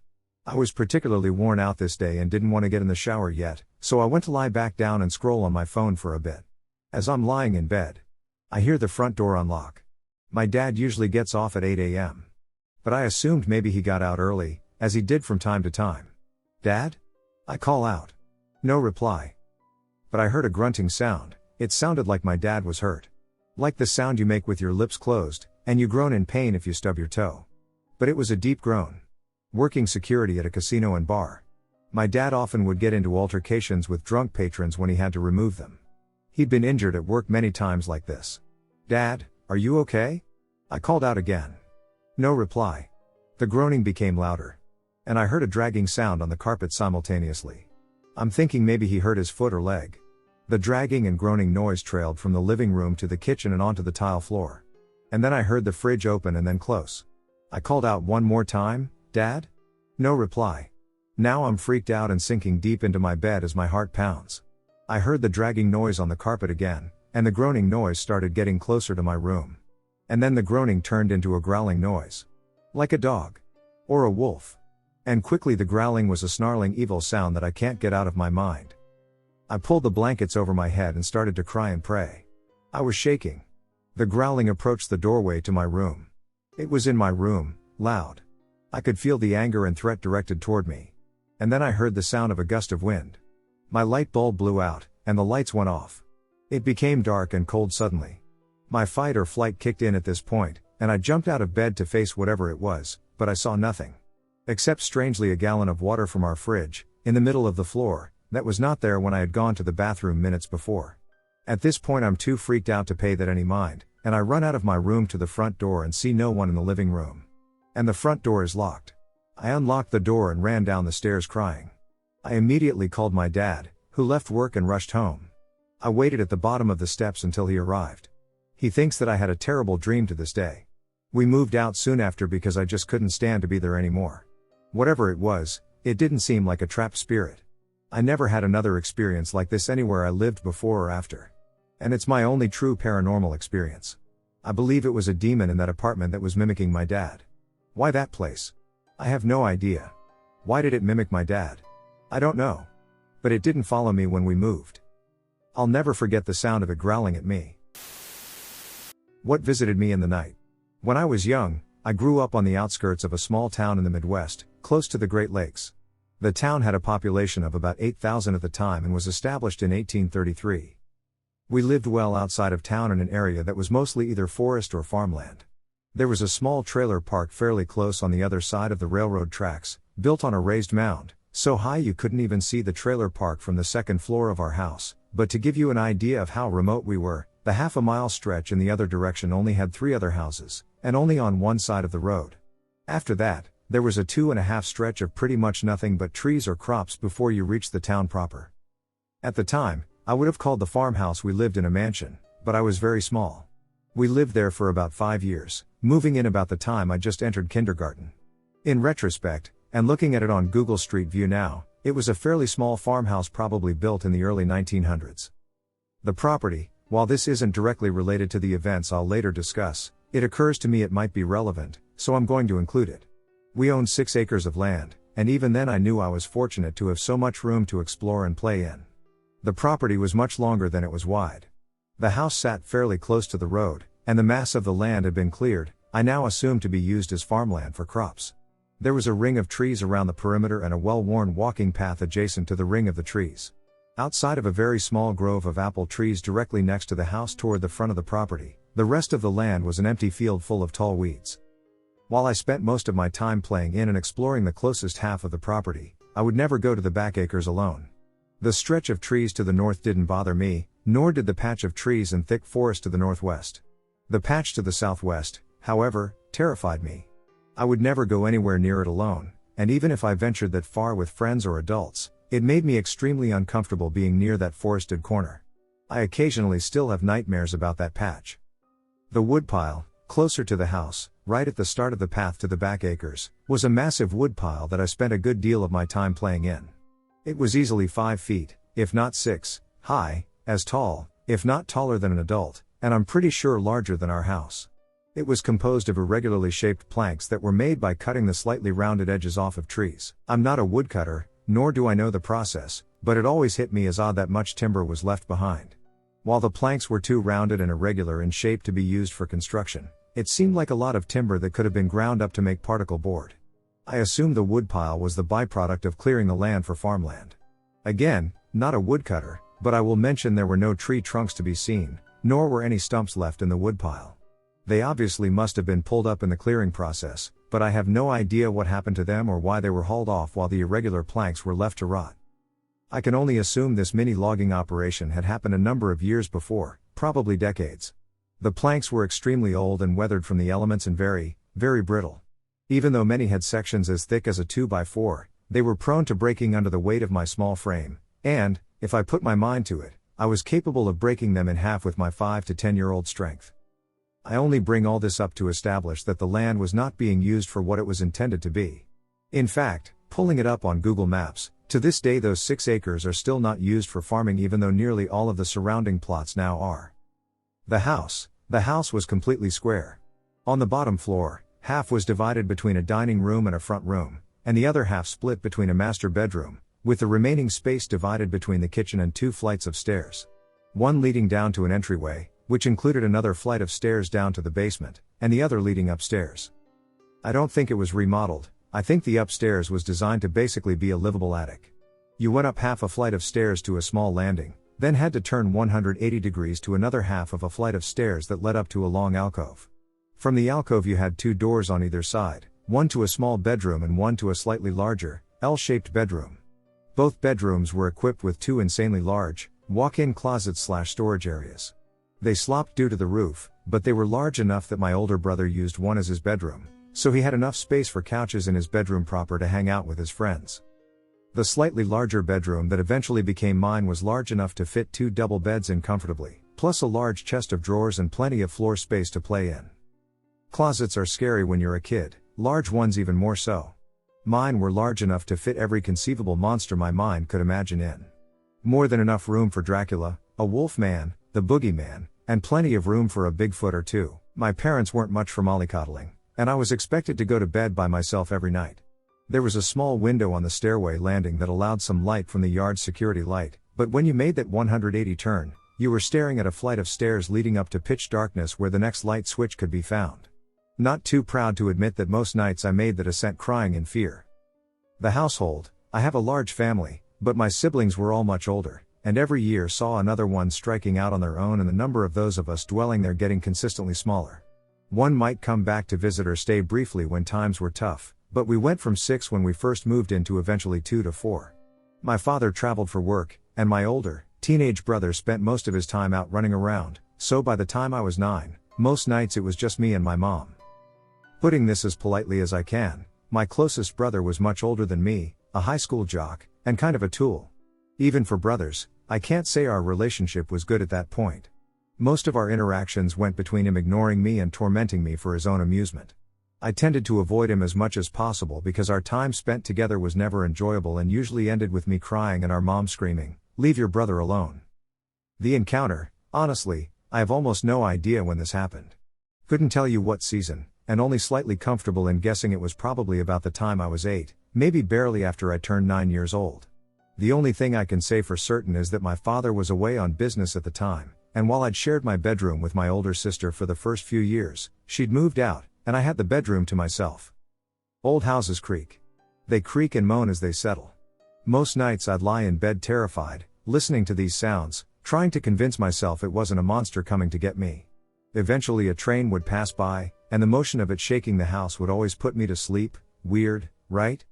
I was particularly worn out this day and didn't want to get in the shower yet, so I went to lie back down and scroll on my phone for a bit. As I'm lying in bed, I hear the front door unlock. My dad usually gets off at 8 a.m. But I assumed maybe he got out early, as he did from time to time. "Dad?" I call out. No reply. But I heard a grunting sound. It sounded like my dad was hurt. Like the sound you make with your lips closed, and you groan in pain if you stub your toe. But it was a deep groan. Working security at a casino and bar. My dad often would get into altercations with drunk patrons when he had to remove them. He'd been injured at work many times like this. "Dad, are you okay?" I called out again. No reply. The groaning became louder. And I heard a dragging sound on the carpet simultaneously. I'm thinking maybe he hurt his foot or leg. The dragging and groaning noise trailed from the living room to the kitchen and onto the tile floor. And then I heard the fridge open and then close. I called out one more time, "Dad?" No reply. Now I'm freaked out and sinking deep into my bed as my heart pounds. I heard the dragging noise on the carpet again, and the groaning noise started getting closer to my room. And then the groaning turned into a growling noise. Like a dog. Or a wolf. And quickly the growling was a snarling evil sound that I can't get out of my mind. I pulled the blankets over my head and started to cry and pray. I was shaking. The growling approached the doorway to my room. It was in my room, loud. I could feel the anger and threat directed toward me. And then I heard the sound of a gust of wind. My light bulb blew out, and the lights went off. It became dark and cold suddenly. My fight or flight kicked in at this point, and I jumped out of bed to face whatever it was, but I saw nothing. Except strangely a gallon of water from our fridge, in the middle of the floor, that was not there when I had gone to the bathroom minutes before. At this point I'm too freaked out to pay that any mind, and I run out of my room to the front door and see no one in the living room. And the front door is locked. I unlocked the door and ran down the stairs crying. I immediately called my dad, who left work and rushed home. I waited at the bottom of the steps until he arrived. He thinks that I had a terrible dream to this day. We moved out soon after because I just couldn't stand to be there anymore. Whatever it was, it didn't seem like a trapped spirit. I never had another experience like this anywhere I lived before or after. And it's my only true paranormal experience. I believe it was a demon in that apartment that was mimicking my dad. Why that place? I have no idea. Why did it mimic my dad? I don't know. But it didn't follow me when we moved. I'll never forget the sound of it growling at me. What visited me in the night? When I was young, I grew up on the outskirts of a small town in the Midwest, close to the Great Lakes. The town had a population of about 8,000 at the time and was established in 1833. We lived well outside of town in an area that was mostly either forest or farmland. There was a small trailer park fairly close on the other side of the railroad tracks, built on a raised mound, so high you couldn't even see the trailer park from the second floor of our house. But to give you an idea of how remote we were, the half-a-mile stretch in the other direction only had 3 other houses, and only on one side of the road. After that, there was a 2.5 stretch of pretty much nothing but trees or crops before you reached the town proper. At the time, I would have called the farmhouse we lived in a mansion, but I was very small. We lived there for about 5 years, moving in about the time I just entered kindergarten. In retrospect, and looking at it on Google Street View now, it was a fairly small farmhouse probably built in the early 1900s. The property, while this isn't directly related to the events I'll later discuss, it occurs to me it might be relevant, so I'm going to include it. We owned 6 acres of land, and even then I knew I was fortunate to have so much room to explore and play in. The property was much longer than it was wide. The house sat fairly close to the road, and the mass of the land had been cleared, I now assumed to be used as farmland for crops. There was a ring of trees around the perimeter and a well-worn walking path adjacent to the ring of the trees. Outside of a very small grove of apple trees directly next to the house toward the front of the property, the rest of the land was an empty field full of tall weeds. While I spent most of my time playing in and exploring the closest half of the property, I would never go to the back acres alone. The stretch of trees to the north didn't bother me, nor did the patch of trees and thick forest to the northwest. The patch to the southwest, however, terrified me. I would never go anywhere near it alone, and even if I ventured that far with friends or adults, it made me extremely uncomfortable being near that forested corner. I occasionally still have nightmares about that patch. The woodpile, closer to the house, right at the start of the path to the back acres, was a massive woodpile that I spent a good deal of my time playing in. It was easily 5 feet, if not 6, high, as tall, if not taller than an adult, and I'm pretty sure larger than our house. It was composed of irregularly shaped planks that were made by cutting the slightly rounded edges off of trees. I'm not a woodcutter, nor do I know the process, but it always hit me as odd that much timber was left behind. While the planks were too rounded and irregular in shape to be used for construction, it seemed like a lot of timber that could have been ground up to make particle board. I assumed the woodpile was the byproduct of clearing the land for farmland. Again, not a woodcutter, but I will mention there were no tree trunks to be seen, nor were any stumps left in the woodpile. They obviously must have been pulled up in the clearing process, but I have no idea what happened to them or why they were hauled off while the irregular planks were left to rot. I can only assume this mini logging operation had happened a number of years before, probably decades. The planks were extremely old and weathered from the elements and very, very brittle. Even though many had sections as thick as a 2x4, they were prone to breaking under the weight of my small frame, and, if I put my mind to it, I was capable of breaking them in half with my 5 to 10-year-old strength. I only bring all this up to establish that the land was not being used for what it was intended to be. In fact, pulling it up on Google Maps, to this day those 6 acres are still not used for farming even though nearly all of the surrounding plots now are. The house was completely square. On the bottom floor, half was divided between a dining room and a front room, and the other half split between a master bedroom, with the remaining space divided between the kitchen and 2 flights of stairs. One leading down to an entryway, which included another flight of stairs down to the basement, and the other leading upstairs. I don't think it was remodeled, I think the upstairs was designed to basically be a livable attic. You went up half a flight of stairs to a small landing, then had to turn 180 degrees to another half of a flight of stairs that led up to a long alcove. From the alcove you had 2 doors on either side, one to a small bedroom and one to a slightly larger, L-shaped bedroom. Both bedrooms were equipped with 2 insanely large, walk-in closets/storage areas. They slopped due to the roof, but they were large enough that my older brother used one as his bedroom, so he had enough space for couches in his bedroom proper to hang out with his friends. The slightly larger bedroom that eventually became mine was large enough to fit 2 double beds in comfortably, plus a large chest of drawers and plenty of floor space to play in. Closets are scary when you're a kid, large ones even more so. Mine were large enough to fit every conceivable monster my mind could imagine in. More than enough room for Dracula, a wolf man, the boogeyman, and plenty of room for a Bigfoot or 2. My parents weren't much for mollycoddling, and I was expected to go to bed by myself every night. There was a small window on the stairway landing that allowed some light from the yard's security light, but when you made that 180 turn, you were staring at a flight of stairs leading up to pitch darkness where the next light switch could be found. Not too proud to admit that most nights I made the descent crying in fear. The household, I have a large family, but my siblings were all much older, and every year saw another one striking out on their own and the number of those of us dwelling there getting consistently smaller. One might come back to visit or stay briefly when times were tough, but we went from 6 when we first moved in to eventually 2 to 4. My father traveled for work, and my older, teenage brother spent most of his time out running around, so by the time I was 9, most nights it was just me and my mom. Putting this as politely as I can, my closest brother was much older than me, a high school jock, and kind of a tool. Even for brothers, I can't say our relationship was good at that point. Most of our interactions went between him ignoring me and tormenting me for his own amusement. I tended to avoid him as much as possible because our time spent together was never enjoyable and usually ended with me crying and our mom screaming, "Leave your brother alone." The encounter, honestly, I have almost no idea when this happened. Couldn't tell you what season, and only slightly comfortable in guessing it was probably about the time I was 8, maybe barely after I turned 9 years old. The only thing I can say for certain is that my father was away on business at the time, and while I'd shared my bedroom with my older sister for the first few years, she'd moved out, and I had the bedroom to myself. Old houses creak. They creak and moan as they settle. Most nights I'd lie in bed terrified, listening to these sounds, trying to convince myself it wasn't a monster coming to get me. Eventually a train would pass by, and the motion of it shaking the house would always put me to sleep. Weird, right?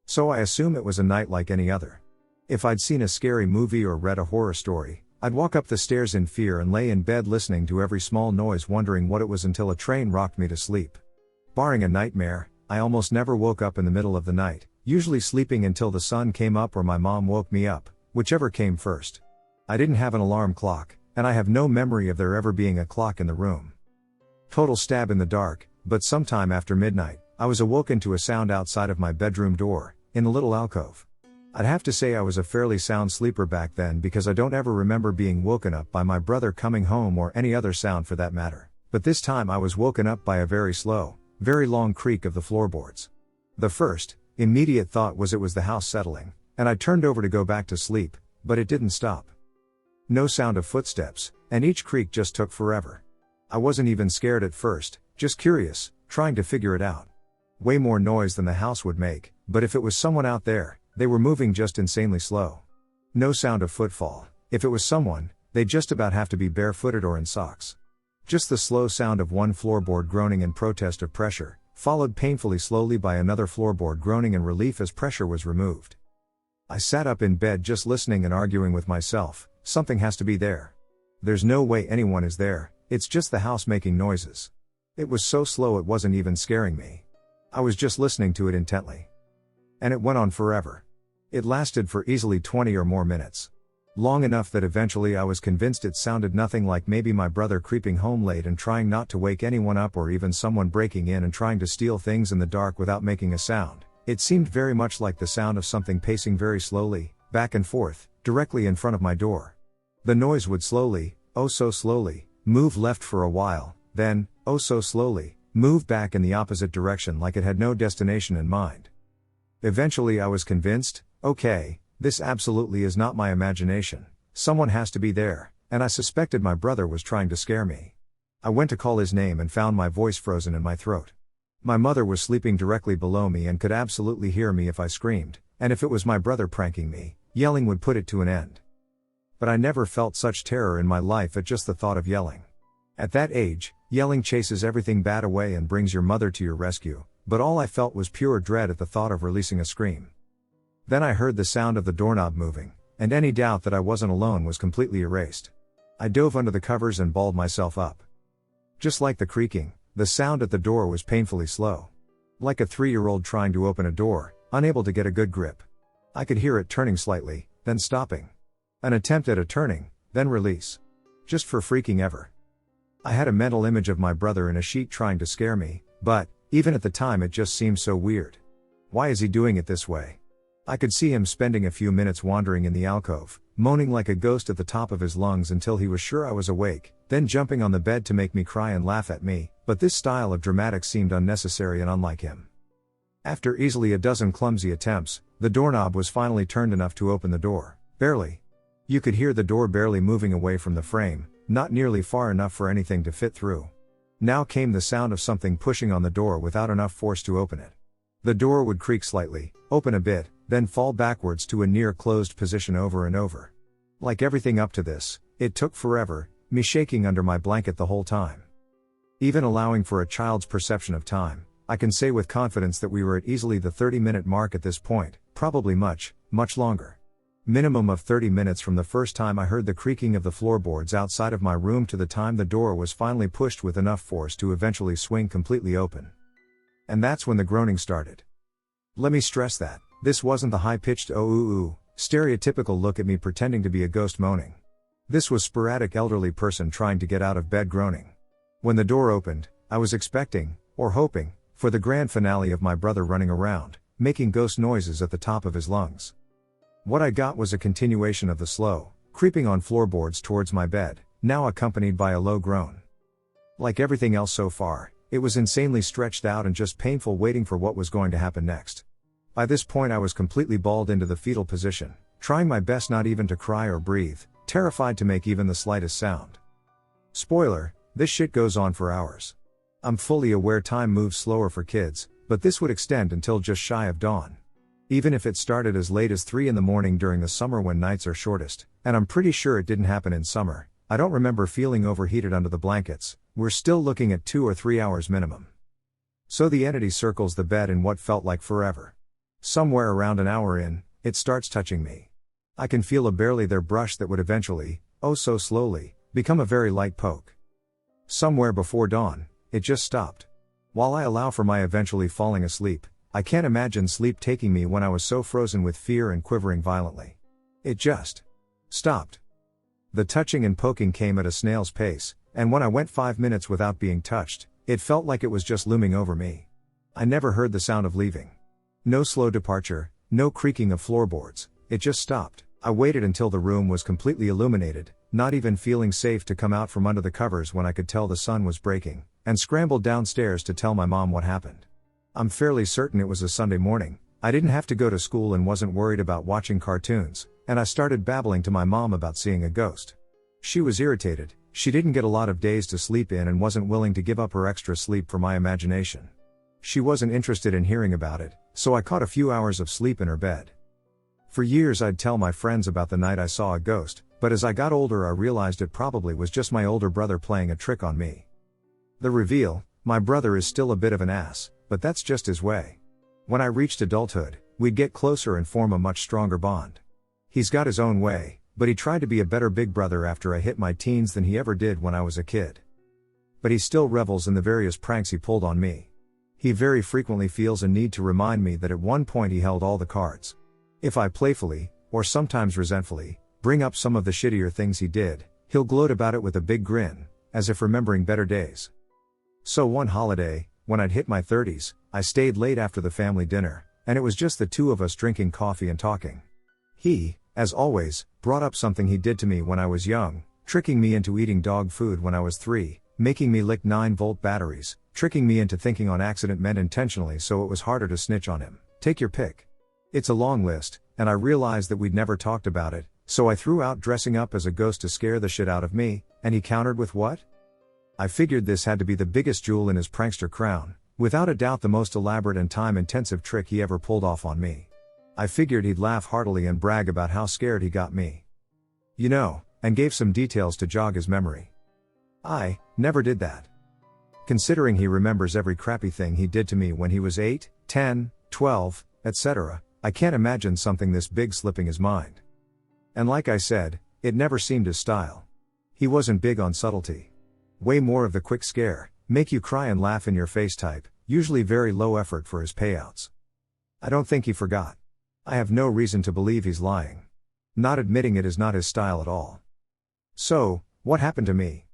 So I assume it was a night like any other. If I'd seen a scary movie or read a horror story, I'd walk up the stairs in fear and lay in bed listening to every small noise, wondering what it was until a train rocked me to sleep. Barring a nightmare, I almost never woke up in the middle of the night, usually sleeping until the sun came up or my mom woke me up, whichever came first. I didn't have an alarm clock, and I have no memory of there ever being a clock in the room. Total stab in the dark, but sometime after midnight, I was awoken to a sound outside of my bedroom door, in the little alcove. I'd have to say I was a fairly sound sleeper back then, because I don't ever remember being woken up by my brother coming home or any other sound for that matter. But this time I was woken up by a very slow, very long creak of the floorboards. The first, immediate thought was it was the house settling, and I turned over to go back to sleep, but it didn't stop. No sound of footsteps, and each creak just took forever. I wasn't even scared at first, just curious, trying to figure it out. Way more noise than the house would make, but if it was someone out there, they were moving just insanely slow. No sound of footfall. If it was someone, they'd just about have to be barefooted or in socks. Just the slow sound of one floorboard groaning in protest of pressure, followed painfully slowly by another floorboard groaning in relief as pressure was removed. I sat up in bed just listening and arguing with myself, something has to be there. There's no way anyone is there, it's just the house making noises. It was so slow it wasn't even scaring me. I was just listening to it intently. And it went on forever. It lasted for easily 20 or more minutes. Long enough that eventually I was convinced it sounded nothing like maybe my brother creeping home late and trying not to wake anyone up, or even someone breaking in and trying to steal things in the dark without making a sound. It seemed very much like the sound of something pacing very slowly, back and forth, directly in front of my door. The noise would slowly, oh so slowly, move left for a while, then, oh so slowly, move back in the opposite direction like it had no destination in mind. Eventually I was convinced, okay, this absolutely is not my imagination, someone has to be there, and I suspected my brother was trying to scare me. I went to call his name and found my voice frozen in my throat. My mother was sleeping directly below me and could absolutely hear me if I screamed, and if it was my brother pranking me, yelling would put it to an end. But I never felt such terror in my life at just the thought of yelling. At that age, yelling chases everything bad away and brings your mother to your rescue, but all I felt was pure dread at the thought of releasing a scream. Then I heard the sound of the doorknob moving, and any doubt that I wasn't alone was completely erased. I dove under the covers and balled myself up. Just like the creaking, the sound at the door was painfully slow. Like a 3-year-old trying to open a door, unable to get a good grip. I could hear it turning slightly, then stopping. An attempt at a turning, then release. Just for freaking ever. I had a mental image of my brother in a sheet trying to scare me, but, even at the time it just seemed so weird. Why is he doing it this way? I could see him spending a few minutes wandering in the alcove, moaning like a ghost at the top of his lungs until he was sure I was awake, then jumping on the bed to make me cry and laugh at me, but this style of dramatics seemed unnecessary and unlike him. After easily a dozen clumsy attempts, the doorknob was finally turned enough to open the door. Barely. You could hear the door barely moving away from the frame, not nearly far enough for anything to fit through. Now came the sound of something pushing on the door without enough force to open it. The door would creak slightly, open a bit, then fall backwards to a near-closed position over and over. Like everything up to this, it took forever, me shaking under my blanket the whole time. Even allowing for a child's perception of time, I can say with confidence that we were at easily the 30-minute mark at this point, probably much, much longer. Minimum of 30 minutes from the first time I heard the creaking of the floorboards outside of my room to the time the door was finally pushed with enough force to eventually swing completely open. And that's when the groaning started. Let me stress that this wasn't the high-pitched oh ooh ooh, stereotypical look at me pretending to be a ghost moaning. This was sporadic elderly person trying to get out of bed groaning. When the door opened, I was expecting, or hoping, for the grand finale of my brother running around, making ghost noises at the top of his lungs. What I got was a continuation of the slow, creeping on floorboards towards my bed, now accompanied by a low groan. Like everything else so far, it was insanely stretched out and just painful waiting for what was going to happen next. By this point I was completely balled into the fetal position, trying my best not even to cry or breathe, terrified to make even the slightest sound. Spoiler, this shit goes on for hours. I'm fully aware time moves slower for kids, but this would extend until just shy of dawn. Even if it started as late as 3 in the morning during the summer when nights are shortest, and I'm pretty sure it didn't happen in summer, I don't remember feeling overheated under the blankets. We're still looking at 2 or 3 hours minimum. So the entity circles the bed in what felt like forever. Somewhere around an hour in, it starts touching me. I can feel a barely there brush that would eventually, oh so slowly, become a very light poke. Somewhere before dawn, it just stopped. While I allow for my eventually falling asleep, I can't imagine sleep taking me when I was so frozen with fear and quivering violently. It just stopped. The touching and poking came at a snail's pace, and when I went 5 minutes without being touched, it felt like it was just looming over me. I never heard the sound of leaving. No slow departure, no creaking of floorboards, it just stopped. I waited until the room was completely illuminated, not even feeling safe to come out from under the covers when I could tell the sun was breaking, and scrambled downstairs to tell my mom what happened. I'm fairly certain it was a Sunday morning. I didn't have to go to school and wasn't worried about watching cartoons, and I started babbling to my mom about seeing a ghost. She was irritated. She didn't get a lot of days to sleep in and wasn't willing to give up her extra sleep for my imagination. She wasn't interested in hearing about it, so I caught a few hours of sleep in her bed. For years I'd tell my friends about the night I saw a ghost, but as I got older I realized it probably was just my older brother playing a trick on me. The reveal: my brother is still a bit of an ass, but that's just his way. When I reached adulthood, we'd get closer and form a much stronger bond. He's got his own way, but he tried to be a better big brother after I hit my teens than he ever did when I was a kid. But he still revels in the various pranks he pulled on me. He very frequently feels a need to remind me that at one point he held all the cards. If I playfully, or sometimes resentfully, bring up some of the shittier things he did, he'll gloat about it with a big grin, as if remembering better days. So one holiday, when I'd hit my 30s, I stayed late after the family dinner, and it was just the two of us drinking coffee and talking. He, as always, brought up something he did to me when I was young, tricking me into eating dog food when I was 3, making me lick 9-volt batteries, tricking me into thinking on accident meant intentionally so it was harder to snitch on him. Take your pick. It's a long list, and I realized that we'd never talked about it, so I threw out dressing up as a ghost to scare the shit out of me, and he countered with what? I figured this had to be the biggest jewel in his prankster crown, without a doubt the most elaborate and time-intensive trick he ever pulled off on me. I figured he'd laugh heartily and brag about how scared he got me. You know, and gave some details to jog his memory. I never did that. Considering he remembers every crappy thing he did to me when he was 8, 10, 12, etc., I can't imagine something this big slipping his mind. And like I said, it never seemed his style. He wasn't big on subtlety. Way more of the quick scare, make you cry and laugh in your face type, usually very low effort for his payouts. I don't think he forgot. I have no reason to believe he's lying. Not admitting it is not his style at all. So, what happened to me?